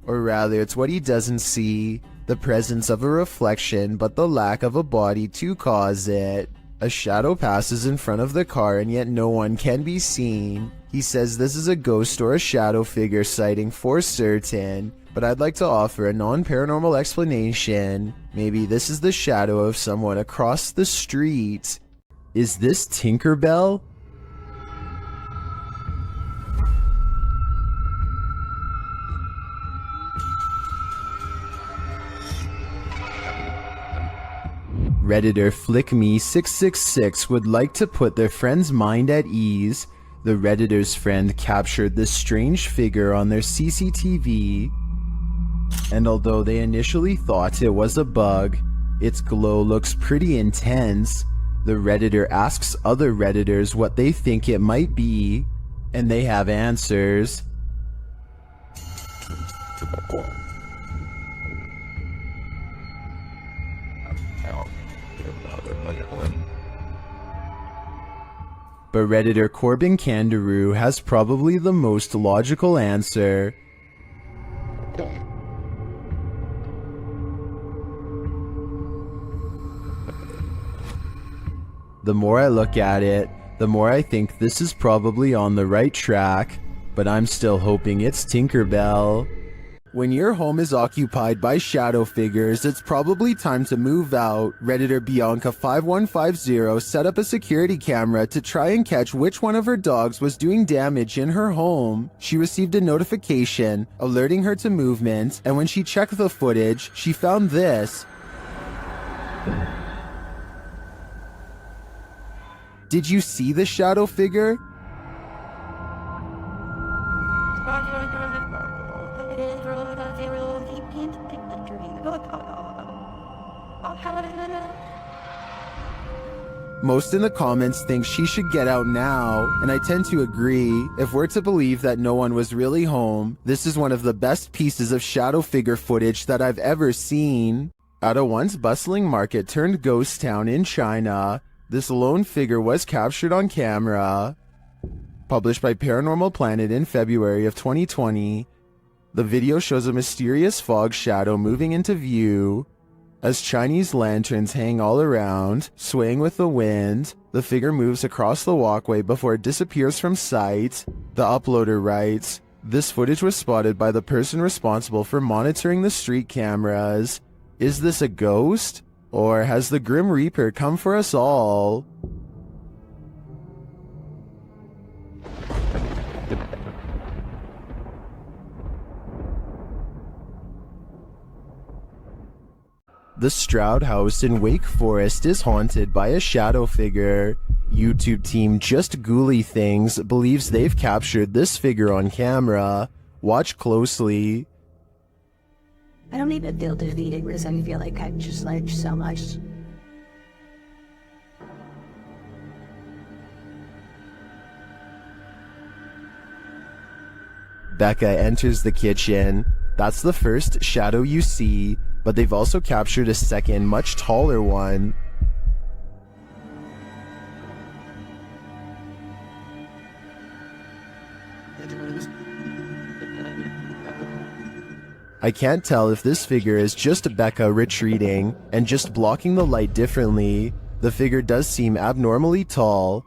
A: Or rather, it's what he doesn't see, the presence of a reflection but the lack of a body to cause it. A shadow passes in front of the car and yet no one can be seen. He says this is a ghost or a shadow figure sighting for certain, but I'd like to offer a non-paranormal explanation. Maybe this is the shadow of someone across the street. Is this Tinkerbell? Redditor FlickMe666 would like to put their friend's mind at ease. The Redditor's friend captured this strange figure on their CCTV, and although they initially thought it was a bug, its glow looks pretty intense. The Redditor asks other Redditors what they think it might be, and they have answers. But Redditor Corbin Kangaroo has probably the most logical answer. The more I look at it, the more I think this is probably on the right track, but I'm still hoping it's Tinkerbell. When your home is occupied by shadow figures, it's probably time to move out. Redditor Bianca5150 set up a security camera to try and catch which one of her dogs was doing damage in her home. She received a notification alerting her to movement, and when she checked the footage, she found this. Did you see the shadow figure? Most in the comments think she should get out now, and I tend to agree. If we're to believe that no one was really home, this is one of the best pieces of shadow figure footage that I've ever seen. At a once bustling market turned ghost town in China, this lone figure was captured on camera. Published by Paranormal Planet in February of 2020, the video shows a mysterious fog shadow moving into view. As Chinese lanterns hang all around, swaying with the wind, the figure moves across the walkway before it disappears from sight. The uploader writes, "This footage was spotted by the person responsible for monitoring the street cameras. Is this a ghost? Or has the Grim Reaper come for us all?" The Stroud House in Wake Forest is haunted by a shadow figure. YouTube team Just Ghouly Things believes they've captured this figure on camera. Watch closely.
G: I don't even feel defeated because I feel like I've just learned so much.
A: Becca enters the kitchen. That's the first shadow you see, but they've also captured a second, much taller one. I can't tell if this figure is just Becca retreating and just blocking the light differently. The figure does seem abnormally tall.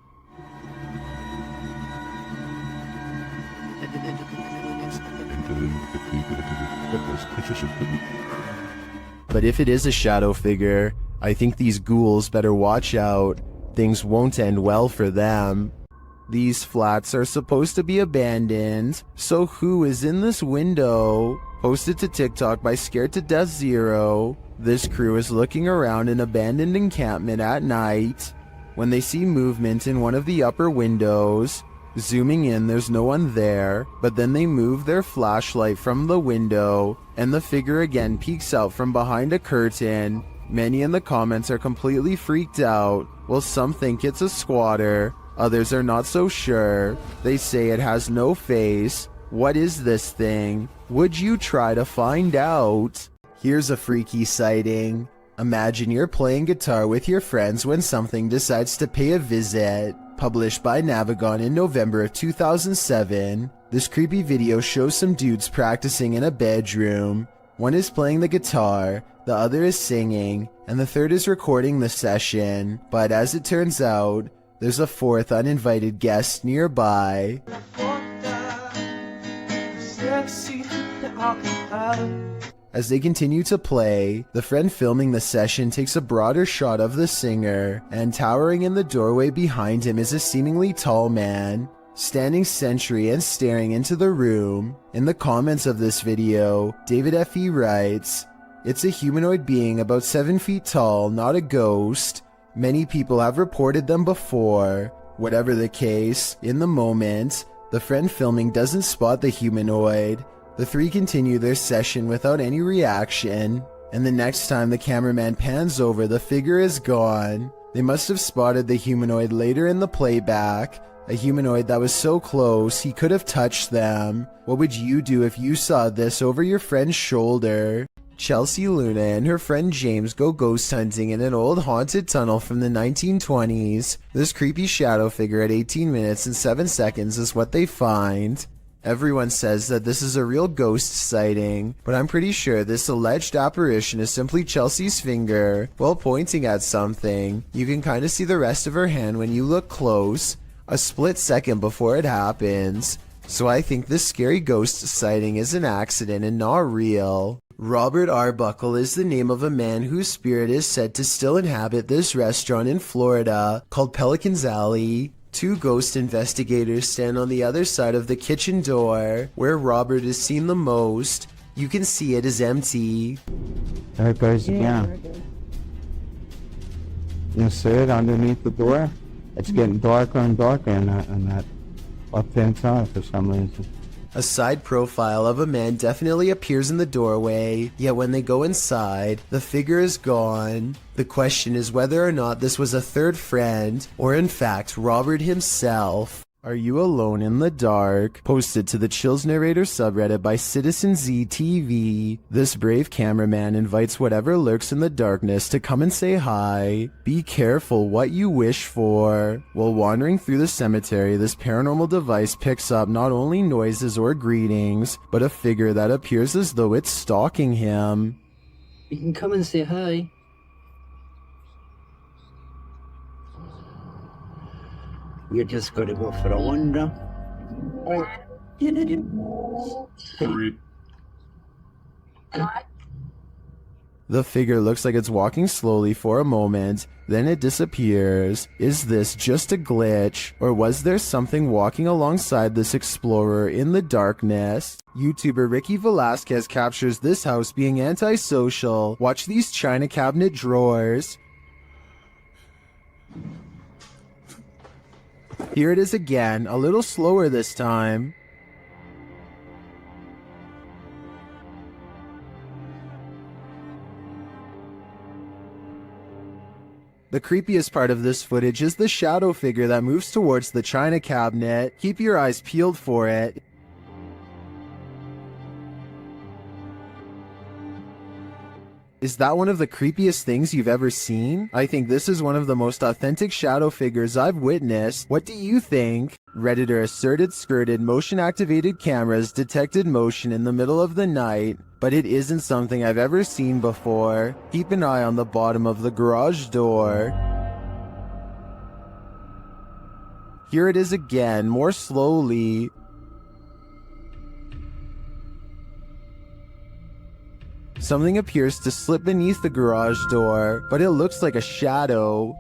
A: But if it is a shadow figure, I think these ghouls better watch out. Things won't end well for them. These flats are supposed to be abandoned, so who is in this window? Posted to TikTok by Scared to Death Zero, this crew is looking around an abandoned encampment at night when they see movement in one of the upper windows. Zooming in, there's no one there, but then they move their flashlight from the window, and the figure again peeks out from behind a curtain. Many in the comments are completely freaked out, while some think it's a squatter. Others are not so sure. They say it has no face. What is this thing? Would you try to find out? Here's a freaky sighting. Imagine you're playing guitar with your friends when something decides to pay a visit. Published by Navigon in November of 2007, this creepy video shows some dudes practicing in a bedroom. One is playing the guitar, the other is singing, and the third is recording the session. But as it turns out, there's a fourth uninvited guest nearby. As they continue to play, the friend filming the session takes a broader shot of the singer, and towering in the doorway behind him is a seemingly tall man, standing sentry and staring into the room. In the comments of this video, David F.E. writes, It's a humanoid being about 7 feet tall, not a ghost. Many people have reported them before. Whatever the case, in the moment, the friend filming doesn't spot the humanoid. The three continue their session without any reaction, and the next time the cameraman pans over, the figure is gone. They must have spotted the humanoid later in the playback, a humanoid that was so close he could have touched them. What would you do if you saw this over your friend's shoulder? Chelsea Luna and her friend James go ghost hunting in an old haunted tunnel from the 1920s. This creepy shadow figure at 18 minutes and 7 seconds is what they find. Everyone says that this is a real ghost sighting, but I'm pretty sure this alleged apparition is simply Chelsea's finger while pointing at something. You can kind of see the rest of her hand when you look close, a split second before it happens. So I think this scary ghost sighting is an accident and not real. Robert Arbuckle is the name of a man whose spirit is said to still inhabit this restaurant in Florida called Pelican's Alley. Two ghost investigators stand on the other side of the kitchen door, where Robert is seen the most. You can see it is empty.
M: There it goes again. You see it underneath the door? It's getting darker and darker in that left-hand side for some reason.
A: A side profile of a man definitely appears in the doorway, yet when they go inside, the figure is gone. The question is whether or not this was a third friend, or in fact Robert himself. Are You Alone in the Dark? Posted to the Chills Narrator subreddit by Citizen ZTV. This brave cameraman invites whatever lurks in the darkness to come and say hi. Be careful what you wish for. While wandering through the cemetery, this paranormal device picks up not only noises or greetings, but a figure that appears as though it's stalking him.
N: You can come and say hi.
M: You're just gonna go for a wander?
A: The figure looks like it's walking slowly for a moment, then it disappears. Is this just a glitch, or was there something walking alongside this explorer in the darkness? YouTuber Ricky Velasquez captures this house being antisocial. Watch these china cabinet drawers. Here it is again, a little slower this time. The creepiest part of this footage is the shadow figure that moves towards the china cabinet. Keep your eyes peeled for it. Is that one of the creepiest things you've ever seen? I think this is one of the most authentic shadow figures I've witnessed. What do you think? Redditor asserted skirted motion-activated cameras detected motion in the middle of the night, but it isn't something I've ever seen before. Keep an eye on the bottom of the garage door. Here it is again, more slowly. Something appears to slip beneath the garage door, but it looks like a shadow.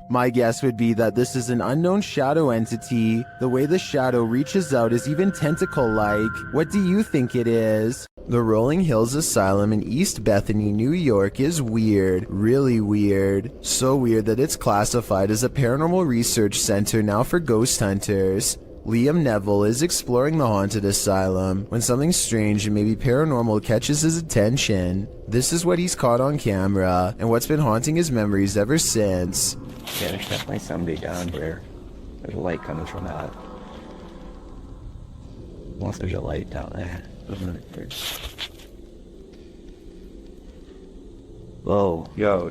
A: My guess would be that this is an unknown shadow entity. The way the shadow reaches out is even tentacle-like. What do you think it is? The Rolling Hills Asylum in East Bethany, New York is weird. Really weird. So weird that it's classified as a paranormal research center now for ghost hunters. Liam Neville is exploring the haunted asylum when something strange and maybe paranormal catches his attention. This is what he's caught on camera and what's been haunting his memories ever since.
I: Yeah, there's definitely somebody down here. There's a light coming from that. Unless there's a light down there. Whoa. Yo.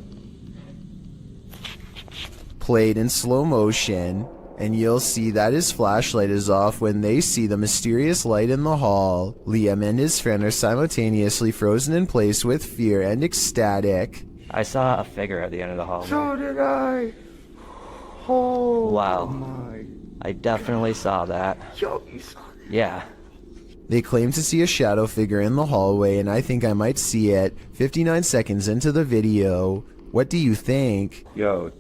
A: Played in slow motion, and you'll see that his flashlight is off when they see the mysterious light in the hall. Liam and his friend are simultaneously frozen in place with fear and ecstatic.
I: I saw a figure at the end of the hallway.
K: So did I. Oh
I: wow.
K: My.
I: I definitely saw that.
K: Yo, you saw that?
I: Yeah.
A: They claim to see a shadow figure in the hallway, and I think I might see it 59 seconds into the video. What do you think?
X: Yo.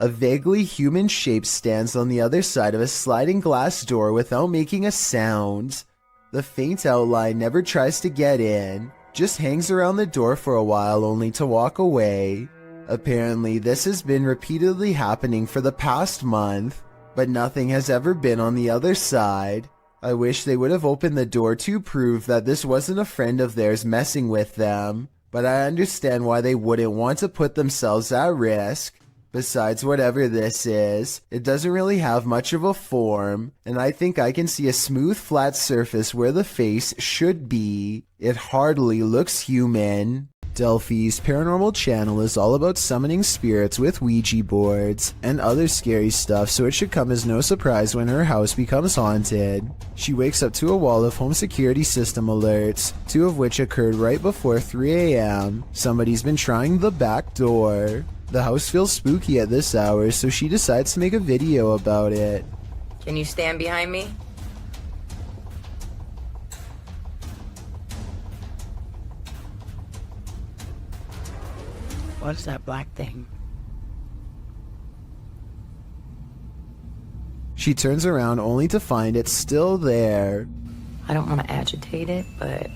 A: A vaguely human shape stands on the other side of a sliding glass door without making a sound. The faint outline never tries to get in, just hangs around the door for a while only to walk away. Apparently, this has been repeatedly happening for the past month, but nothing has ever been on the other side. I wish they would have opened the door to prove that this wasn't a friend of theirs messing with them, but I understand why they wouldn't want to put themselves at risk. Besides, whatever this is, it doesn't really have much of a form, and I think I can see a smooth flat surface where the face should be. It hardly looks human. Delphi's paranormal channel is all about summoning spirits with Ouija boards and other scary stuff, so it should come as no surprise when her house becomes haunted. She wakes up to a wall of home security system alerts, 2 of which occurred right before 3 a.m. Somebody's been trying the back door. The house feels spooky at this hour, so she decides to make a video about it.
O: Can you stand behind me? What's that black thing?
A: She turns around only to find it's still there.
O: I don't want to agitate it, but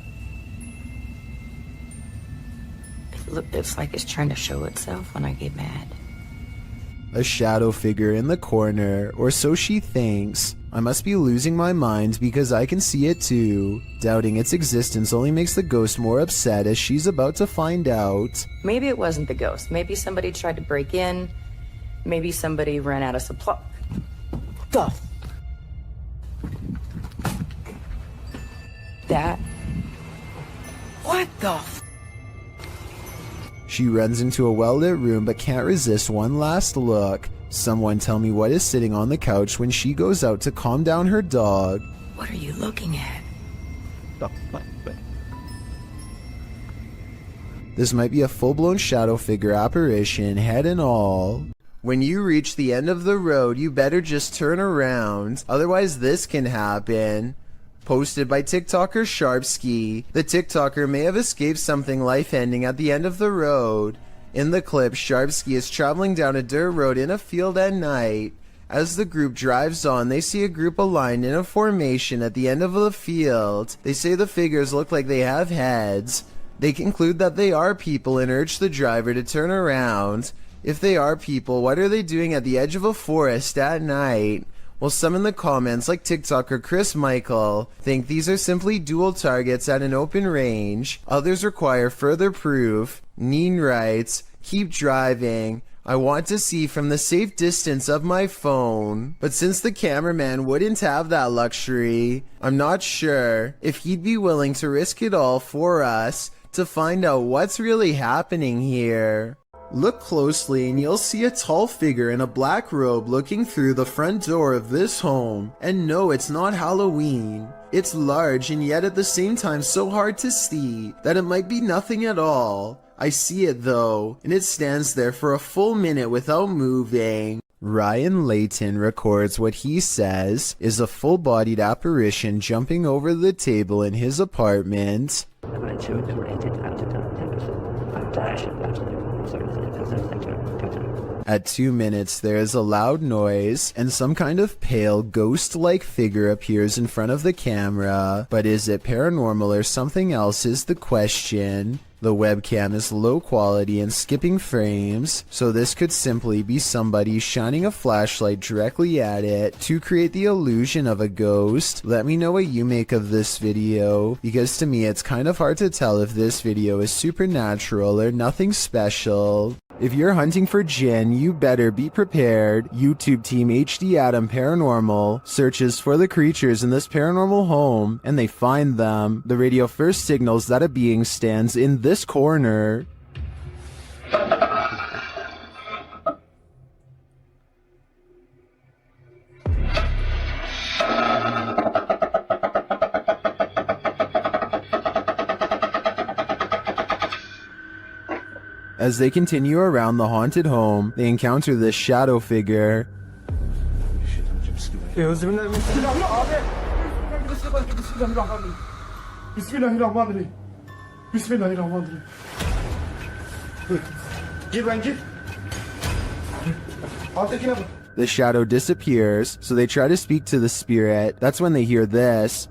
O: it's like it's trying to show itself when I get mad.
A: A shadow figure in the corner, or so she thinks. I must be losing my mind because I can see it too. Doubting its existence only makes the ghost more upset as she's about to find out.
O: Maybe it wasn't the ghost. Maybe somebody tried to break in. Maybe somebody ran out of supply. That? What the
A: She runs into a well-lit room but can't resist one last look. Someone tell me what is sitting on the couch when she goes out to calm down her dog.
O: What are you looking at?
A: This might be a full-blown shadow figure apparition, head and all. When you reach the end of the road, you better just turn around, otherwise this can happen. Posted by TikToker Sharpski. The TikToker may have escaped something life-ending at the end of the road. In the clip, Sharpski is traveling down a dirt road in a field at night. As the group drives on, they see a group aligned in a formation at the end of the field. They say the figures look like they have heads. They conclude that they are people and urge the driver to turn around. If they are people, what are they doing at the edge of a forest at night? Well, some in the comments, like TikToker Chris Michael, think these are simply dual targets at an open range. Others require further proof. Neen writes, "Keep driving. I want to see from the safe distance of my phone." But since the cameraman wouldn't have that luxury, I'm not sure if he'd be willing to risk it all for us to find out what's really happening here. Look closely and you'll see a tall figure in a black robe looking through the front door of this home. And no, it's not Halloween. It's large and yet at the same time so hard to see that it might be nothing at all. I see it though, and it stands there for a full minute without moving. Ryan Layton records what he says is a full-bodied apparition jumping over the table in his apartment. At 2 minutes, there is a loud noise, and some kind of pale, ghost-like figure appears in front of the camera. But is it paranormal or something else is the question. The webcam is low quality and skipping frames, so this could simply be somebody shining a flashlight directly at it to create the illusion of a ghost. Let me know what you make of this video, because to me it's kind of hard to tell if this video is supernatural or nothing special. If you're hunting for Jinn, you better be prepared. YouTube team HD Adam Paranormal searches for the creatures in this paranormal home, and they find them. The radio first signals that a being stands in this corner. As they continue around the haunted home, they encounter this shadow figure. The shadow disappears, so they try to speak to the spirit. That's when they hear this.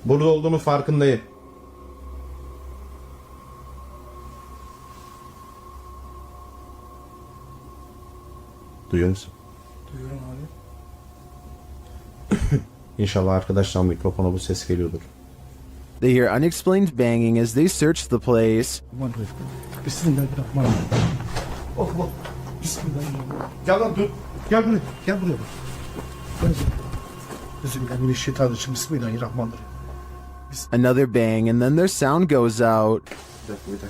P: Burada olduğunu farkındayım. Duyuyor musun?
R: Duyuyorum abi.
P: İnşallah arkadaşlar mikrofona bu ses geliyordur.
A: They hear unexplained banging as they search the place.
R: Bismillahirrahmanirrahim. Allah. Bismillahirrahmanirrahim. Gel lan dur. Gel buraya. Gel buraya bak. Bismillahirrahmanirrahim. Bismillahirrahmanirrahim.
A: Another bang, and then their sound goes out.
R: Bir dakika.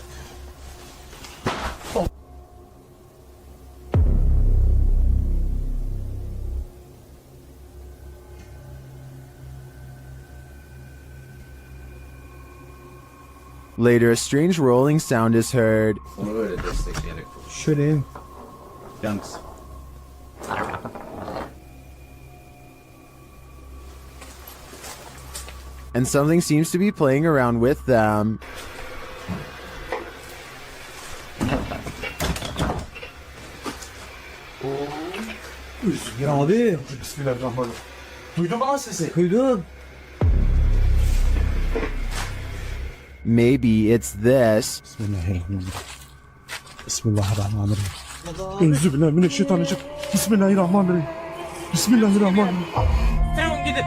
A: Later, a strange rolling sound is heard.
D: Onu böyle destekleyerek.
R: Şöyle.
D: Yalnız.
A: And something seems to be playing around with them.
R: Ya abi. Bismillahirrahmanirrahim. Duydun mu lan sesi? Duydum.
A: Maybe it's this.
R: Bismillahirrahmanirrahim. Bismillahirrahmanirrahim. Euzubillahimineşşeytanirracim. Bismillahirrahmanirrahim. Bismillahirrahmanirrahim.
L: Tamam gidin.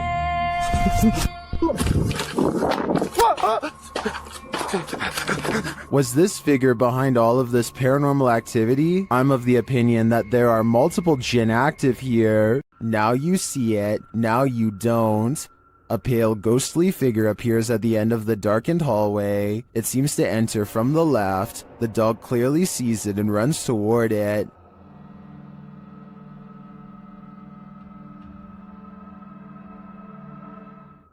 A: Was this figure behind all of this paranormal activity? I'm of the opinion that there are multiple jinn active here. Now you see it, now you don't. A pale, ghostly figure appears at the end of the darkened hallway. It seems to enter from the left. The dog clearly sees it and runs toward it.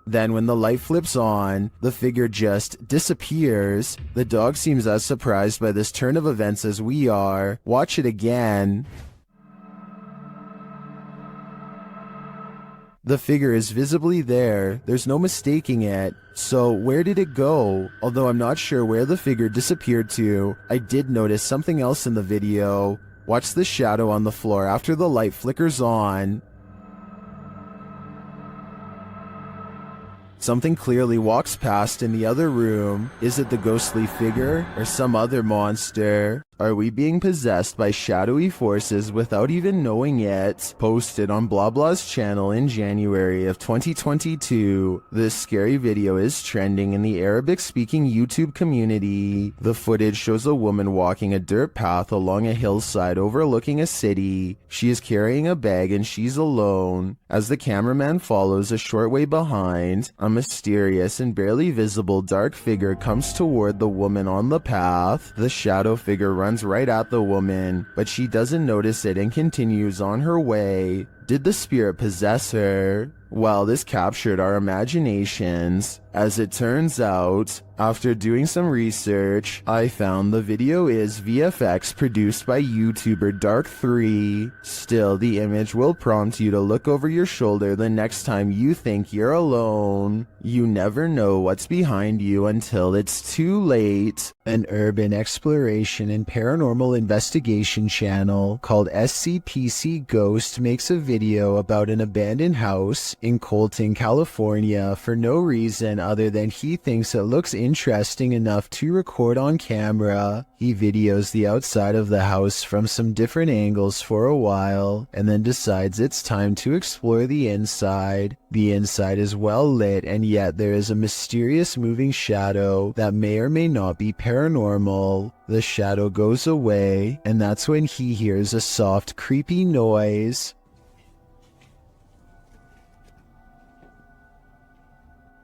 A: Then when the light flips on, the figure just disappears. The dog seems as surprised by this turn of events as we are. Watch it again. The figure is visibly there. There's no mistaking it. So where did it go? Although I'm not sure where the figure disappeared to, I did notice something else in the video. Watch the shadow on the floor after the light flickers on. Something clearly walks past in the other room. Is it the ghostly figure or some other monster? Are we being possessed by shadowy forces without even knowing it? Posted on Blah Blah's channel in January of 2022. This scary video is trending in the Arabic-speaking YouTube community. The footage shows a woman walking a dirt path along a hillside overlooking a city. She is carrying a bag and she's alone. As the cameraman follows a short way behind, a mysterious and barely visible dark figure comes toward the woman on the path. The shadow figure runs right at the woman, but she doesn't notice it and continues on her way. Did the spirit possess her? Well, this captured our imaginations. As it turns out, after doing some research, I found the video is VFX produced by YouTuber Dark3. Still, the image will prompt you to look over your shoulder the next time you think you're alone. You never know what's behind you until it's too late. An urban exploration and paranormal investigation channel called SCPC Ghost makes a video about an abandoned house in Colton, California for no reason other than he thinks it looks interesting enough to record on camera. He videos the outside of the house from some different angles for a while and then decides it's time to explore the inside. The inside is well lit, and yet there is a mysterious moving shadow that may or may not be paranormal. The shadow goes away, and that's when he hears a soft, creepy noise.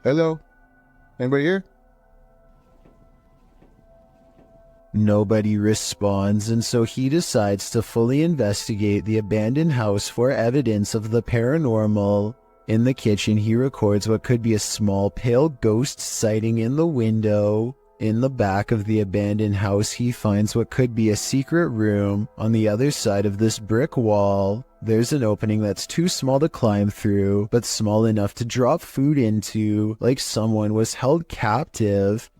P: Hello? Anybody here?
A: Nobody responds, and so he decides to fully investigate the abandoned house for evidence of the paranormal. In the kitchen, he records what could be a small pale ghost sighting in the window. In the back of the abandoned house, he finds what could be a secret room. On the other side of this brick wall, there's an opening that's too small to climb through, but small enough to drop food into, like someone was held captive.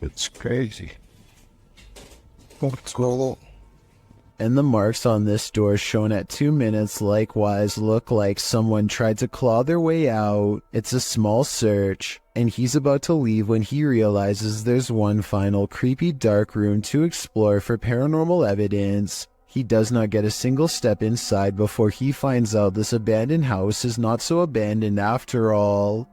P: It's crazy.
A: And the marks on this door shown at 2 minutes likewise look like someone tried to claw their way out. It's a small search, and he's about to leave when he realizes there's one final creepy dark room to explore for paranormal evidence. He does not get a single step inside before he finds out this abandoned house is not so abandoned after all.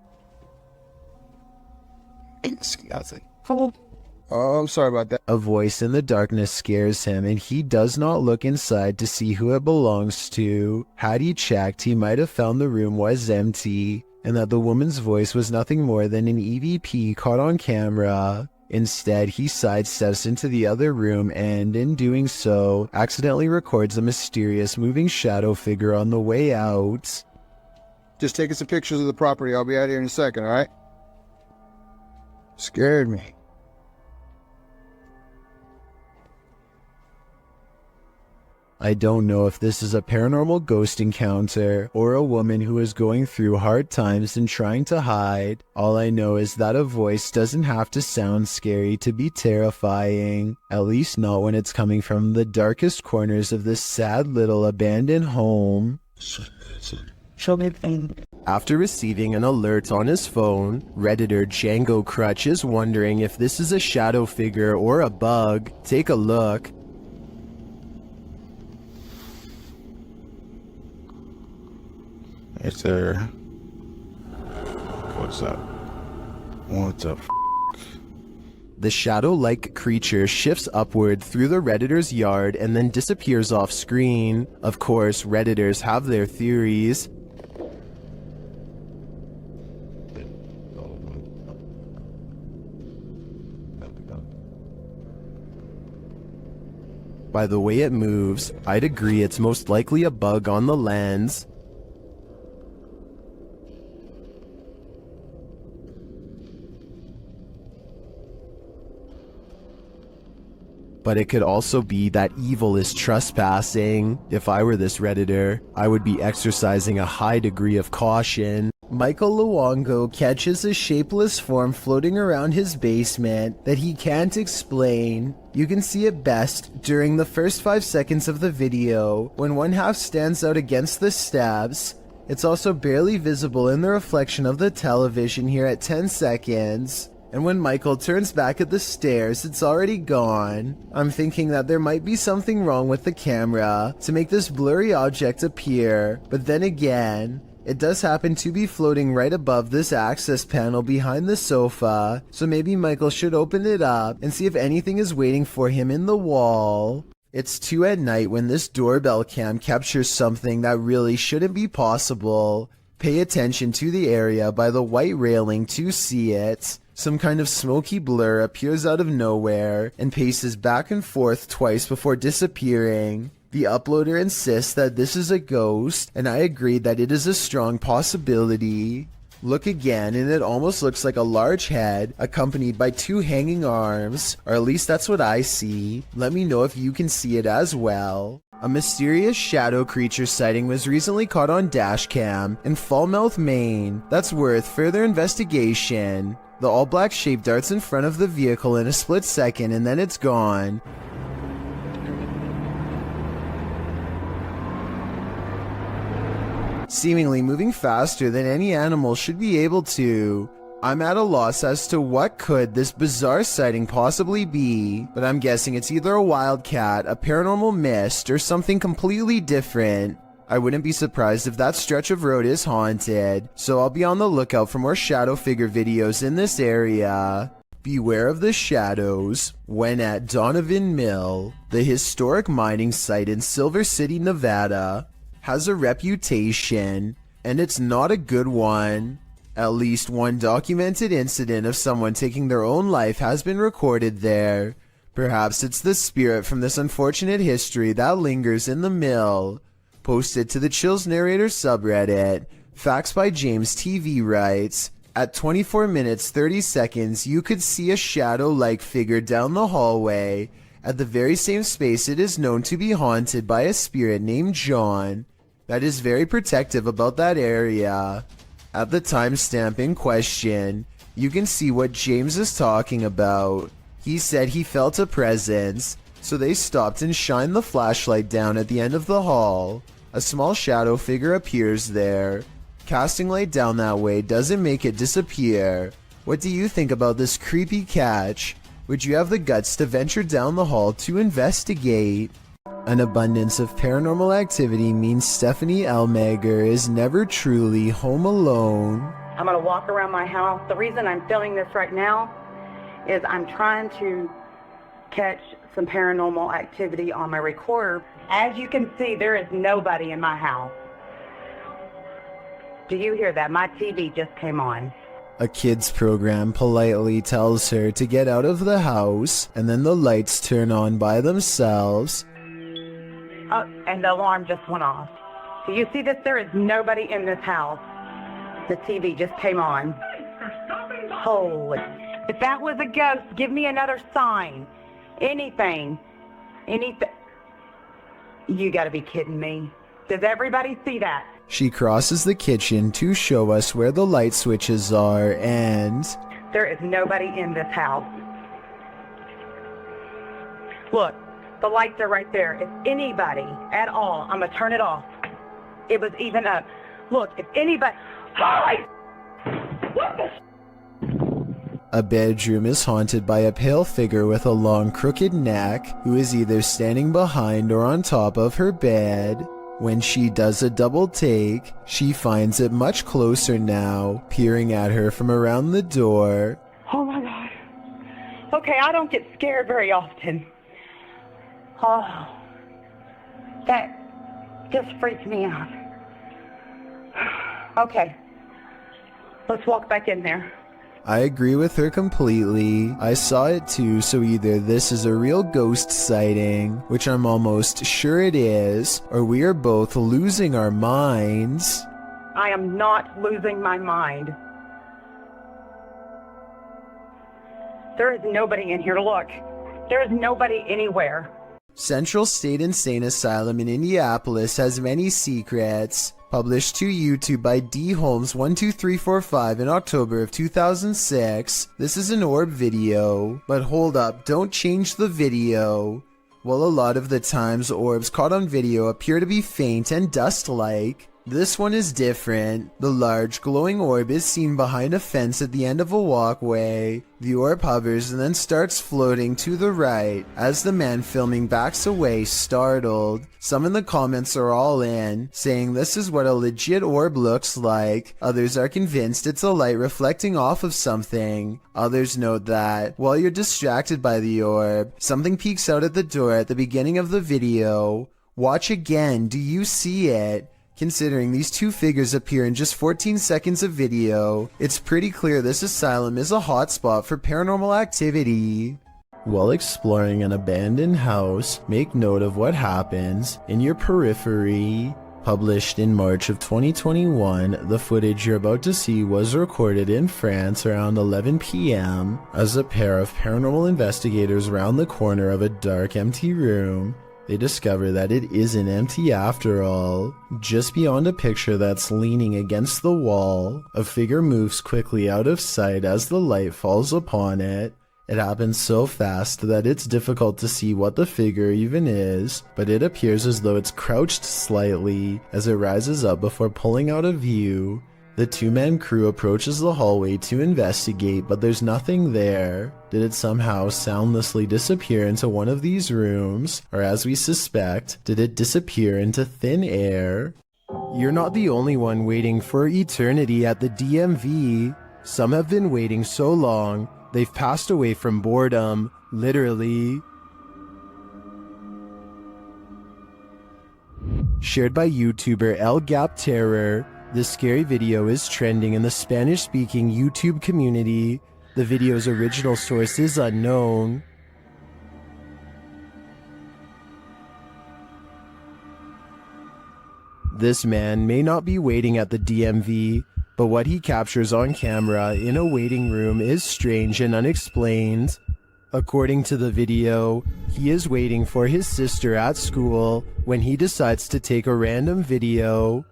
P: Oh, I'm sorry about that.
A: A voice in the darkness scares him, and he does not look inside to see who it belongs to. Had he checked, he might have found the room was empty, and that the woman's voice was nothing more than an EVP caught on camera. Instead, he sidesteps into the other room and, in doing so, accidentally records a mysterious moving shadow figure on the way out.
P: Just taking some pictures of the property. I'll be out here in a second, alright? Scared me.
A: I don't know if this is a paranormal ghost encounter or a woman who is going through hard times and trying to hide. All I know is that a voice doesn't have to sound scary to be terrifying, at least not when it's coming from the darkest corners of this sad little abandoned home. After receiving an alert on his phone, Redditor Django Crutch is wondering if this is a shadow figure or a bug. Take a look.
P: It's there. What's up? What's up?
A: The shadow-like creature shifts upward through the Redditor's yard and then disappears off screen. Of course, Redditors have their theories. By the way it moves, I'd agree it's most likely a bug on the lens. But it could also be that evil is trespassing. If I were this Redditor, I would be exercising a high degree of caution. Michael Luongo catches a shapeless form floating around his basement that he can't explain. You can see it best during the first 5 seconds of the video, when one half stands out against the steps. It's also barely visible in the reflection of the television here at 10 seconds. And when Michael turns back at the stairs, it's already gone. I'm thinking that there might be something wrong with the camera to make this blurry object appear, but then again, it does happen to be floating right above this access panel behind the sofa, so maybe Michael should open it up and see if anything is waiting for him in the wall. It's 2 at night when this doorbell cam captures something that really shouldn't be possible. Pay attention to the area by the white railing to see it. Some kind of smoky blur appears out of nowhere and paces back and forth twice before disappearing. The uploader insists that this is a ghost, and I agree that it is a strong possibility. Look again and it almost looks like a large head accompanied by 2 hanging arms, or at least that's what I see. Let me know if you can see it as well. A mysterious shadow creature sighting was recently caught on dashcam in Falmouth, Maine. That's worth further investigation. The all-black shape darts in front of the vehicle in a split second and then it's gone. Seemingly moving faster than any animal should be able to. I'm at a loss as to what could this bizarre sighting possibly be, but I'm guessing it's either a wildcat, a paranormal mist, or something completely different. I wouldn't be surprised if that stretch of road is haunted, so I'll be on the lookout for more shadow figure videos in this area. Beware of the shadows. When at Donovan Mill, the historic mining site in Silver City, Nevada, has a reputation, and it's not a good one. At least one documented incident of someone taking their own life has been recorded there. Perhaps it's the spirit from this unfortunate history that lingers in the mill. Posted to the Chills Narrator subreddit, Facts by James TV writes, at 24 minutes 30 seconds you could see a shadow-like figure down the hallway at the very same space it is known to be haunted by a spirit named John that is very protective about that area. At the timestamp in question, you can see what James is talking about. He said he felt a presence, So they stopped and shined the flashlight down at the end of the hall. A small shadow figure appears there. Casting light down that way doesn't make it disappear. What do you think about this creepy catch? Would you have the guts to venture down the hall to investigate? An abundance of paranormal activity means Stephanie Elmager is never truly home alone.
Q: I'm gonna walk around my house. The reason I'm filming this right now is I'm trying to catch some paranormal activity on my recorder. As you can see, there is nobody in my house. Do you hear that? My TV just came on.
A: A kids program politely tells her to get out of the house, and then the lights turn on by themselves.
Q: Oh, and the alarm just went off. Do you see this? There is nobody in this house. The TV just came on. Holy. If that was a ghost, give me another sign. Anything. Anything. You gotta be kidding me. Does everybody see that?
A: She crosses the kitchen to show us where the light switches are, and
Q: there is nobody in this house. Look, the lights are right there. If anybody at all, I'm gonna turn it off. It was even up. Look, if anybody... Holy... What the...
A: A bedroom is haunted by a pale figure with a long crooked neck who is either standing behind or on top of her bed. When she does a double take, she finds it much closer now, peering at her from around the door.
Q: Oh my God. Okay, I don't get scared very often. Oh, that just freaked me out. Okay, let's walk back in there.
A: I agree with her completely. I saw it too, so either this is a real ghost sighting, which I'm almost sure it is, or we are both losing our minds.
Q: I am not losing my mind. There is nobody in here. Look, there is nobody anywhere.
A: Central State Insane Asylum in Indianapolis has many secrets. Published to YouTube by D. Holmes 12345 in October of 2006. This is an orb video. But hold up, don't change the video. Well, a lot of the times orbs caught on video appear to be faint and dust-like. This one is different. The large glowing orb is seen behind a fence at the end of a walkway. The orb hovers and then starts floating to the right as the man filming backs away, startled. Some in the comments are all in, saying this is what a legit orb looks like. Others are convinced it's a light reflecting off of something. Others note that, while you're distracted by the orb, something peeks out at the door at the beginning of the video. Watch again, do you see it? Considering these two figures appear in just 14 seconds of video, it's pretty clear this asylum is a hotspot for paranormal activity. While exploring an abandoned house, make note of what happens in your periphery. Published in March of 2021, the footage you're about to see was recorded in France around 11 p.m. as a pair of paranormal investigators round the corner of a dark, empty room. They discover that it isn't empty after all. Just beyond a picture that's leaning against the wall, a figure moves quickly out of sight as the light falls upon it. It happens so fast that it's difficult to see what the figure even is, but it appears as though it's crouched slightly as it rises up before pulling out of view. The two-man crew approaches the hallway to investigate, but there's nothing there. Did it somehow soundlessly disappear into one of these rooms? Or as we suspect, did it disappear into thin air? You're not the only one waiting for eternity at the DMV. Some have been waiting so long, they've passed away from boredom, literally. Shared by YouTuber El Gap Terror, this scary video is trending in the Spanish-speaking YouTube community. The video's original source is unknown. This man may not be waiting at the DMV, but what he captures on camera in a waiting room is strange and unexplained. According to the video, he is waiting for his sister at school when he decides to take a random video.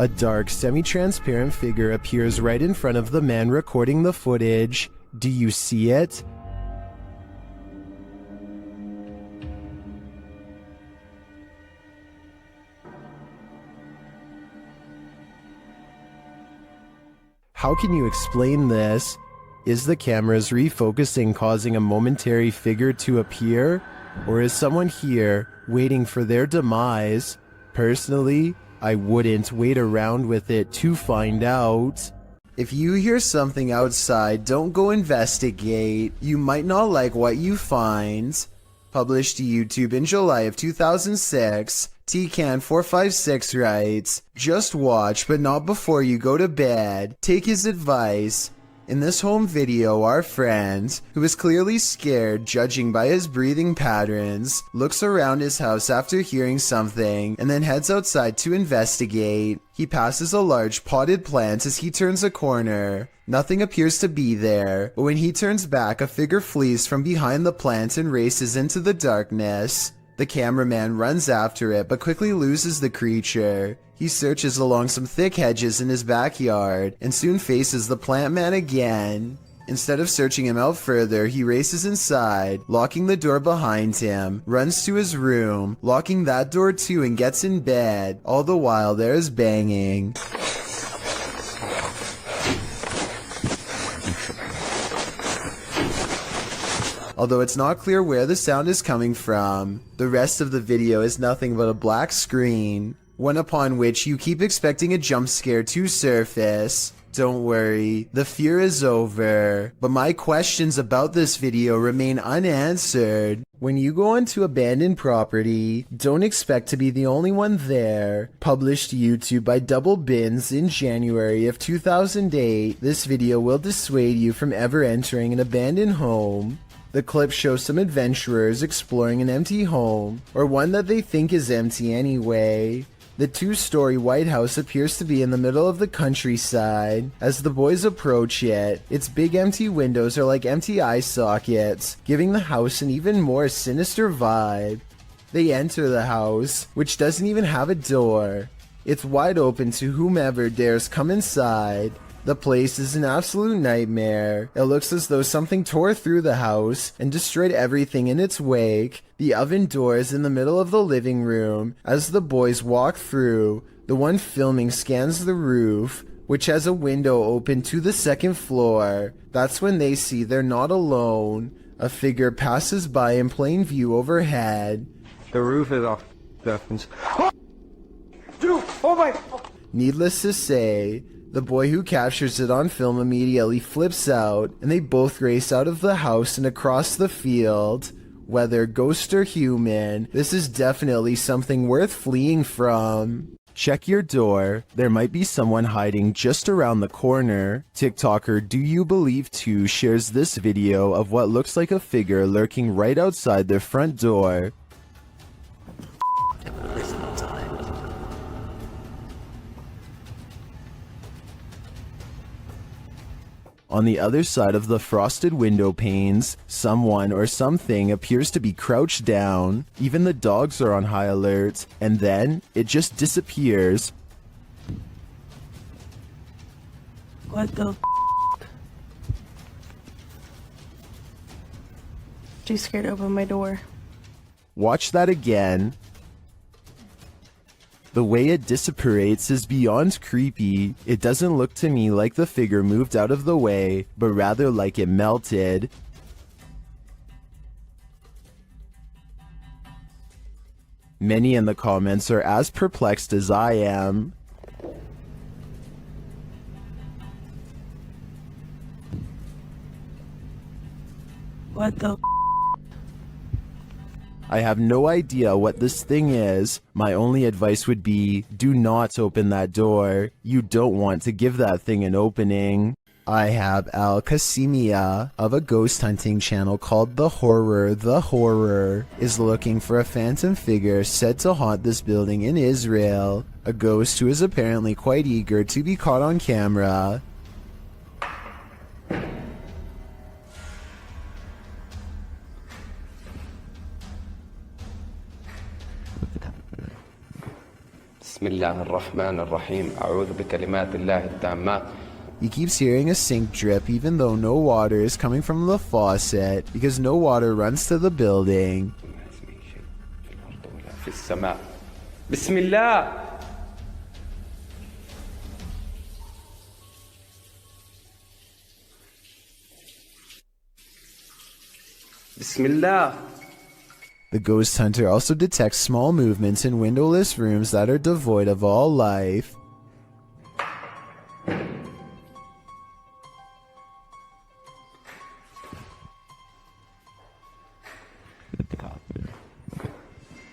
A: A dark, semi-transparent figure appears right in front of the man recording the footage. Do you see it? How can you explain this? Is the camera's refocusing causing a momentary figure to appear? Or is someone here waiting for their demise? Personally, I wouldn't wait around with it to find out. If you hear something outside, don't go investigate. You might not like what you find. Published to YouTube in July of 2006, TCan456 writes, "Just watch, but not before you go to bed. Take his advice." In this home video, our friend, who is clearly scared judging by his breathing patterns, looks around his house after hearing something and then heads outside to investigate. He passes a large potted plant as he turns a corner. Nothing appears to be there, but when he turns back, a figure flees from behind the plant and races into the darkness. The cameraman runs after it but quickly loses the creature. He searches along some thick hedges in his backyard and soon faces the plant man again. Instead of searching him out further, he races inside, locking the door behind him, runs to his room, locking that door too, and gets in bed. All the while there is banging. Although it's not clear where the sound is coming from. The rest of the video is nothing but a black screen, one upon which you keep expecting a jump scare to surface. Don't worry, the fear is over, but my questions about this video remain unanswered. When you go onto abandoned property, don't expect to be the only one there. Published to YouTube by Double Bins in January of 2008, this video will dissuade you from ever entering an abandoned home. The clip shows some adventurers exploring an empty home, or one that they think is empty anyway. The two-story White House appears to be in the middle of the countryside. As the boys approach it, its big empty windows are like empty eye sockets, giving the house an even more sinister vibe. They enter the house, which doesn't even have a door. It's wide open to whomever dares come inside. The place is an absolute nightmare. It looks as though something tore through the house and destroyed everything in its wake. The oven door is in the middle of the living room. As the boys walk through, the one filming scans the roof, which has a window open to the second floor. That's when they see they're not alone. A figure passes by in plain view overhead.
I: The roof is off.
F: Dude, oh my!
A: Needless to say, the boy who captures it on film immediately flips out, and they both race out of the house and across the field. Whether ghost or human, this is definitely something worth fleeing from. Check your door. There might be someone hiding just around the corner. TikToker Do You Believe 2 shares this video of what looks like a figure lurking right outside their front door. On the other side of the frosted window panes, someone or something appears to be crouched down. Even the dogs are on high alert, and then it just disappears.
C: What the f***? Too scared to open my door.
A: Watch that again. The way it disapparates is beyond creepy. It doesn't look to me like the figure moved out of the way, but rather like it melted. Many in the comments are as perplexed as I am.
C: What the f***?
A: I have no idea what this thing is. My only advice would be, do not open that door. You don't want to give that thing an opening. I have Al Kasimia of a ghost hunting channel called The Horror is looking for a phantom figure said to haunt this building in Israel. A ghost who is apparently quite eager to be caught on camera.
I: بسم الله الرحمن الرحيم أعوذ بكلمات الله التامات.
A: He keeps hearing a sink drip even though no water is coming from the faucet because no water runs to the building.
I: في السماء بسم الله. بسم الله.
A: The ghost hunter also detects small movements in windowless rooms that are devoid of all life.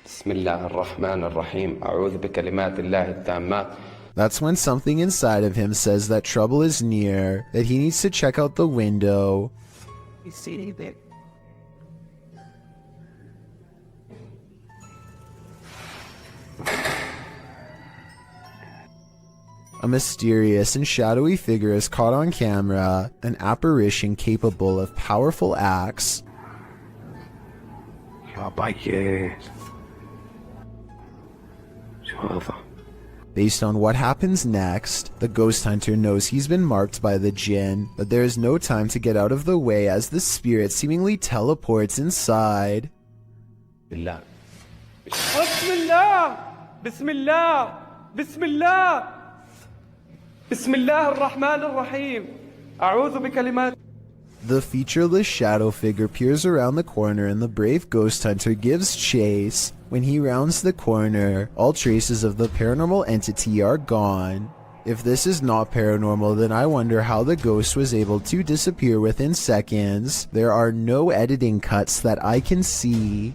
I: بسم الله الرحمن الرحيم أعوذ بكلمات الله التامات.
A: That's when something inside of him says that trouble is near, that he needs to check out the window.
L: You see anything?
A: A mysterious and shadowy figure is caught on camera, an apparition capable of powerful acts. Based on what happens next, the ghost hunter knows he's been marked by the jinn, but there is no time to get out of the way as the spirit seemingly teleports inside.
I: بالله.
F: بسم الله بسم الله بسم الله بسم الله الرحمن الرحيم أعوذ بكلمات.
A: The featureless shadow figure peers around the corner and the brave ghost hunter gives chase. When he rounds the corner, all traces of the paranormal entity are gone. If this is not paranormal, then I wonder how the ghost was able to disappear within seconds. There are no editing cuts that I can see.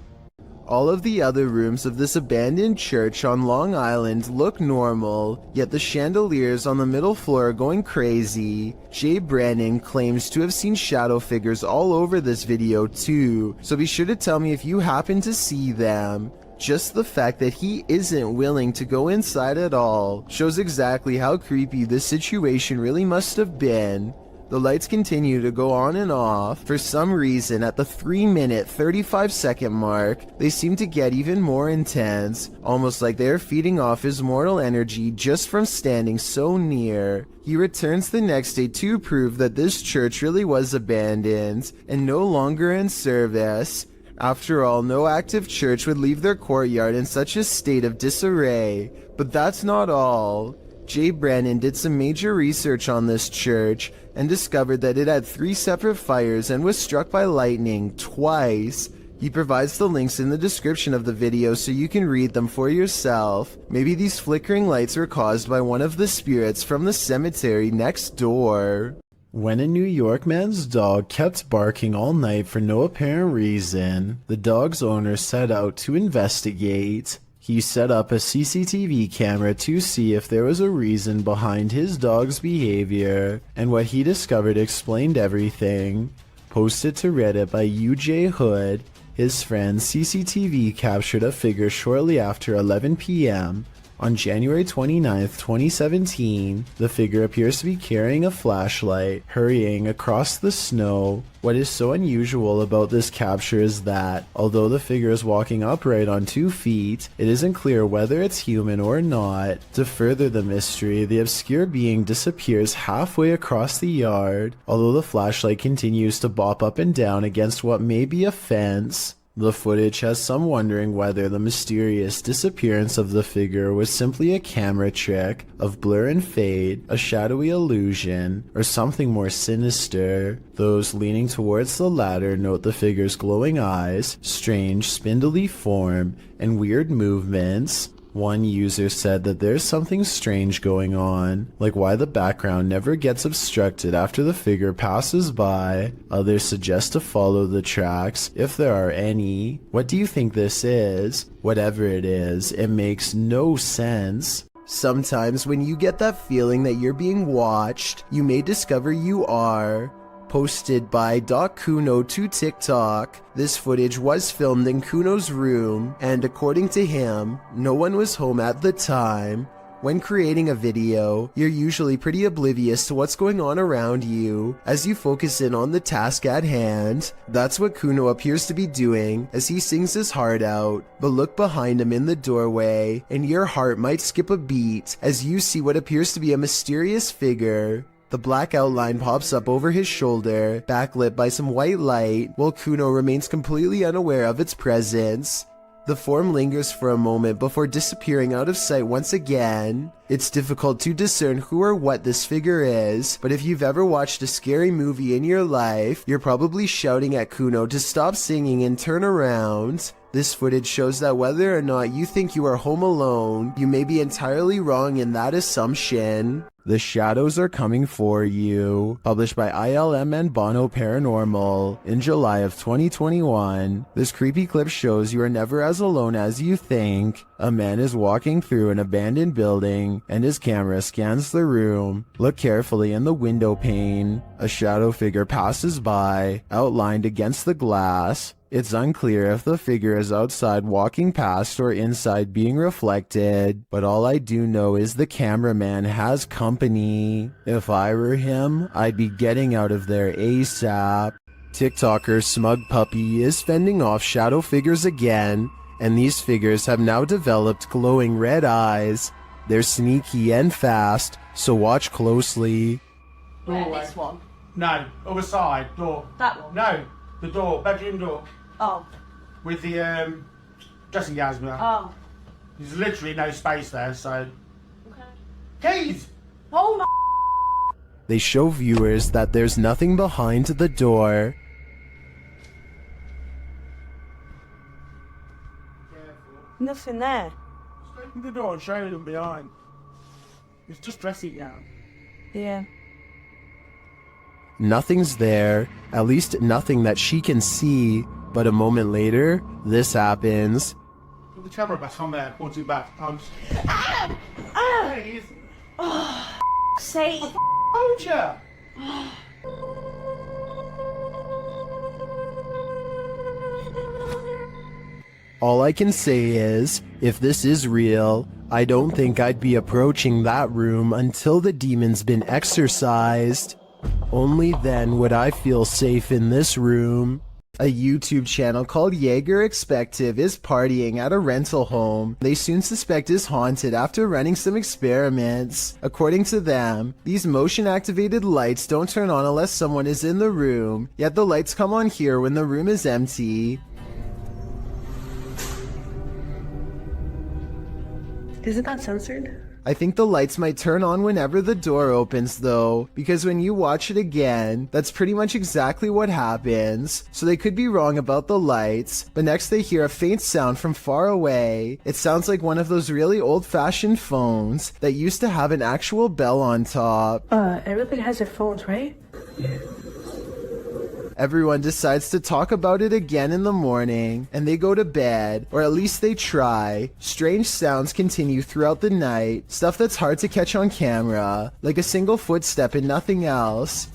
A: All of the other rooms of this abandoned church on Long Island look normal, yet the chandeliers on the middle floor are going crazy. Jay Brennan claims to have seen shadow figures all over this video too, so be sure to tell me if you happen to see them. Just the fact that he isn't willing to go inside at all shows exactly how creepy this situation really must have been. The lights continue to go on and off. For some reason, at the 3-minute 35-second mark, they seem to get even more intense, almost like they are feeding off his mortal energy just from standing so near. He returns the next day to prove that this church really was abandoned and no longer in service. After all, no active church would leave their courtyard in such a state of disarray. But that's not all. Jay Brennan did some major research on this church and discovered that it had 3 separate fires and was struck by lightning twice. He provides the links in the description of the video so you can read them for yourself. Maybe these flickering lights were caused by one of the spirits from the cemetery next door. When a New York man's dog kept barking all night for no apparent reason, the dog's owner set out to investigate. He set up a CCTV camera to see if there was a reason behind his dog's behavior, and what he discovered explained everything. Posted to Reddit by UJ Hood, his friend's CCTV captured a figure shortly after 11 p.m. On January 29, 2017, the figure appears to be carrying a flashlight, hurrying across the snow. What is so unusual about this capture is that, although the figure is walking upright on 2 feet, it isn't clear whether it's human or not. To further the mystery, the obscure being disappears halfway across the yard, although the flashlight continues to bop up and down against what may be a fence. The footage has some wondering whether the mysterious disappearance of the figure was simply a camera trick of blur and fade, a shadowy illusion, or something more sinister. Those leaning towards the latter note the figure's glowing eyes, strange spindly form, and weird movements. One user said that there's something strange going on, like why the background never gets obstructed after the figure passes by. Others suggest to follow the tracks, if there are any. What do you think this is? Whatever it is, it makes no sense. Sometimes when you get that feeling that you're being watched, you may discover you are. Posted by Doc Kuno to TikTok, this footage was filmed in Kuno's room, and according to him, no one was home at the time. When creating a video, you're usually pretty oblivious to what's going on around you as you focus in on the task at hand. That's what Kuno appears to be doing as he sings his heart out, but look behind him in the doorway and your heart might skip a beat as you see what appears to be a mysterious figure. The black outline pops up over his shoulder, backlit by some white light, while Kuno remains completely unaware of its presence. The form lingers for a moment before disappearing out of sight once again. It's difficult to discern who or what this figure is, but if you've ever watched a scary movie in your life, you're probably shouting at Kuno to stop singing and turn around. This footage shows that whether or not you think you are home alone, you may be entirely wrong in that assumption. The Shadows Are Coming For You, published by ILM and Bono Paranormal in July of 2021. This creepy clip shows you are never as alone as you think. A man is walking through an abandoned building and his camera scans the room. Look carefully in the window pane. A shadow figure passes by, outlined against the glass. It's unclear if the figure is outside walking past or inside being reflected, but all I do know is the cameraman has company. If I were him, I'd be getting out of there ASAP. TikToker Smug Puppy is fending off shadow figures again, and these figures have now developed glowing red eyes. They're sneaky and fast, so watch closely.
F: This one? No, other side, door.
C: That one?
F: No, the door, bedroom door.
C: Oh.
F: With the dressing gowns.
C: Oh.
F: There's literally no space there, so.
C: Okay.
F: Keys!
C: Oh my.
A: They show viewers that there's nothing behind the door.
C: Nothing there.
F: Just open the door and show them behind. It's just dressing gown.
C: Yeah.
A: Nothing's there, at least nothing that she can see, but a moment later, this happens.
F: Put the camera back on there, point it back.
C: Ah!
F: There it is.
C: Oh, say.
F: I told you.
A: All I can say is, if this is real, I don't think I'd be approaching that room until the demon's been exorcised. Only then would I feel safe in this room. A YouTube channel called Jaeger Expective is partying at a rental home they soon suspect is haunted after running some experiments. According to them, these motion-activated lights don't turn on unless someone is in the room, yet the lights come on here when the room is empty.
C: Isn't that censored?
A: I think the lights might turn on whenever the door opens though, because when you watch it again, that's pretty much exactly what happens. So they could be wrong about the lights, but next they hear a faint sound from far away. It sounds like one of those really old-fashioned phones that used to have an actual bell on top.
C: Everybody has their phones, right?
A: Everyone decides to talk about it again in the morning, and they go to bed, or at least they try. Strange sounds continue throughout the night, stuff that's hard to catch on camera, like a single footstep and nothing else.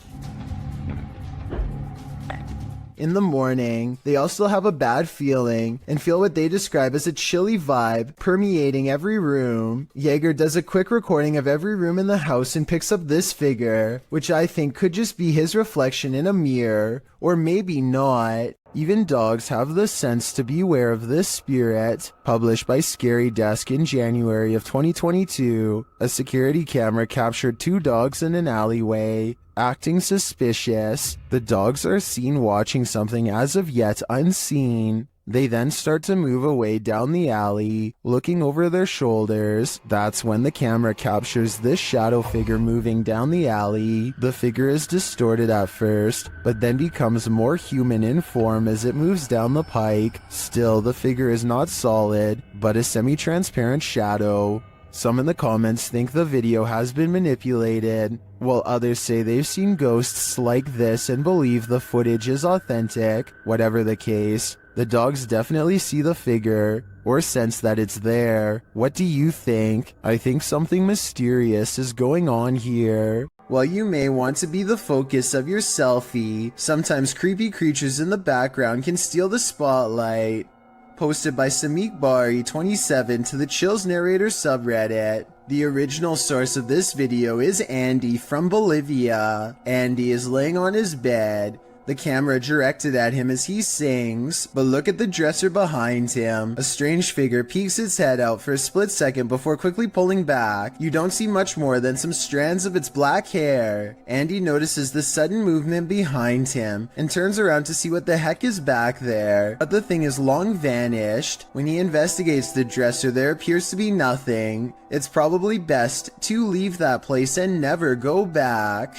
A: In the morning, they all still have a bad feeling and feel what they describe as a chilly vibe permeating every room. Jaeger does a quick recording of every room in the house and picks up this figure, which I think could just be his reflection in a mirror, or maybe not. Even dogs have the sense to beware of this spirit. Published by Scary Desk in January of 2022, a security camera captured 2 dogs in an alleyway, acting suspicious. The dogs are seen watching something as of yet unseen. They then start to move away down the alley, looking over their shoulders. That's when the camera captures this shadow figure moving down the alley. The figure is distorted at first, but then becomes more human in form as it moves down the pike. Still, the figure is not solid, but a semi-transparent shadow. Some in the comments think the video has been manipulated, while others say they've seen ghosts like this and believe the footage is authentic. Whatever the case, the dogs definitely see the figure, or sense that it's there. What do you think? I think something mysterious is going on here. While you may want to be the focus of your selfie, sometimes creepy creatures in the background can steal the spotlight. Posted by Samik Bari 27 to the Chills Narrator subreddit. The original source of this video is Andy from Bolivia. Andy is laying on his bed, the camera directed at him as he sings, but look at the dresser behind him. A strange figure peeks its head out for a split second before quickly pulling back. You don't see much more than some strands of its black hair. Andy notices the sudden movement behind him and turns around to see what the heck is back there, but the thing is long vanished. When he investigates the dresser, there appears to be nothing. It's probably best to leave that place and never go back.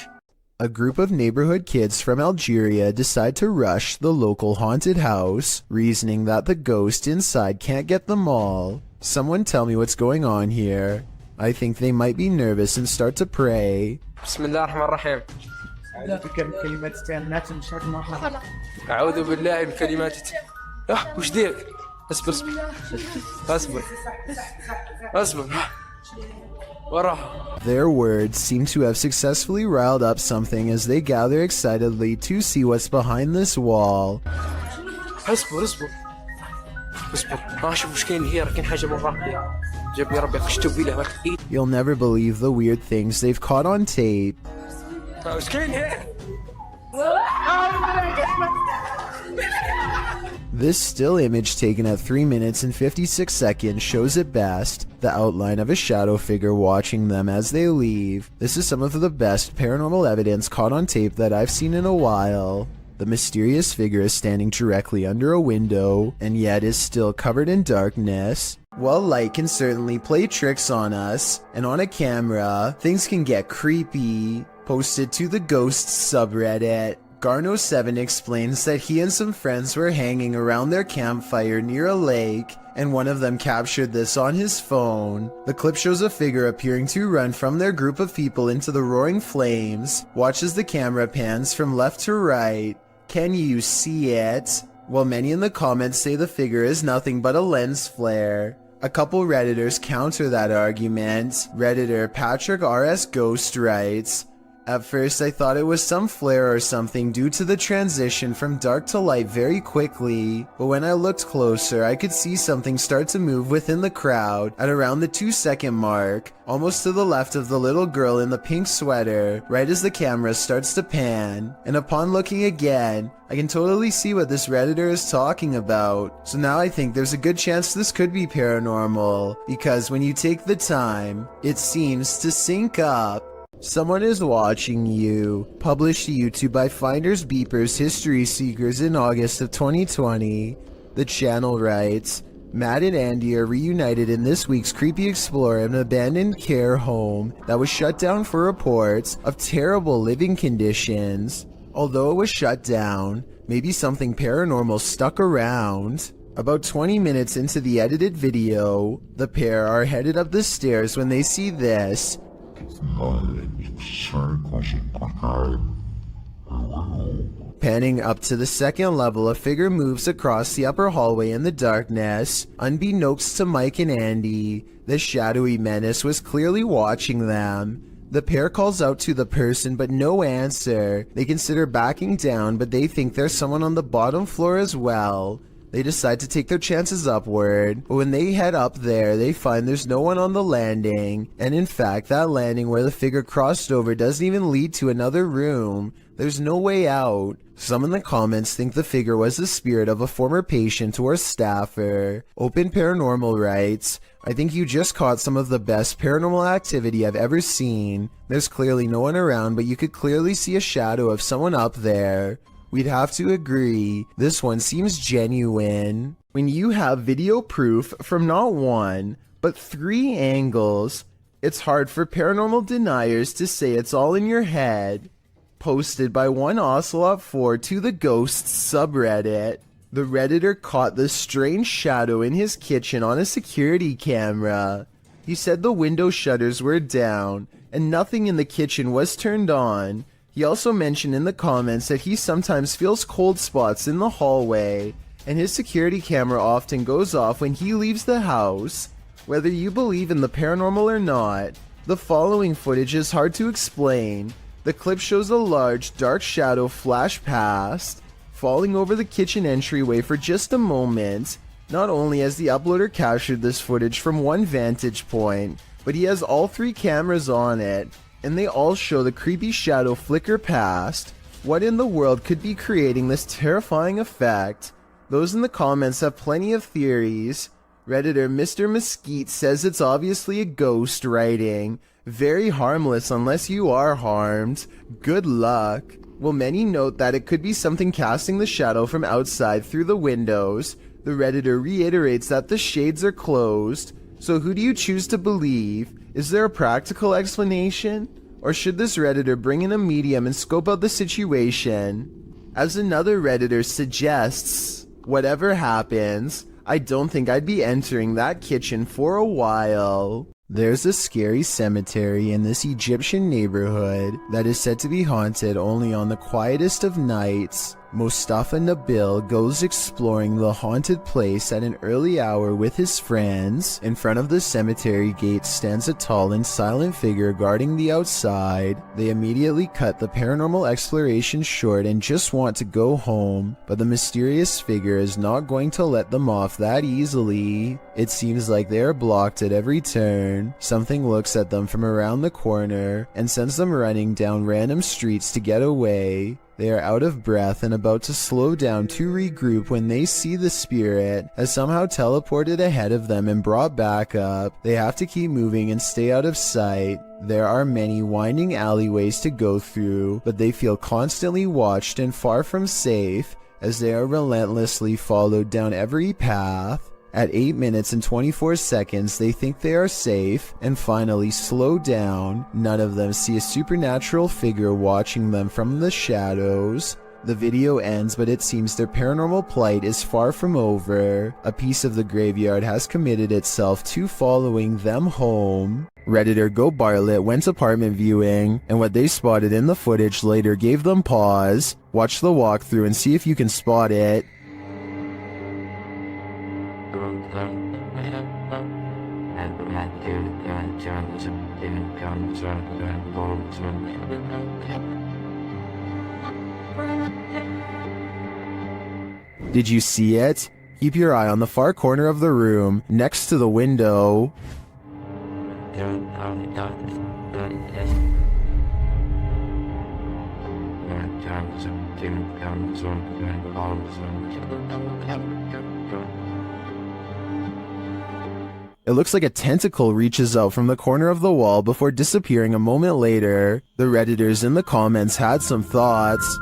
A: A group of neighborhood kids from Algeria decide to rush the local haunted house, reasoning that the ghost inside can't get them all. Someone tell me what's going on here. I think they might be nervous and start to pray.
K: Bismillahirrahmanirrahim. أعوذ بالله من كلمات وش ديك؟ اصبر اصبر اصبر
A: Their words seem to have successfully riled up something as they gather excitedly to see what's behind this wall.
K: اصبر اصبر اصبر شوف وش كاين هي، راه كاين حاجة من ربي جاب لي ربي قشتو بيه.
A: You'll never believe the weird things they've caught on tape.
K: وش كاين هنا؟
A: This still image taken at 3 minutes and 56 seconds shows it best, the outline of a shadow figure watching them as they leave. This is some of the best paranormal evidence caught on tape that I've seen in a while. The mysterious figure is standing directly under a window, and yet is still covered in darkness. While light can certainly play tricks on us, and on a camera, things can get creepy. Posted to the Ghosts subreddit, Garno7 explains that he and some friends were hanging around their campfire near a lake, and one of them captured this on his phone. The clip shows a figure appearing to run from their group of people into the roaring flames. Watch as the camera pans from left to right. Can you see it? While many in the comments say the figure is nothing but a lens flare. A couple Redditors counter that argument. Redditor Patrick RS Ghost writes, "At first I thought it was some flare or something due to the transition from dark to light very quickly, but when I looked closer I could see something start to move within the crowd at around the 2-second mark, almost to the left of the little girl in the pink sweater, right as the camera starts to pan, and upon looking again, I can totally see what this Redditor is talking about. So now I think there's a good chance this could be paranormal, because when you take the time, it seems to sync up." Someone is watching you. Published to YouTube by Finders Beepers History Seekers in August of 2020. The channel writes, Matt and Andy are reunited in this week's Creepy Explorer, an abandoned care home that was shut down for reports of terrible living conditions. Although it was shut down, maybe something paranormal stuck around. About 20 minutes into the edited video, the pair are headed up the stairs when they see this. Panning up to the second level, a figure moves across the upper hallway in the darkness. Unbeknownst to Mike and Andy, the shadowy menace was clearly watching them. The pair calls out to the person, but no answer. They consider backing down, but they think there's someone on the bottom floor as well. They decide to take their chances upward, but when they head up there, they find there's no one on the landing, and in fact, that landing where the figure crossed over doesn't even lead to another room. There's no way out. Some in the comments think the figure was the spirit of a former patient or staffer. Open Paranormal writes, "I think you just caught some of the best paranormal activity I've ever seen. There's clearly no one around, but you could clearly see a shadow of someone up there." We'd have to agree, this one seems genuine. When you have video proof from not one, but 3 angles, it's hard for paranormal deniers to say it's all in your head. Posted by one Ocelot4 to the Ghosts subreddit. The Redditor caught this strange shadow in his kitchen on a security camera. He said the window shutters were down, and nothing in the kitchen was turned on. He also mentioned in the comments that he sometimes feels cold spots in the hallway, and his security camera often goes off when he leaves the house. Whether you believe in the paranormal or not, the following footage is hard to explain. The clip shows a large, dark shadow flash past, falling over the kitchen entryway for just a moment. Not only has the uploader captured this footage from one vantage point, but he has all 3 cameras on it, and they all show the creepy shadow flicker past. What in the world could be creating this terrifying effect? Those in the comments have plenty of theories. Redditor Mr. Mesquite says it's obviously a ghost writing. Very harmless unless you are harmed. Good luck. Well, many note that it could be something casting the shadow from outside through the windows. The Redditor reiterates that the shades are closed. So who do you choose to believe? Is there a practical explanation? Or should this Redditor bring in a medium and scope out the situation? As another Redditor suggests, whatever happens, I don't think I'd be entering that kitchen for a while. There's a scary cemetery in this Egyptian neighborhood that is said to be haunted only on the quietest of nights. Mustafa Nabil goes exploring the haunted place at an early hour with his friends. In front of the cemetery gate stands a tall and silent figure guarding the outside. They immediately cut the paranormal exploration short and just want to go home, but the mysterious figure is not going to let them off that easily. It seems like they are blocked at every turn. Something looks at them from around the corner and sends them running down random streets to get away. They are out of breath and about to slow down to regroup when they see the spirit has somehow teleported ahead of them and brought back up. They have to keep moving and stay out of sight. There are many winding alleyways to go through, but they feel constantly watched and far from safe as they are relentlessly followed down every path. At 8 minutes and 24 seconds, they think they are safe and finally slow down. None of them see a supernatural figure watching them from the shadows. The video ends, but it seems their paranormal plight is far from over. A piece of the graveyard has committed itself to following them home. Redditor Go Bartlett went apartment viewing, and what they spotted in the footage later gave them pause. Watch the walkthrough and see if you can spot it. Did you see it? Keep your eye on the far corner of the room, next to the window. It looks like a tentacle reaches out from the corner of the wall before disappearing a moment later. The Redditors in the comments had some thoughts.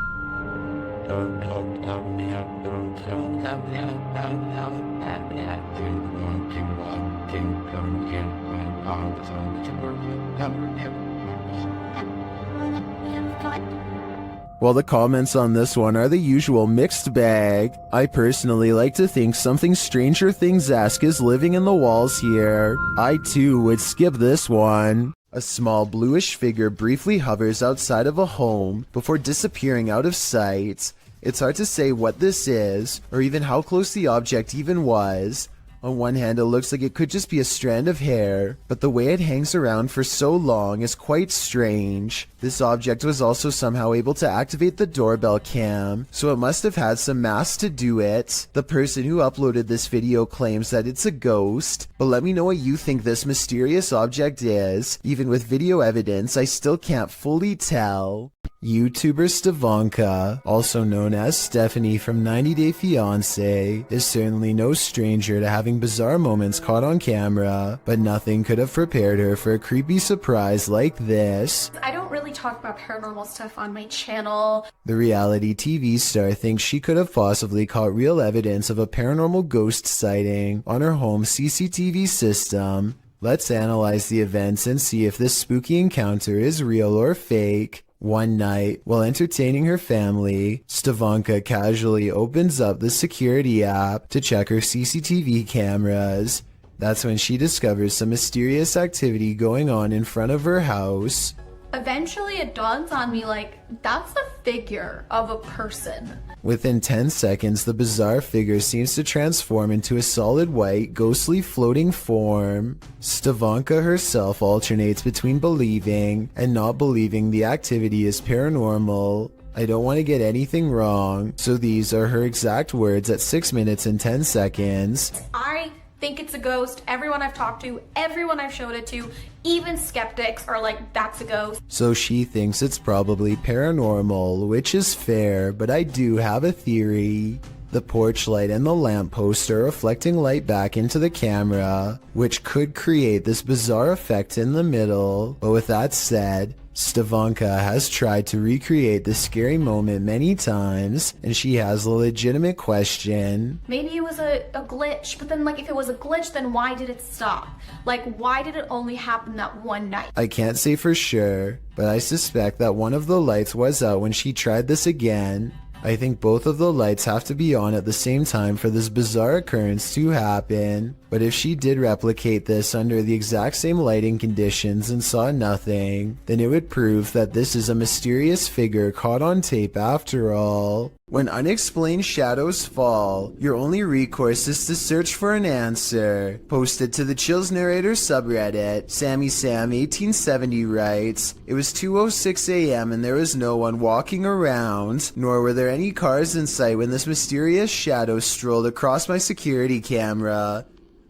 A: While the comments on this one are the usual mixed bag, I personally like to think something Stranger Things-esque is living in the walls here. I too would skip this one. A small bluish figure briefly hovers outside of a home before disappearing out of sight. It's hard to say what this is, or even how close the object even was. On one hand, it looks like it could just be a strand of hair, but the way it hangs around for so long is quite strange. This object was also somehow able to activate the doorbell cam, so it must have had some mass to do it. The person who uploaded this video claims that it's a ghost, but let me know what you think this mysterious object is. Even with video evidence, I still can't fully tell. YouTuber Stevanka, also known as Stephanie from 90 Day Fiancé, is certainly no stranger to having bizarre moments caught on camera, but nothing could have prepared her for a creepy surprise like this.
S: I don't really talk about paranormal stuff on my channel.
A: The reality TV star thinks she could have possibly caught real evidence of a paranormal ghost sighting on her home CCTV system. Let's analyze the events and see if this spooky encounter is real or fake. One night, while entertaining her family, Stevanka casually opens up the security app to check her CCTV cameras. That's when she discovers some mysterious activity going on in front of her house.
S: Eventually it dawns on me, like, that's the figure of a person.
A: Within 10 seconds, the bizarre figure seems to transform into a solid white, ghostly floating form. Stevanka herself alternates between believing and not believing the activity is paranormal. I don't want to get anything wrong, so these are her exact words at 6 minutes and 10 seconds.
S: I think it's a ghost. Everyone I've talked to, everyone I've showed it to, even skeptics are like, that's a ghost.
A: So she thinks it's probably paranormal, which is fair, but I do have a theory. The porch light and the lamppost are reflecting light back into the camera, which could create this bizarre effect in the middle. But with that said, Stavanka has tried to recreate this scary moment many times, and she has a legitimate question.
S: Maybe it was a glitch, but then like if it was a glitch, then why did it stop? Like why did it only happen that one night?
A: I can't say for sure, but I suspect that one of the lights was out when she tried this again. I think both of the lights have to be on at the same time for this bizarre occurrence to happen. But if she did replicate this under the exact same lighting conditions and saw nothing, then it would prove that this is a mysterious figure caught on tape after all. When unexplained shadows fall, your only recourse is to search for an answer. Posted to the Chills Narrator subreddit, Sammy Sam 1870 writes, "It was 2:06 a.m. and there was no one walking around, nor were there any cars in sight when this mysterious shadow strolled across my security camera.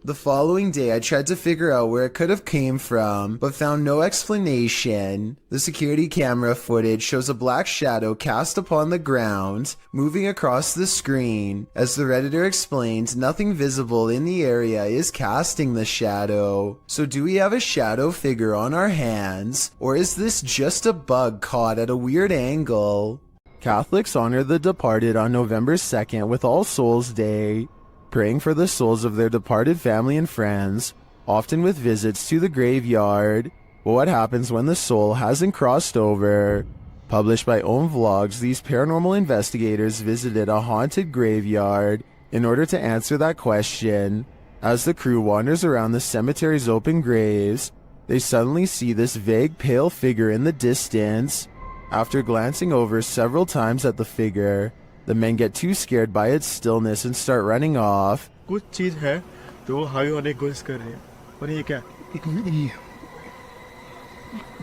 A: The following day I tried to figure out where it could have came from, but found no explanation. The security camera footage shows a black shadow cast upon the ground, moving across the screen. As the Redditor explained, nothing visible in the area is casting the shadow. So do we have a shadow figure on our hands, or is this just a bug caught at a weird angle?" Catholics honor the departed on November 2nd with All Souls Day, praying for the souls of their departed family and friends, often with visits to the graveyard. But what happens when the soul hasn't crossed over? Published by Own Vlogs, these paranormal investigators visited a haunted graveyard in order to answer that question. As the crew wanders around the cemetery's open graves, they suddenly see this vague pale figure in the distance. After glancing over several times at the figure, the men get too scared by its stillness and start running off.
F: कुछ चीज है तो वो हावी होने की कोशिश कर रही है और ये क्या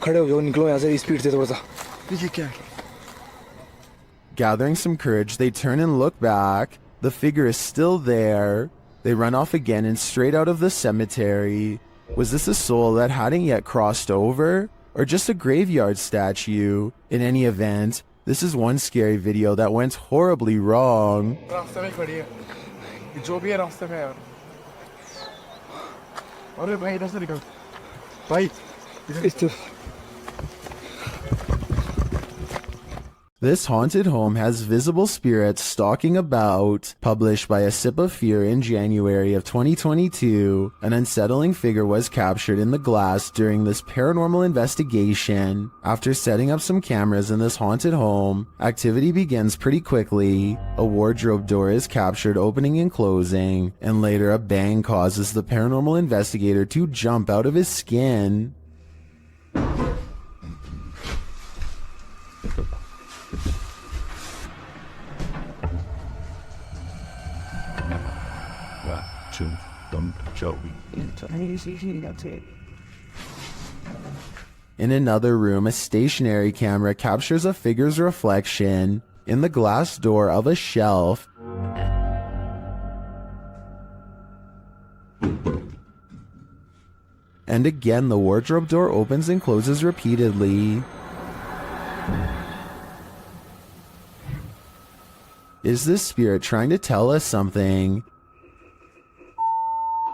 F: खड़े हो जाओ निकलो यहाँ से स्पीड से थोड़ा सा ये क्या है?
A: Gathering some courage, they turn and look back. The figure is still there. They run off again and straight out of the cemetery. Was this a soul that hadn't yet crossed over, or just a graveyard statue? In any event, this is one scary video that went horribly wrong.
F: रास्ते में खड़ी है जो भी है रास्ते में यार अरे भाई इधर से निकल भाई इधर
A: This haunted home has visible spirits stalking about. Published by A Sip of Fear in January of 2022, an unsettling figure was captured in the glass during this paranormal investigation. After setting up some cameras in this haunted home, activity begins pretty quickly. A wardrobe door is captured opening and closing, and later a bang causes the paranormal investigator to jump out of his skin. In another room, a stationary camera captures a figure's reflection in the glass door of a shelf. And again, the wardrobe door opens and closes repeatedly. Is this spirit trying to tell us something?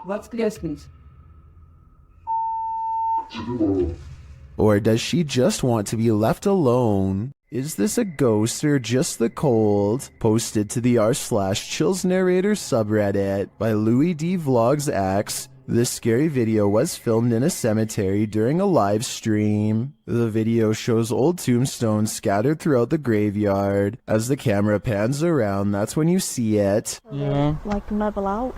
N: What's the essence?
A: Or does she just want to be left alone? Is this a ghost or just the cold? Posted to the r/Chills Narrator subreddit by Louis D Vlogs X. This scary video was filmed in a cemetery during a live stream. The video shows old tombstones scattered throughout the graveyard. As the camera pans around, that's when you see it.
C: Yeah. Like level out.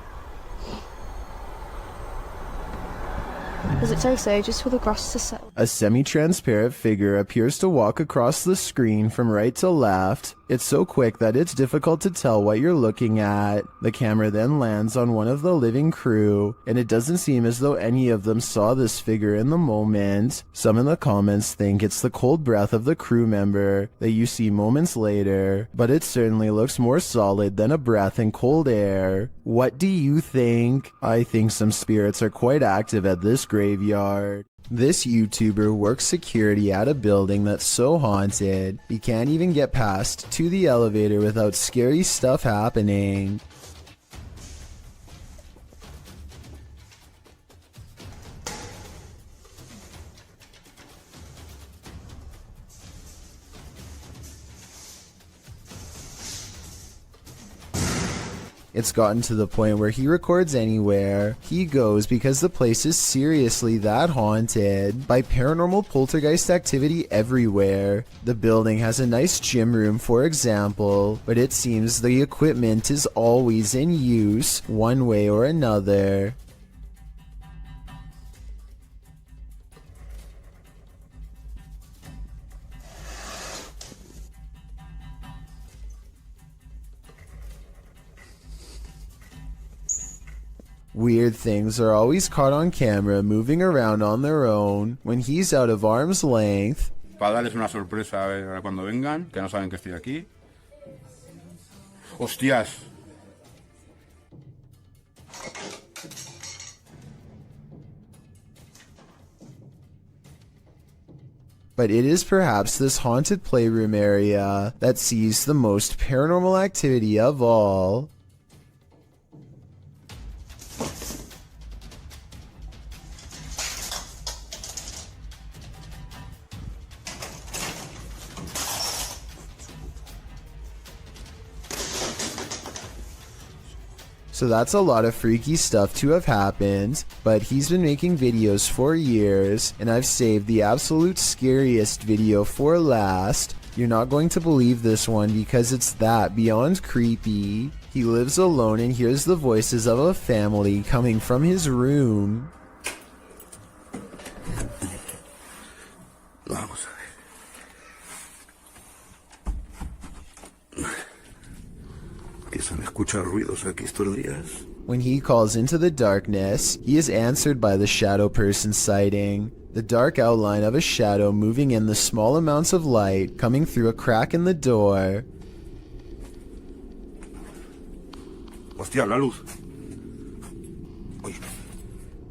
C: Because it's also just for the grass to settle.
A: A semi-transparent figure appears to walk across the screen from right to left. It's so quick that it's difficult to tell what you're looking at. The camera then lands on one of the living crew, and it doesn't seem as though any of them saw this figure in the moment. Some in the comments think it's the cold breath of the crew member that you see moments later, but it certainly looks more solid than a breath in cold air. What do you think? I think some spirits are quite active at this graveyard. This YouTuber works security at a building that's so haunted, he can't even get past to the elevator without scary stuff happening. It's gotten to the point where he records anywhere he goes because the place is seriously that haunted by paranormal poltergeist activity everywhere. The building has a nice gym room, for example, but it seems the equipment is always in use one way or another. Weird things are always caught on camera moving around on their own when he's out of arm's length.
E: Para darles una sorpresa a ver cuando vengan, que no saben que estoy aquí. ¡Hostias!
A: But it is perhaps this haunted playroom area that sees the most paranormal activity of all. So that's a lot of freaky stuff to have happened, but he's been making videos for years, and I've saved the absolute scariest video for last. You're not going to believe this one because it's that beyond creepy. He lives alone and hears the voices of a family coming from his room.
E: Vamos a ver. Empiezan a escuchar ruidos aquí estos días.
A: When he calls into the darkness, he is answered by the shadow person sighting. The dark outline of a shadow moving in the small amounts of light coming through a crack in the door.
E: Hostia, la luz.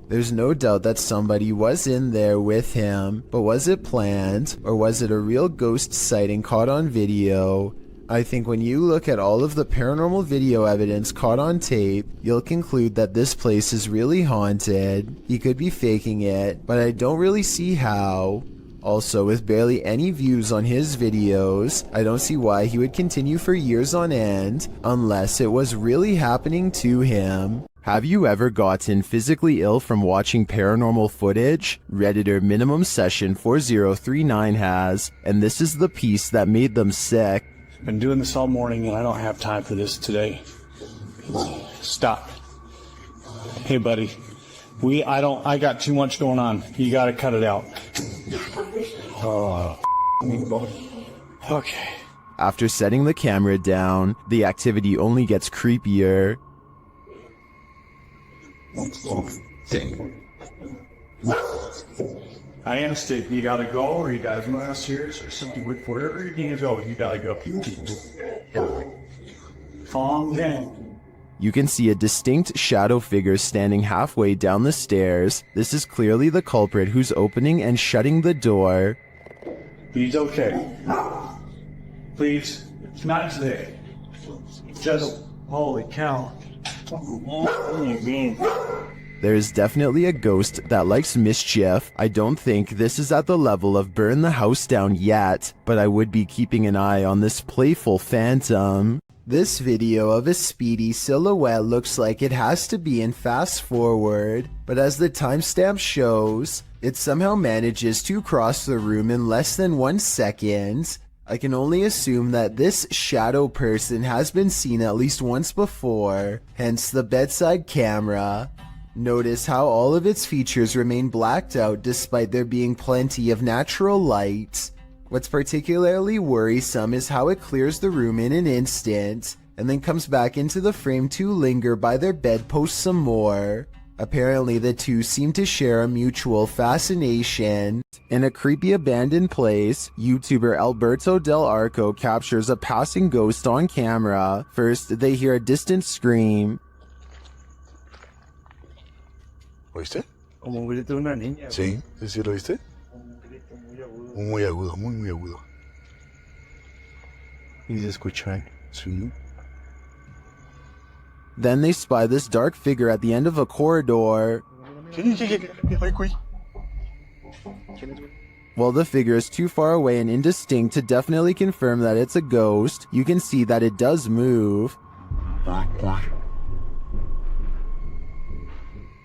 A: There's no doubt that somebody was in there with him, but was it planned, or was it a real ghost sighting caught on video? I think when you look at all of the paranormal video evidence caught on tape, you'll conclude that this place is really haunted. He could be faking it, but I don't really see how. Also, with barely any views on his videos, I don't see why he would continue for years on end, unless it was really happening to him. Have you ever gotten physically ill from watching paranormal footage? Redditor Minimum Session 4039 has, and this is the piece that made them sick.
J: Been doing this all morning and I don't have time for this today. Stop. Hey buddy, I got too much going on. You gotta cut it out. Oh, okay.
A: After setting the camera down, the activity only gets creepier.
J: I understand. You gotta go, or you guys are serious, or something. Wherever you need to go, you gotta go. Calm down.
A: You can see a distinct shadow figure standing halfway down the stairs. This is clearly the culprit who's opening and shutting the door.
J: He's okay. Please, it's not today. Just, holy cow.
A: There is definitely a ghost that likes mischief. I don't think this is at the level of burn the house down yet, but I would be keeping an eye on this playful phantom. This video of a speedy silhouette looks like it has to be in fast forward, but as the timestamp shows, it somehow manages to cross the room in less than 1 second. I can only assume that this shadow person has been seen at least once before, hence the bedside camera. Notice how all of its features remain blacked out despite there being plenty of natural light. What's particularly worrisome is how it clears the room in an instant, and then comes back into the frame to linger by their bedpost some more. Apparently the two seem to share a mutual fascination. In a creepy abandoned place, YouTuber Alberto Del Arco captures a passing ghost on camera. First, they hear a distant scream.
T: ¿Oíste? Como un grito de una niña. Sí, sí lo oíste. Muy agudo, muy agudo. ¿Y se escucha? Sí.
A: Then they spy this dark figure at the end of a corridor. While the figure is too far away and indistinct to definitely confirm that it's a ghost, you can see that it does move.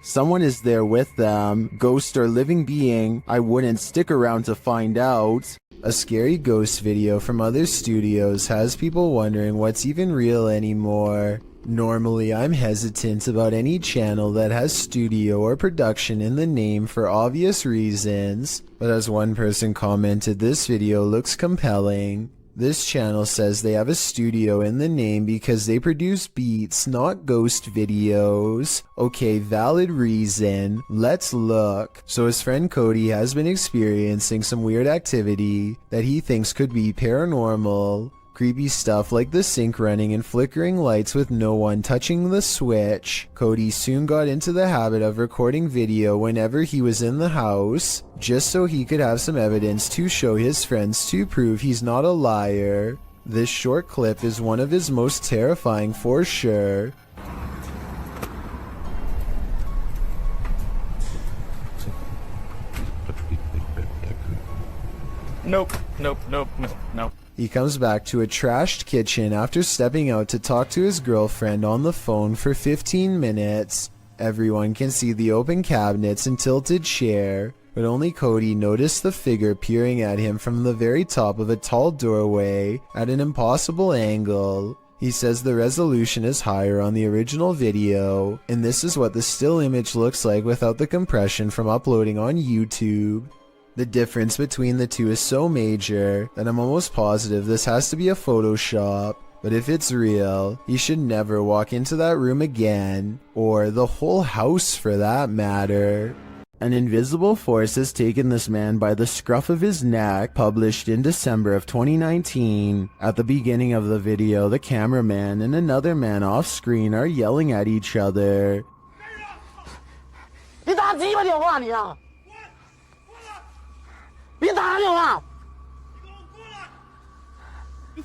A: Someone is there with them, ghost or living being. I wouldn't stick around to find out. A scary ghost video from other studios has people wondering what's even real anymore. Normally, I'm hesitant about any channel that has studio or production in the name for obvious reasons, but as one person commented, this video looks compelling. This channel says they have a studio in the name because they produce beats, not ghost videos. Okay, valid reason. Let's look. So his friend Cody has been experiencing some weird activity that he thinks could be paranormal. Creepy stuff like the sink running and flickering lights with no one touching the switch. Cody soon got into the habit of recording video whenever he was in the house, just so he could have some evidence to show his friends to prove he's not a liar. This short clip is one of his most terrifying for sure.
F: Nope.
A: He comes back to a trashed kitchen after stepping out to talk to his girlfriend on the phone for 15 minutes. Everyone can see the open cabinets and tilted chair, but only Cody noticed the figure peering at him from the very top of a tall doorway at an impossible angle. He says the resolution is higher on the original video, and this is what the still image looks like without the compression from uploading on YouTube. The difference between the two is so major that I'm almost positive this has to be a Photoshop. But if it's real, he should never walk into that room again, or the whole house for that matter. An invisible force has taken this man by the scruff of his neck, published in December of 2019. At the beginning of the video, the cameraman and another man off screen are yelling at each other.
L: 你打鸡巴电话你啊！别打电话！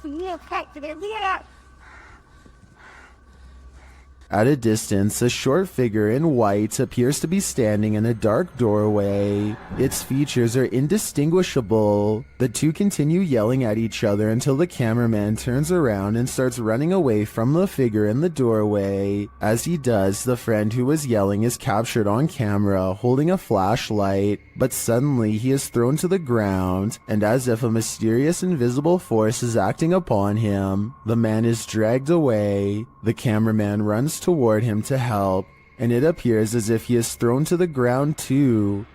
L: 你也太这个了。
A: At a distance, a short figure in white appears to be standing in a dark doorway. Its features are indistinguishable. The two continue yelling at each other until the cameraman turns around and starts running away from the figure in the doorway. As he does, the friend who was yelling is captured on camera holding a flashlight, but suddenly he is thrown to the ground, and as if a mysterious invisible force is acting upon him, the man is dragged away. The cameraman runs toward him to help, and it appears as if he is thrown to the ground too.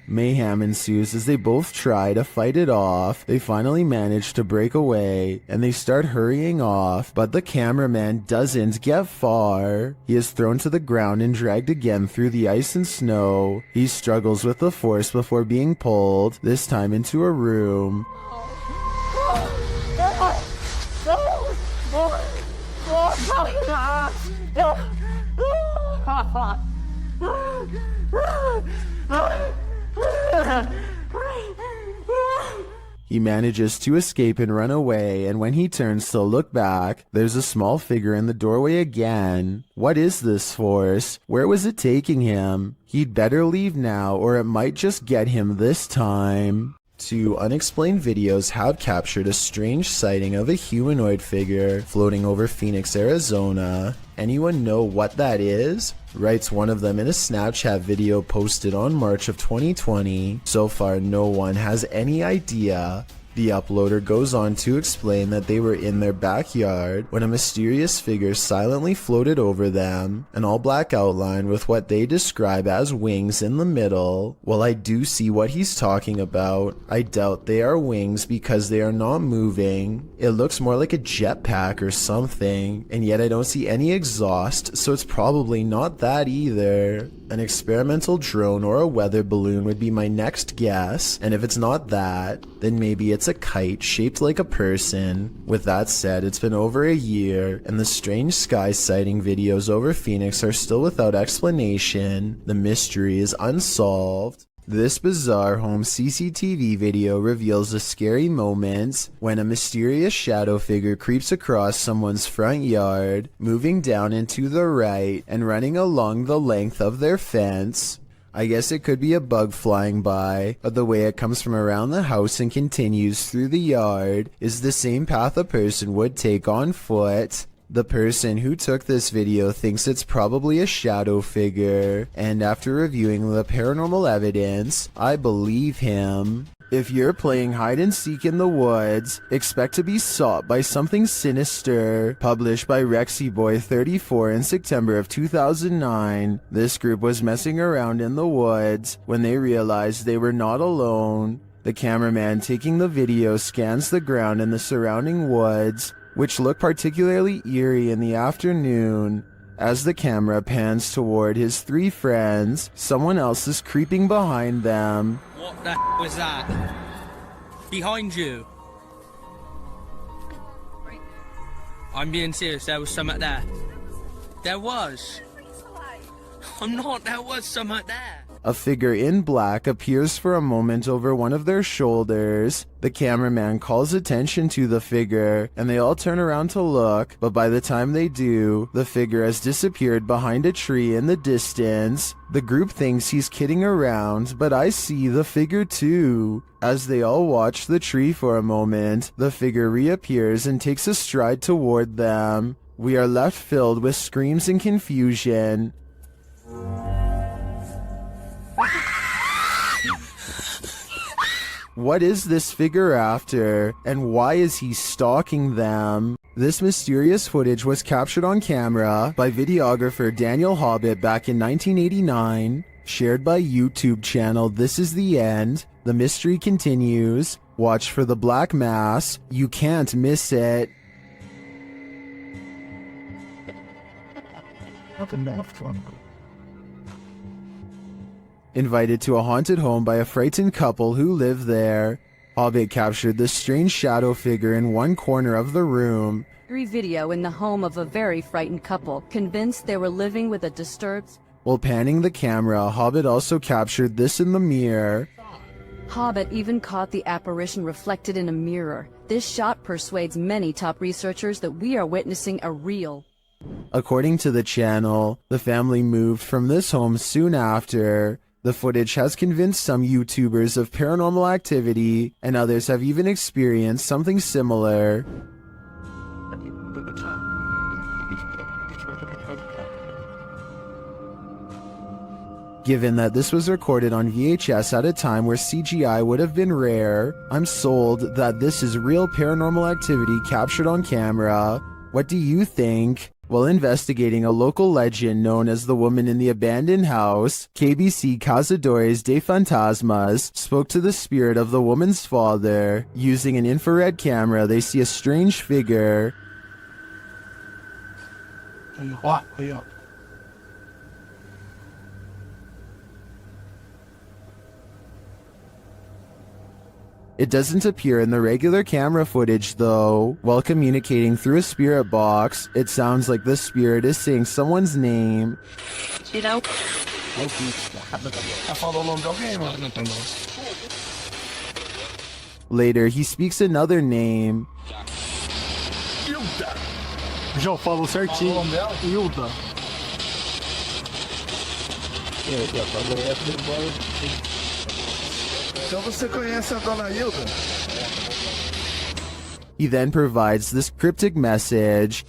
A: Mayhem ensues as they both try to fight it off. They finally manage to break away, and they start hurrying off, but the cameraman doesn't get far. He is thrown to the ground and dragged again through the ice and snow. He struggles with the force before being pulled, this time into a room. He manages to escape and run away, and when he turns to look back, there's a small figure in the doorway again. What is this force? Where was it taking him? He'd better leave now, or it might just get him this time. Two unexplained videos have captured a strange sighting of a humanoid figure floating over Phoenix, Arizona. Anyone know what that is? writes one of them in a Snapchat video posted on March of 2020. So far, no one has any idea. The uploader goes on to explain that they were in their backyard when a mysterious figure silently floated over them, an all-black outline with what they describe as wings in the middle. While I do see what he's talking about, I doubt they are wings because they are not moving. It looks more like a jetpack or something, and yet I don't see any exhaust, so it's probably not that either. An experimental drone or a weather balloon would be my next guess, and if it's not that, then maybe it's a kite shaped like a person. With that said, it's been over a year, and the strange sky sighting videos over Phoenix are still without explanation. The mystery is unsolved. This bizarre home CCTV video reveals a scary moment when a mysterious shadow figure creeps across someone's front yard, moving down and to the right and running along the length of their fence. I guess it could be a bug flying by, but the way it comes from around the house and continues through the yard is the same path a person would take on foot. The person who took this video thinks it's probably a shadow figure, and after reviewing the paranormal evidence, I believe him. If you're playing hide and seek in the woods, expect to be sought by something sinister. Published by RexyBoy34 in September of 2009, this group was messing around in the woods when they realized they were not alone. The cameraman taking the video scans the ground in the surrounding woods, which look particularly eerie in the afternoon. As the camera pans toward his three friends, someone else is creeping behind them.
B: What the was that? Behind you. I'm being serious, there was something there. There was. There was something there.
A: A figure in black appears for a moment over one of their shoulders. The cameraman calls attention to the figure, and they all turn around to look, but by the time they do, the figure has disappeared behind a tree in the distance. The group thinks he's kidding around, but I see the figure too. As they all watch the tree for a moment, the figure reappears and takes a stride toward them. We are left filled with screams and confusion. What is this figure after, and why is he stalking them? This mysterious footage was captured on camera by videographer Daniel Hobbit back in 1989, shared by YouTube channel This Is The End. The mystery continues. Watch for the black mass. You can't miss it. Invited to a haunted home by a frightened couple who live there. Hobbit captured this strange shadow figure in one corner of the room.
U: Video in the home of a very frightened couple, convinced they were living with a disturbed...
A: While panning the camera, Hobbit also captured this in the mirror.
U: Hobbit even caught the apparition reflected in a mirror. This shot persuades many top researchers that we are witnessing a real...
A: According to the channel, the family moved from this home soon after. The footage has convinced some YouTubers of paranormal activity, and others have even experienced something similar. Given that this was recorded on VHS at a time where CGI would have been rare, I'm sold that this is real paranormal activity captured on camera. What do you think? While investigating a local legend known as the woman in the abandoned house, KBC Cazadores de Fantasmas spoke to the spirit of the woman's father. Using an infrared camera, they see a strange figure. It doesn't appear in the regular camera footage though. While communicating through a spirit box, it sounds like the spirit is saying someone's name. Later, he speaks another name.
J: Já falou certinho. Hilda.
F: Então você conhece a dona Hilda?
A: He then provides this cryptic message.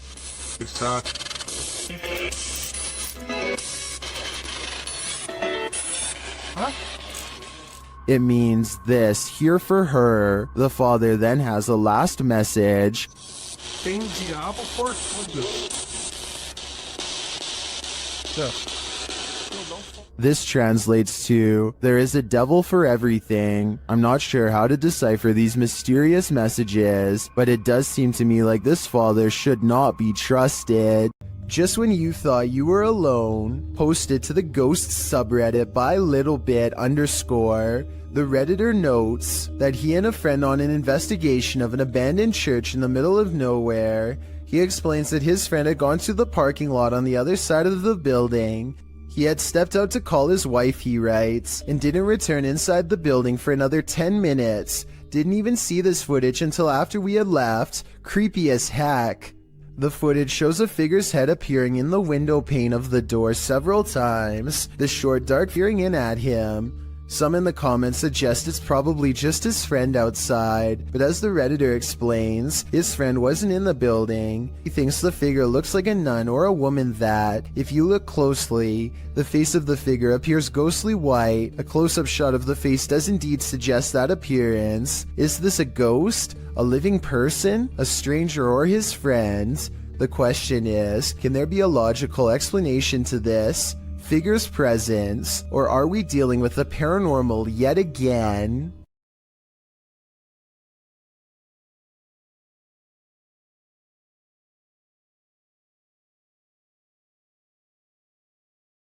A: It means this here for her. The father then has a last message.
T: Change the apple fork? What's this? Yes.
A: This translates to, there is a devil for everything. I'm not sure how to decipher these mysterious messages, but it does seem to me like this father should not be trusted. Just when you thought you were alone, posted to the ghost subreddit by littlebit_, the Redditor notes that he and a friend on an investigation of an abandoned church in the middle of nowhere. He explains that his friend had gone to the parking lot on the other side of the building. He had stepped out to call his wife, he writes, and didn't return inside the building for another 10 minutes. Didn't even see this footage until after we had left. Creepy as heck. The footage shows a figure's head appearing in the window pane of the door several times, the short dark peering in at him. Some in the comments suggest it's probably just his friend outside, but as the Redditor explains, his friend wasn't in the building. He thinks the figure looks like a nun or a woman that, if you look closely, the face of the figure appears ghostly white. A close-up shot of the face does indeed suggest that appearance. Is this a ghost? A living person? A stranger or his friend? The question is, can there be a logical explanation to this figure's presence, or are we dealing with the paranormal yet again?